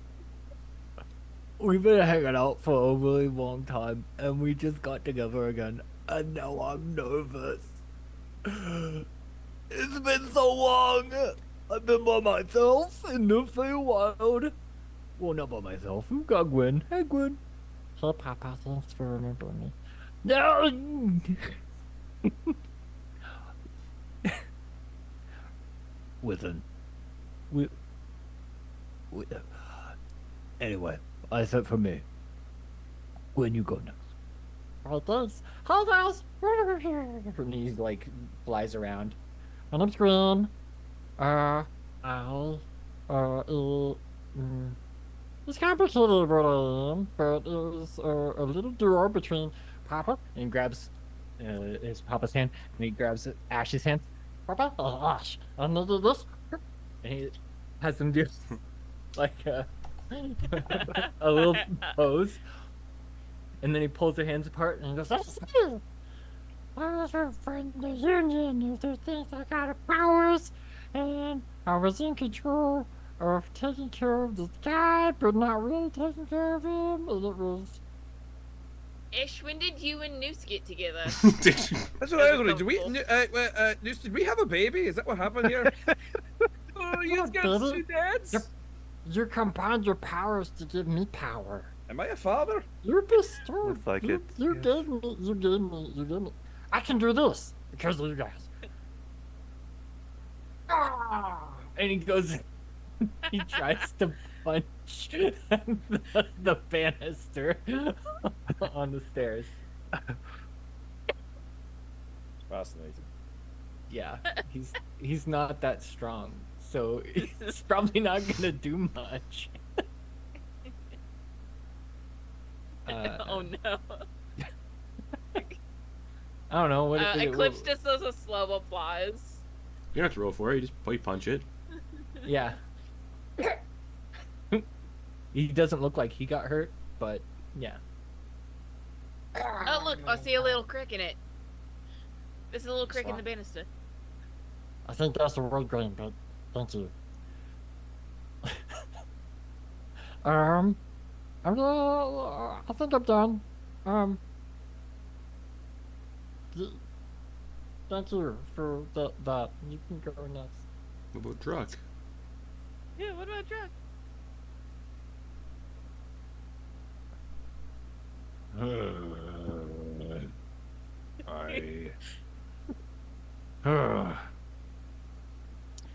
we've been hanging out for a really long time, and we just got together again, and now I'm nervous. It's been so long. I've been by myself in the Feywild. Well, not by myself. We've got Grin. Hey, Grin. Hey, Papa, thanks for remembering me. No. Listen. Anyway, I said for me. When you go next. Alright, thanks. Hi, guys. And he, flies around. My name's Grin. It's complicated what I am, but it's a little door between Papa And grabs his papa's hand, and he grabs Ash's hand. Papa, Ash, another this, and he has him do like a little pose, and then he pulls their hands apart and he goes, I was a friend of the Union. If there things I got powers, and I was in control of taking care of this guy, but not really taking care of him, and it was. Ish, when did you and Noose get together? Did you? That's what I was wondering. Did we have a baby? Is that what happened here? Oh, you got baby. two dads? Yep. You combined your powers to give me power. Am I a father? You bestowed. Looks like you, it, You yes. gave me. You gave me. You gave me. I can do this because of you guys. And he goes, he tries to punch the banister on the stairs. Fascinating. Yeah, he's not that strong, so he's probably not gonna do much. Oh no. I don't know what. Eclipse just does a slow applause. You don't have to roll for it. You just punch it. Yeah. He doesn't look like he got hurt, but yeah. Oh look, I see a little crick in it. There's a little crick in the banister. I think that's a word grain, but thank you. I think I'm done. Thank you for that. You can go next. What about Druck? Yeah, what about Druck?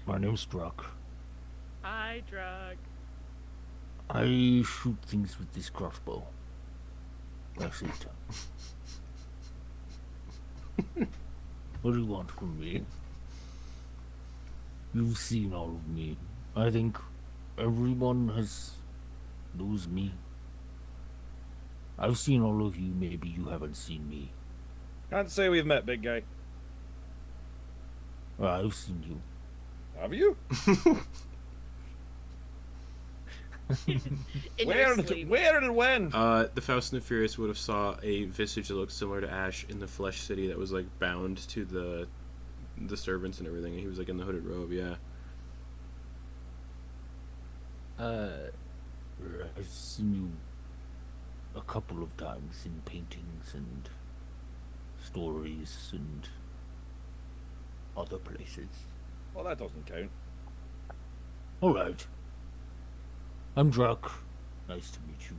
My name's Druck. Hi, Druck. I shoot things with this crossbow. That's it. What do you want from me? You've seen all of me. I think everyone knows me. I've seen all of you, maybe you haven't seen me. Can't say we've met, big guy. Well, I've seen you. Have you? In Where your and sleep. where and when? The Faust and the Furious would have saw a visage that looked similar to Ash in the Flesh City that was like bound to the servants and everything, and he was like in the hooded robe. Yeah. I've seen you a couple of times in paintings and stories and other places. Well, that doesn't count. Alright. I'm Druck. Nice to meet you.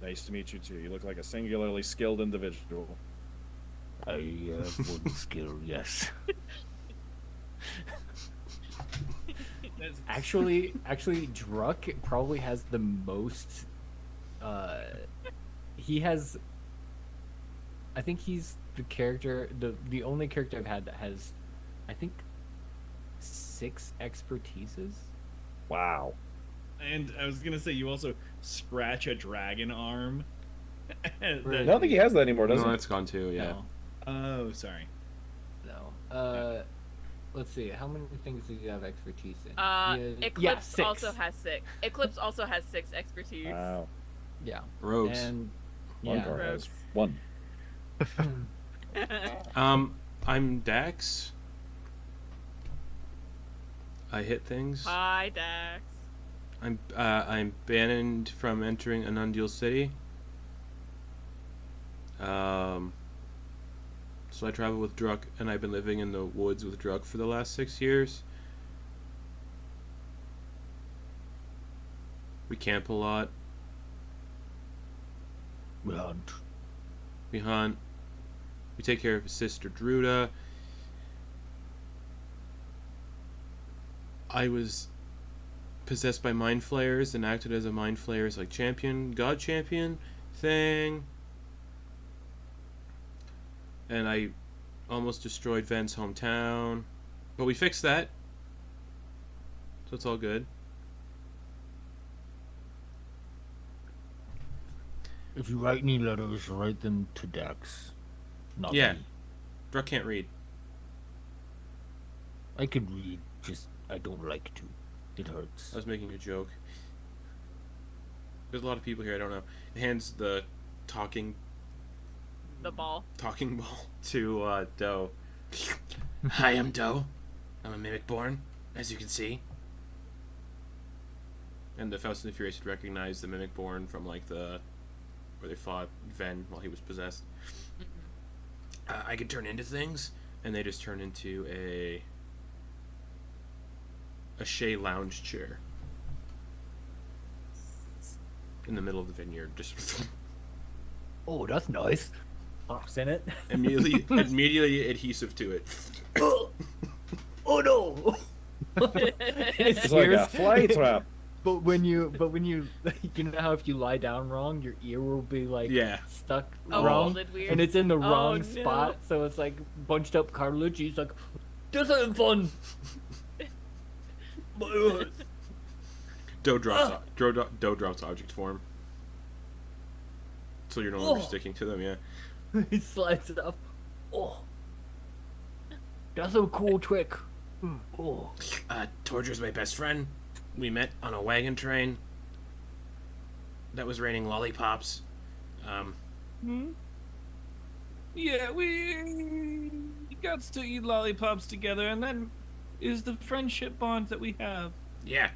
Nice to meet you too. You look like a singularly skilled individual. I have one skill, yes. Actually, Druck probably has the most. He has. I think he's the character, the only character I've had that has, I think, 6 expertises. Wow. And I was gonna say you also scratch a dragon arm. I don't think he has that anymore, does No, he? that's gone too. Yeah. No. Oh, sorry. No. Let's see. How many things do you have expertise in? Eclipse 6. also has 6. Eclipse also has 6 expertise. Wow. Yeah. Rogues. And Vonkar yeah. has 1. I'm Dax. I hit things. Hi, Dax. I'm banned from entering Anundil City. So I travel with Druck, and I've been living in the woods with Druck for the last 6 years. We camp a lot. We hunt. We hunt. We take care of his sister Druda. I was possessed by mind flayers and acted as a mind flayer's like champion, god champion thing. And I almost destroyed Ven's hometown. But we fixed that. So it's all good. If you write any letters, write them to Dax. Not Yeah. me. Druck can't read. I can read, just I don't like to. It hurts. I was making a joke. There's a lot of people here I don't know. He hands the talking ball. Talking ball to Doe. Hi, I'm Doe. I'm a Mimicborn, as you can see. And the Faust and the Furious had recognized the Mimicborn from like where they fought Ven while he was possessed. I can turn into things, and they just turn into a Shea lounge chair in the middle of the vineyard. Just Oh, that's nice. Pops in it. immediately adhesive to it. Oh no! It's like a fly trap. But when you you know how if you lie down wrong, your ear will be like stuck wrong, molded weird. and it's in the wrong no. spot, so it's like bunched up cartilage. He's like, "This ain't fun." Doe drops object form, so you're no longer sticking to them. Yeah. He slides it up. Oh, that's a cool trick. Oh. Torger's my best friend. We met on a wagon train that was raining lollipops. Yeah, we got to eat lollipops together, and that is the friendship bond that we have. Yeah.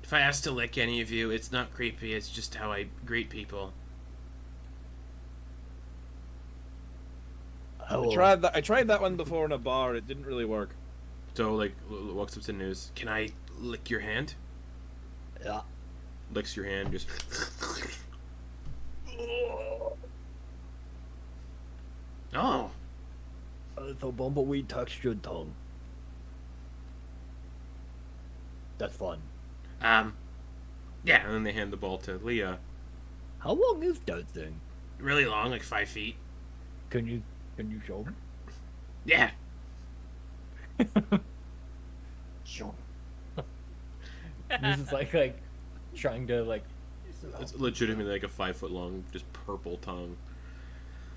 If I ask to lick any of you, it's not creepy, it's just how I greet people. I tried that one before in a bar. It didn't really work. So, like, walks up to News. Can I lick your hand? Yeah. Licks your hand, just... Oh! So Bumbleweed textured tongue. That's fun. Yeah, and then they hand the ball to Leah. How long is that thing? Really long, like 5 feet. Can you show me? Yeah. Sure. This is like trying to like. It's legitimately like a 5 foot long, just purple tongue.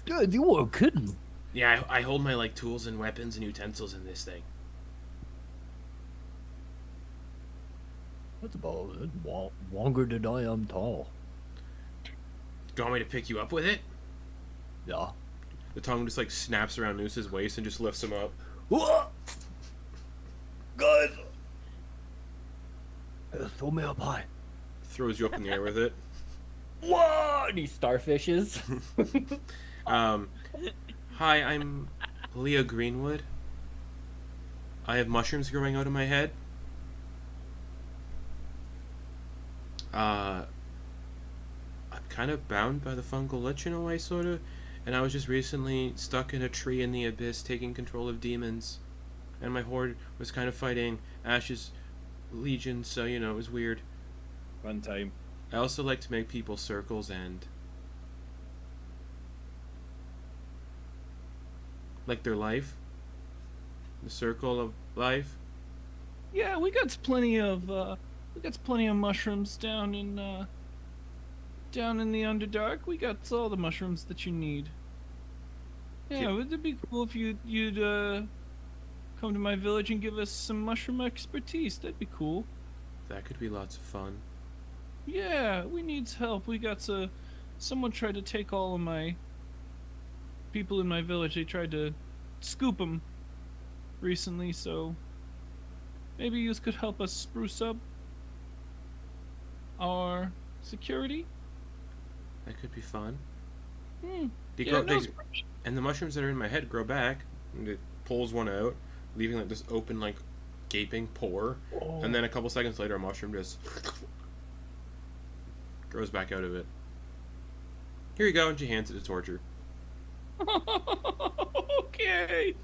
Dude, you were kidding. Yeah, I hold my like tools and weapons and utensils in this thing. That's about longer than I am tall. Do you want me to pick you up with it? Yeah. The tongue just like snaps around Noose's waist and just lifts him up. What? Guys! Throw me up high. Throws you up in the air with it. Whoa! And he starfishes. Hi, I'm Leah Greenwood. I have mushrooms growing out of my head. I'm kind of bound by the fungal lich in a way, sort of. And I was just recently stuck in a tree in the abyss taking control of demons. And my horde was kind of fighting Ash's legion, so, you know, it was weird. Fun time. I also like to make people circles and... like their life. The circle of life. Yeah, we got plenty of mushrooms down in the Underdark. We got all the mushrooms that you need. Yeah, it'd be cool if you'd come to my village and give us some mushroom expertise. That'd be cool. That could be lots of fun. Yeah, we needs help. Someone tried to take all of my people in my village. They tried to scoop them recently, so maybe you could help us spruce up our security. That could be fun. Yeah, grow, no and the mushrooms that are in my head grow back. And it pulls one out, leaving like this open, like gaping pore. Oh. And then a couple seconds later, a mushroom just grows back out of it. Here you go, and she hands it to Torger. Okay.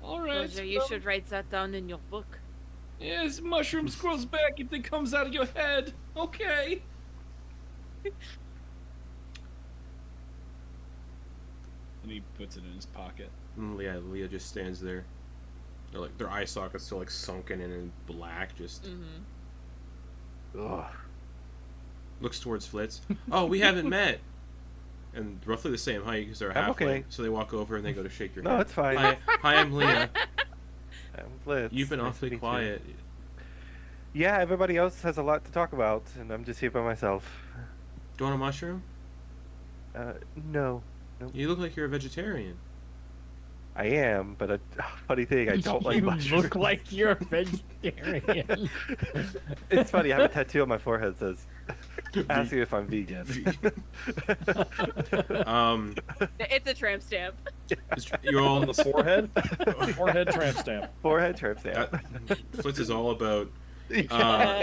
All right. Roger, you should write that down in your book. Yes, mushrooms grows back if it comes out of your head. Okay. And he puts it in his pocket. And Leah just stands there. They're like their eye sockets still like sunken in and black. Just. Mm-hmm. Ugh. looks towards Flitz. Oh, we haven't met. And roughly the same height because they're I'm halfway. okay. So they walk over and they go to shake your No, hand. it's fine. Hi, I'm Leah. I'm Blitz. You've been Nice to awfully meet you. quiet. Yeah, everybody else has a lot to talk about, and I'm just here by myself. Do you want a mushroom? No. You look like you're a vegetarian. I am, but funny thing, I don't like You mushrooms. look like you're a vegetarian. It's funny, I have a tattoo on my forehead that says, ask you if I'm vegan. It's a tramp stamp. You're all On the forehead? Forehead tramp stamp. Forehead tramp stamp. Flitz is all about.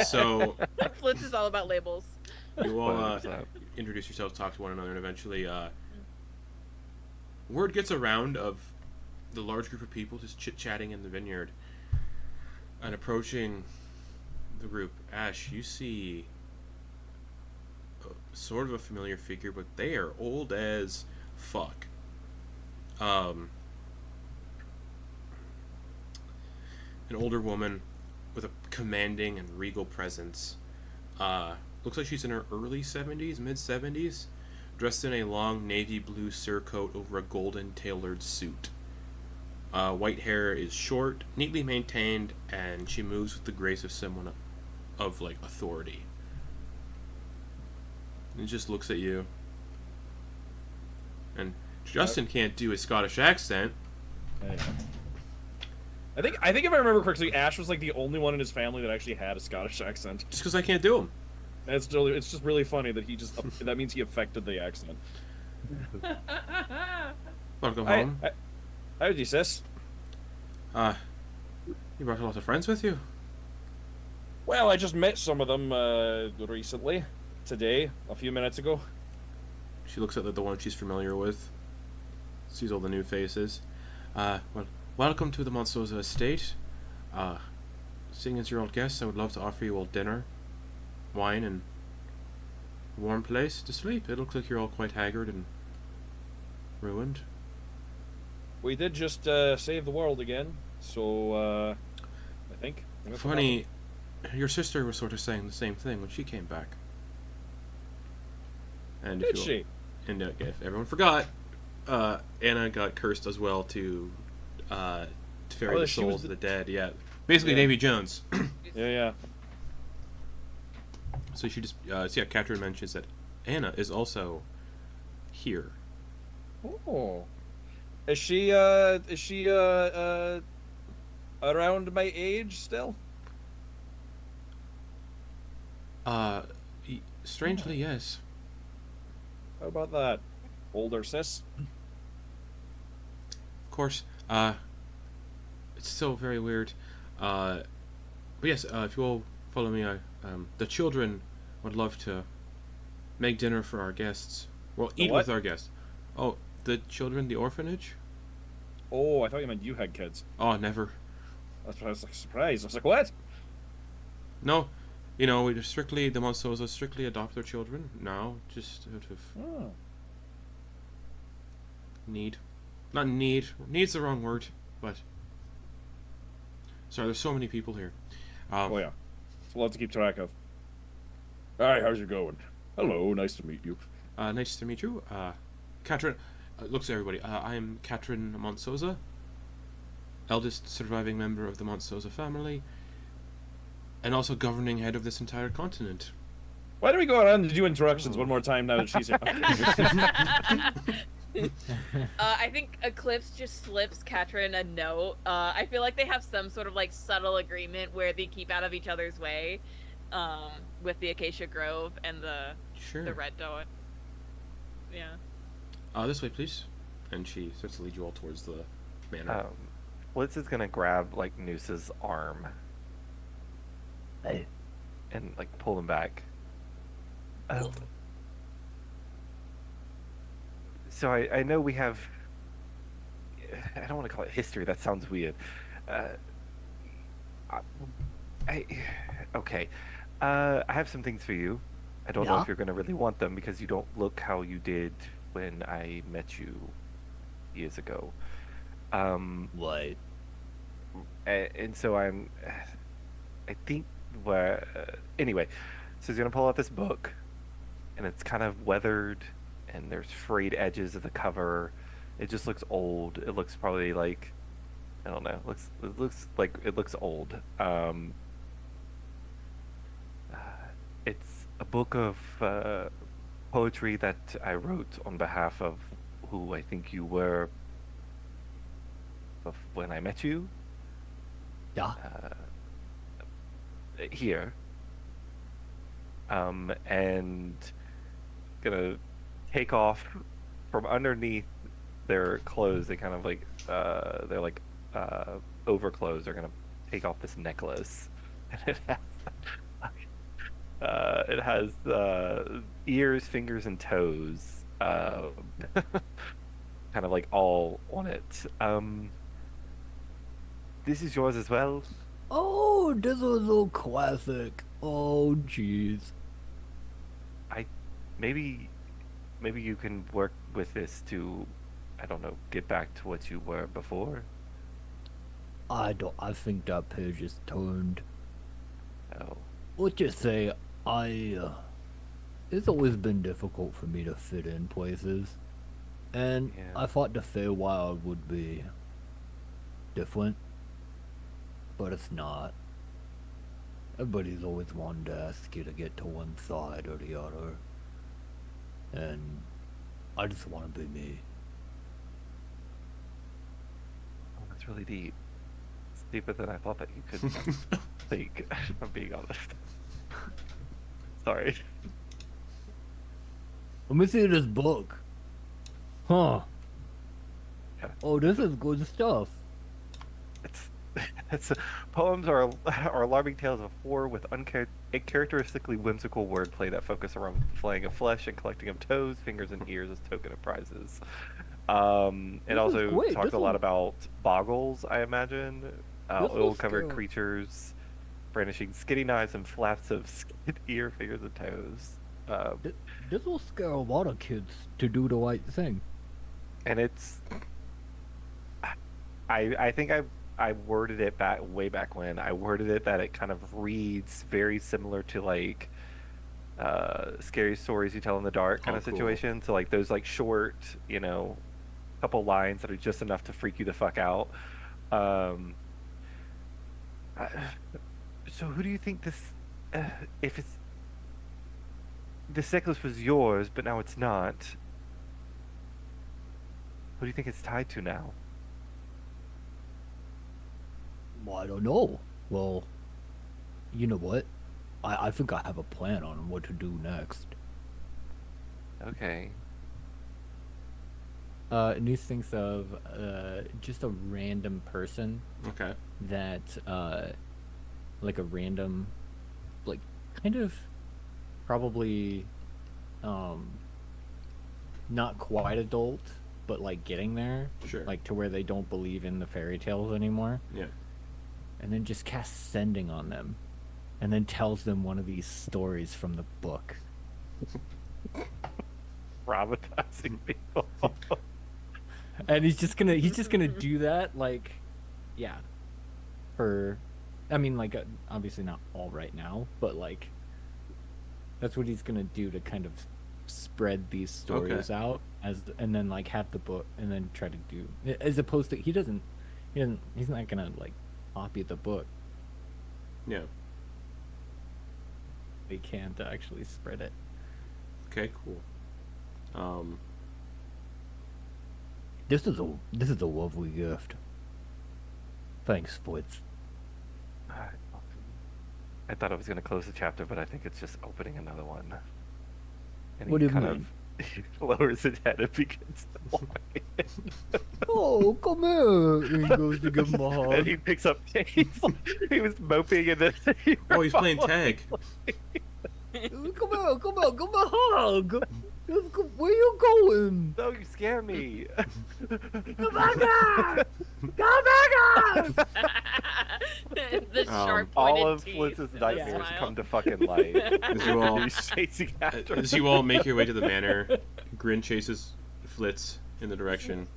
So Flitz is all about labels. you all 100%. introduce yourselves, talk to one another, and eventually word gets around of the large group of people just chit-chatting in the vineyard. And approaching the group, Ash, you see sort of a familiar figure, but they are old as fuck. An older woman with a commanding and regal presence. Looks like she's in her early 70s, mid 70s, dressed in a long navy blue surcoat over a golden tailored suit. White hair is short, neatly maintained, and she moves with the grace of someone of like authority. And just looks at you. And Justin can't do a Scottish accent. I think if I remember correctly, Ash was like the only one in his family that actually had a Scottish accent. Just because I can't do them. And it's just really funny that that means he affected the accent. Welcome home. Howdy, sis. You brought a lot of friends with you. Well, I just met some of them recently, today, a few minutes ago. She looks at the one she's familiar with. Sees all the new faces. Well, welcome to the Monstrosities estate. Seeing as you're all guests, I would love to offer you all dinner, wine, and a warm place to sleep. It looks like you're all quite haggard and ruined. We did just save the world again, so I think. Funny, your sister was sort of saying the same thing when she came back. And Did she? And if everyone forgot, Anna got cursed as well to ferry the she was souls of the dead. Yeah, basically Davy Jones. Yeah. So she just, Catherine mentions that Anna is also here. Oh. Is she around my age still? Strangely, yes. How about that? Older sis? Of course, it's still very weird. But yes, if you all follow me, the children would love to make dinner for our guests. Well, eat with our guests. Oh, the children, the orphanage? Oh, I thought you meant you had kids. Oh, never. That's why I was like surprised. I was like, what? No, the Monstrosities strictly adopt their children now, just out of need. Not need. Need's the wrong word, but sorry, there's so many people here. Oh yeah, it's a lot to keep track of. Hi, how's it going? Hello, nice to meet you. Nice to meet you. Catherine looks at everybody. I'm Catherine Monstrosities, eldest surviving member of the Monstrosities family, and also governing head of this entire continent. Why don't we go around and do introductions one more time now that she's here? I think Eclipse just slips Katrin a note. I feel like they have some sort of like subtle agreement where they keep out of each other's way, with the Acacia Grove and the Red Dot. Yeah. This way, please. And she starts to lead you all towards the manor. Blitz is gonna grab like Noose's arm and like pull him back. So I know we have. I don't want to call it history. That sounds weird. Okay. I have some things for you. I don't know if you're gonna really want them because you don't look how you did when I met you years ago. What? And so I think anyway, so he's gonna pull out this book and it's kind of weathered, and there's frayed edges of the cover. It just looks old. It looks probably like, I don't know. It looks old. It's a book of poetry that I wrote on behalf of who I think you were when I met you. Yeah. Here. And gonna take off from underneath their clothes. They kind of like they're like overclothes. They're gonna take off this necklace, and it has ears, fingers, and toes, kind of like all on it. This is yours as well. Oh, this was so classic. Oh, jeez. Maybe you can work with this to, I don't know, get back to what you were before. I think that page is turned. Oh. Let's just say it's always been difficult for me to fit in places. And Yeah. I thought the Feywild would be different. But it's not. Everybody's always wanted to ask you to get to one side or the other. And I just want to be me. Oh, that's really deep. It's deeper than I thought that you could think, if I'm being honest. Sorry. Let me see this book. Huh. Okay. Oh, this is good stuff. Poems are alarming tales of horror with uncharacteristically whimsical wordplay that focus around flaying of flesh and collecting of toes, fingers, and ears as token of prizes. It This is also great. talks This a lot is- about boggles, I imagine, This is oil-covered good. creatures, brandishing skinny knives and flaps of skin, ear, fingers, and toes. This will scare a lot of kids to do the right thing. And it's, I think I worded it way back when. I worded it that it kind of reads very similar to like scary stories you tell in the dark kind Oh, of cool. situation. So like those like short, couple lines that are just enough to freak you the fuck out. So who do you think this? If it's this necklace was yours, but now it's not. Who do you think it's tied to now? Well, I don't know. Well, you know what? I think I have a plan on what to do next. Okay. And he thinks of just a random person Okay. that, like a random, like kind of probably, not quite adult, but like getting there, Sure. like to where they don't believe in the fairy tales anymore. Yeah. And then just casts sending on them, and then tells them one of these stories from the book. Traumatizing people. And he's just gonna do that, like, yeah, for, I mean, like, obviously not all right now, but like, that's what he's gonna do to kind of spread these stories out and then like have the book and then try to do, as opposed to he's not gonna like copy the book. Yeah. They can to actually spread it. Okay. Cool. This is a lovely gift. Thanks, Fritz. I thought I was going to close the chapter, but I think it's just opening another one. And What do you kind mean? of lowers his head and begins to walk. Oh, come here! And he goes to give him a And hug. he picks up. He was moping, and then Oh, he's playing tag. Come here, hug! Where you going? No, you scare me. Come back here! Come back here! The sharp pointed All of teeth Flitz's and the nightmares smile. come to fucking life. As you all, He's chasing after as you all make your way to the manor, Grin chases Flitz in the direction.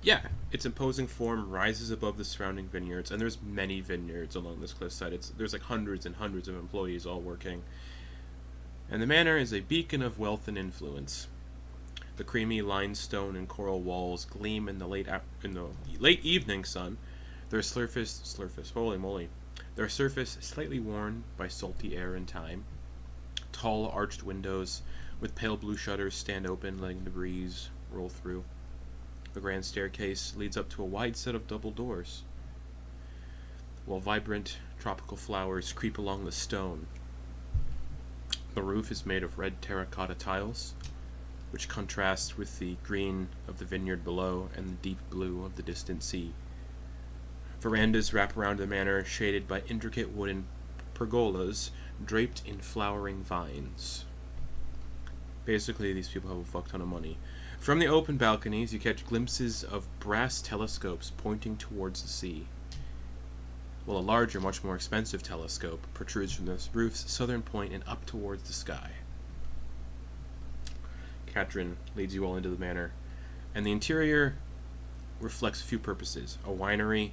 Yeah, its imposing form rises above the surrounding vineyards, and there's many vineyards along this cliffside. There's like hundreds and hundreds of employees all working. And the manor is a beacon of wealth and influence. The creamy limestone and coral walls gleam in the late evening sun. Their surface, holy moly, their surface slightly worn by salty air and time. Tall arched windows with pale blue shutters stand open, letting the breeze roll through. The grand staircase leads up to a wide set of double doors, while vibrant tropical flowers creep along the stone. The roof is made of red terracotta tiles, which contrasts with the green of the vineyard below and the deep blue of the distant sea. Verandas wrap around the manor, shaded by intricate wooden pergolas draped in flowering vines. Basically, these people have a fuck ton of money. From the open balconies, you catch glimpses of brass telescopes pointing towards the sea, while a larger, much more expensive telescope protrudes from the roof's southern point and up towards the sky. Katrin leads you all into the manor, and the interior reflects a few purposes: a winery,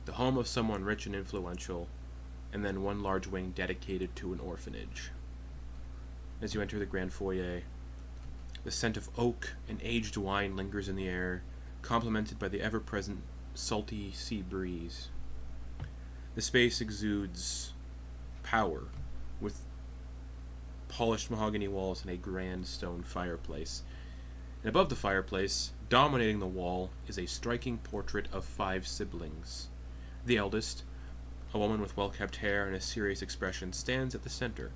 the home of someone rich and influential, and then one large wing dedicated to an orphanage. As you enter the grand foyer, the scent of oak and aged wine lingers in the air, complemented by the ever-present salty sea breeze. The space exudes power, with polished mahogany walls and a grand stone fireplace. And above the fireplace, dominating the wall, is a striking portrait of 5 siblings. The eldest, a woman with well-kept hair and a serious expression, stands at the center,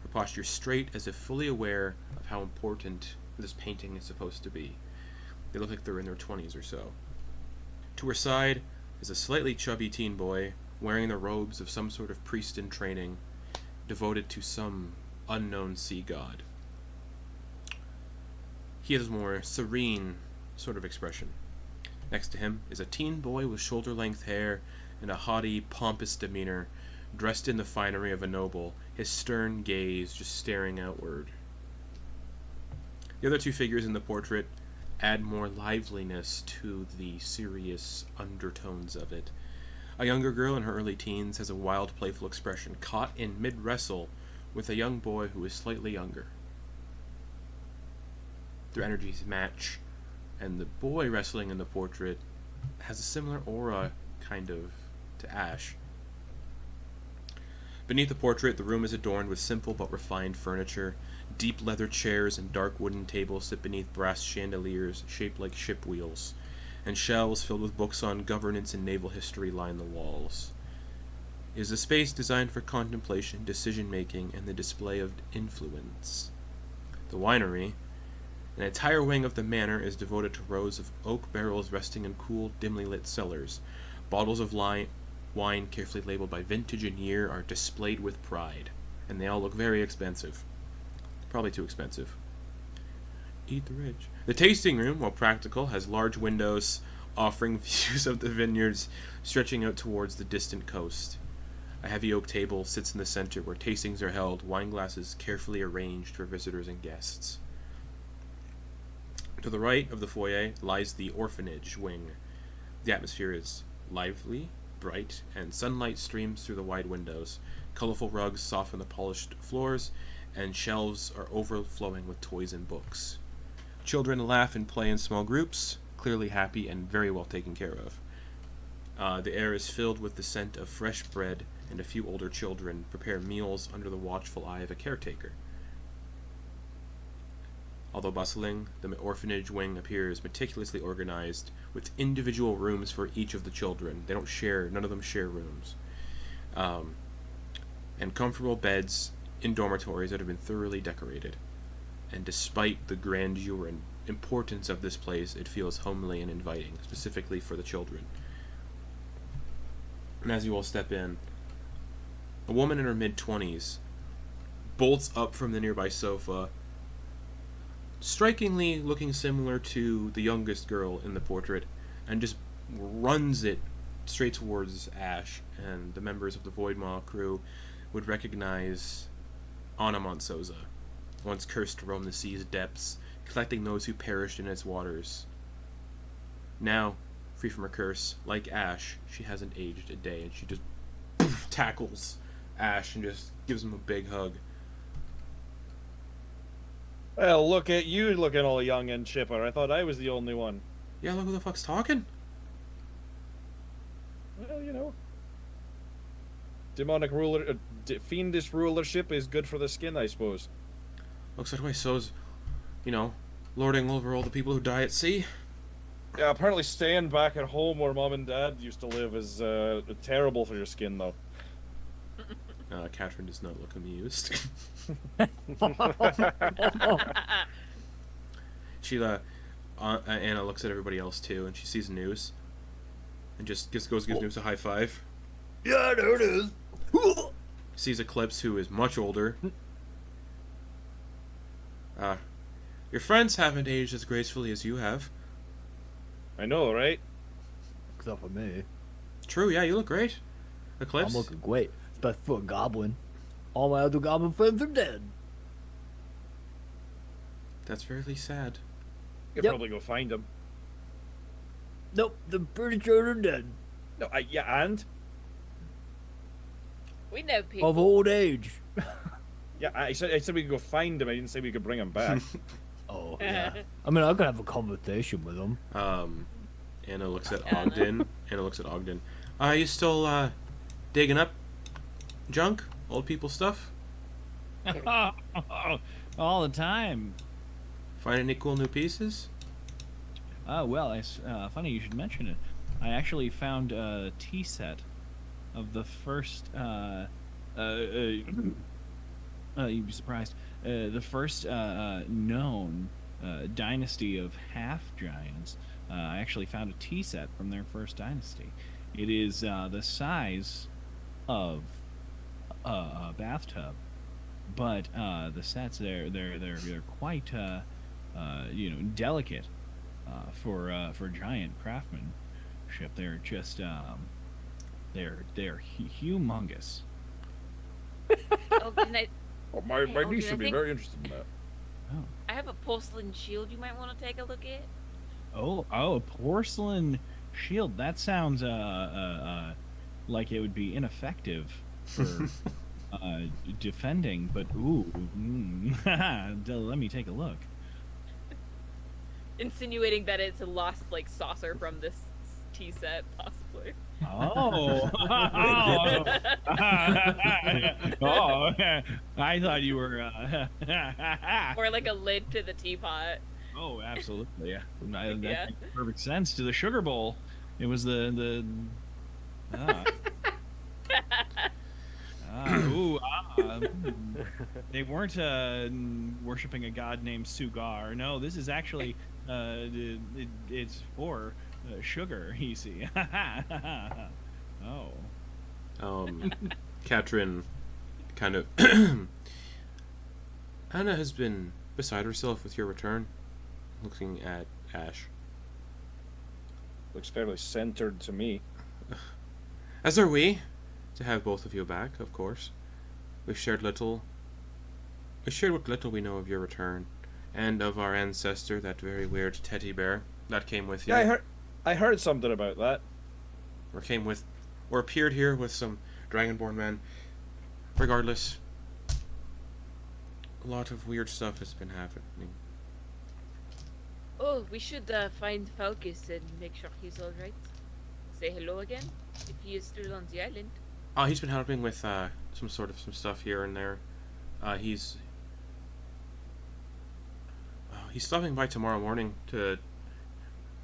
her posture straight as if fully aware of how important this painting is supposed to be. They look like they're in their 20s or so. To her side is a slightly chubby teen boy, wearing the robes of some sort of priest in training, devoted to some unknown sea god. He has a more serene sort of expression. Next to him is a teen boy with shoulder-length hair and a haughty, pompous demeanor, dressed in the finery of a noble, his stern gaze just staring outward. The other 2 figures in the portrait add more liveliness to the serious undertones of it. A younger girl in her early teens has a wild, playful expression, caught in mid-wrestle with a young boy who is slightly younger. Their energies match, and the boy wrestling in the portrait has a similar aura, kind of, to Ash. Beneath the portrait, the room is adorned with simple but refined furniture. Deep leather chairs and dark wooden tables sit beneath brass chandeliers shaped like ship wheels, and shelves filled with books on governance and naval history line the walls. It is a space designed for contemplation, decision-making, and the display of influence. The winery, an entire wing of the manor, is devoted to rows of oak barrels resting in cool, dimly lit cellars. Bottles of wine carefully labeled by vintage and year are displayed with pride, and they all look very expensive. Probably too expensive. Eat the rich. The tasting room, while practical, has large windows offering views of the vineyards stretching out towards the distant coast. A heavy oak table sits in the center where tastings are held, wine glasses carefully arranged for visitors and guests. To the right of the foyer lies the orphanage wing. The atmosphere is lively, bright, and sunlight streams through the wide windows. Colorful rugs soften the polished floors, and shelves are overflowing with toys and books. Children laugh and play in small groups, clearly happy and very well taken care of. The air is filled with the scent of fresh bread, and a few older children prepare meals under the watchful eye of a caretaker. Although bustling, the orphanage wing appears meticulously organized, with individual rooms for each of the children. None of them share rooms. And comfortable beds in dormitories that have been thoroughly decorated. And despite the grandeur and importance of this place, it feels homely and inviting, specifically for the children. And as you all step in, a woman in her mid-20s bolts up from the nearby sofa, strikingly looking similar to the youngest girl in the portrait, and just runs it straight towards Ash, and the members of the Voidmaw crew would recognize Anna Monsoza, once cursed to roam the sea's depths, collecting those who perished in its waters. Now, free from her curse, like Ash, she hasn't aged a day, and she just tackles Ash and just gives him a big hug. Well, look at you looking all young and chipper. I thought I was the only one. Yeah, look who the fuck's talking. Well, you know. Demonic ruler, fiendish rulership is good for the skin, I suppose. Looks that way, so's, lording over all the people who die at sea. Yeah, apparently staying back at home where mom and dad used to live is terrible for your skin, though. Catherine does not look amused. Anna looks at everybody else too, and she sees News, and just gives News a high five. Yeah, there it is. Sees Eclipse, who is much older. Your friends haven't aged as gracefully as you have. I know, right? Except for me. True, yeah, you look great. Eclipse? I'm looking great, especially for a goblin. All my other goblin friends are dead. That's really sad. You could probably go find them. Nope, I'm pretty sure they're dead. No, yeah, and? We know people. Of old age. Yeah, I said we could go find them. I didn't say we could bring them back. Oh, yeah. I mean, I could have a conversation with them. Anna looks at Ogden. You still, digging up junk? Old people stuff? All the time. Find any cool new pieces? Well, it's funny you should mention it. I actually found a tea set of the first. You'd be surprised. The first known dynasty of half giants. I actually found a tea set from their first dynasty. It is the size of a bathtub, but the sets they're quite delicate for giant craftsmanship. They're just they're humongous. Oh, can I? Oh, my Hey, niece Ogden, would be very interested in that. I have a porcelain shield you might want to take a look at. Oh, porcelain shield. That sounds like it would be ineffective for defending, but let me take a look. Insinuating that it's a lost saucer from this tea set, possibly. Oh. I thought you were Or like a lid to the teapot. Oh, absolutely. Yeah. That Yeah. makes perfect sense to the sugar bowl. It was the They weren't worshiping a god named Sugar. No, this is actually it's for sugar, you see. Oh. Katrin kind of Anna has been beside herself with your return, looking at Ash. Looks fairly centered to me. As are we, to have both of you back, of course. We've shared what little we know of your return, and of our ancestor, that very weird teddy bear that came with you. Yeah, I heard something about that. Or appeared here with some dragonborn men. Regardless, a lot of weird stuff has been happening. Oh, we should find Falcus and make sure he's alright. Say hello again, if he is still on the island. He's been helping with some stuff here and there. He's stopping by tomorrow morning to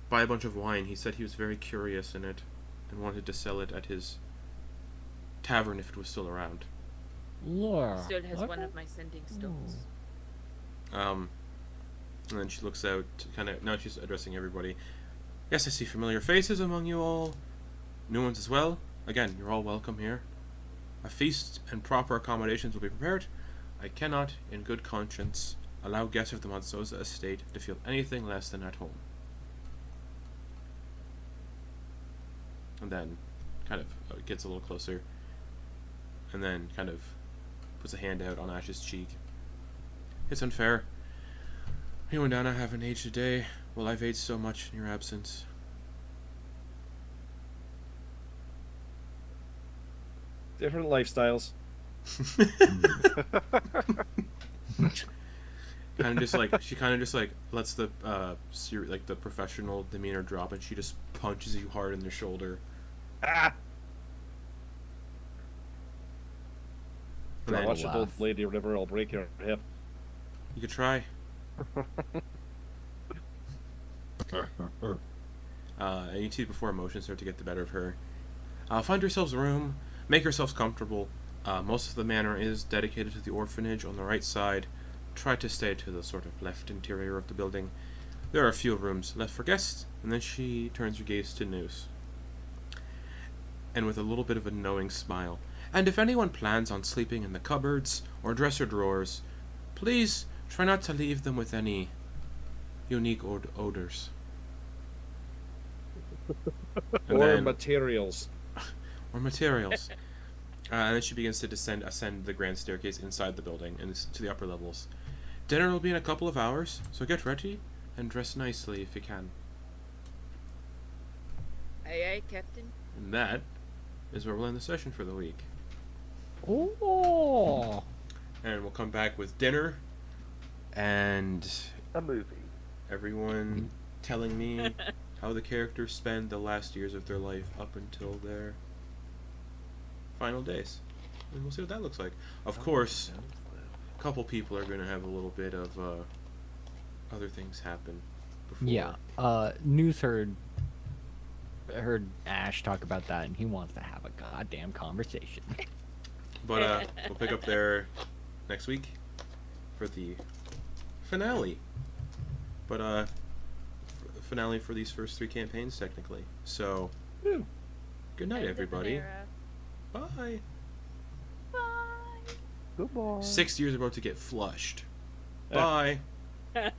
buy a bunch of wine. He said he was very curious in it and wanted to sell it at his tavern if it was still around. Yeah. Still has one of my sending stones. And then she looks out, now she's addressing everybody. Yes, I see familiar faces among you all. New ones as well. Again, you're all welcome here. A feast and proper accommodations will be prepared. I cannot, in good conscience, allow guests of the Monstrosities estate to feel anything less than at home. And then, kind of, gets a little closer. And then, kind of, puts a hand out on Ash's cheek. It's unfair. You and Anna haven't aged a day. Well, I've aged so much in your absence. Different lifestyles. Kind of just like she kind of just like lets the like the professional demeanor drop, and she just punches you hard in the shoulder. Ah! And then Watch the old lady river. I'll break your hip. you could try. And you see before emotions start to get the better of her. Find yourselves a room. Make yourselves comfortable. Most of the manor is dedicated to the orphanage on the right side. Try to stay to the sort of left interior of the building. There are a few rooms left for guests, and then she turns her gaze to Noose. And with a little bit of a knowing smile. And if anyone plans on sleeping in the cupboards or dresser drawers, please try not to leave them with any unique odors. And Or then- materials. or materials. And then she begins to ascend the grand staircase inside the building and to the upper levels. Dinner will be in a couple of hours, so get ready and dress nicely if you can. Aye, aye, Captain. And that is where we'll end the session for the week. Oh. And we'll come back with dinner and A movie. everyone telling me how the characters spend the last years of their life up until their final days. And we'll see what that looks like. Of course, a couple people are going to have a little bit of other things happen before. Yeah. News heard Ash talk about that, and he wants to have a goddamn conversation. But we'll pick up there next week for the finale. But finale for these first 3 campaigns, technically. So, good night, everybody. Bye. Bye. Goodbye. 6 years about to get flushed. Yeah. Bye.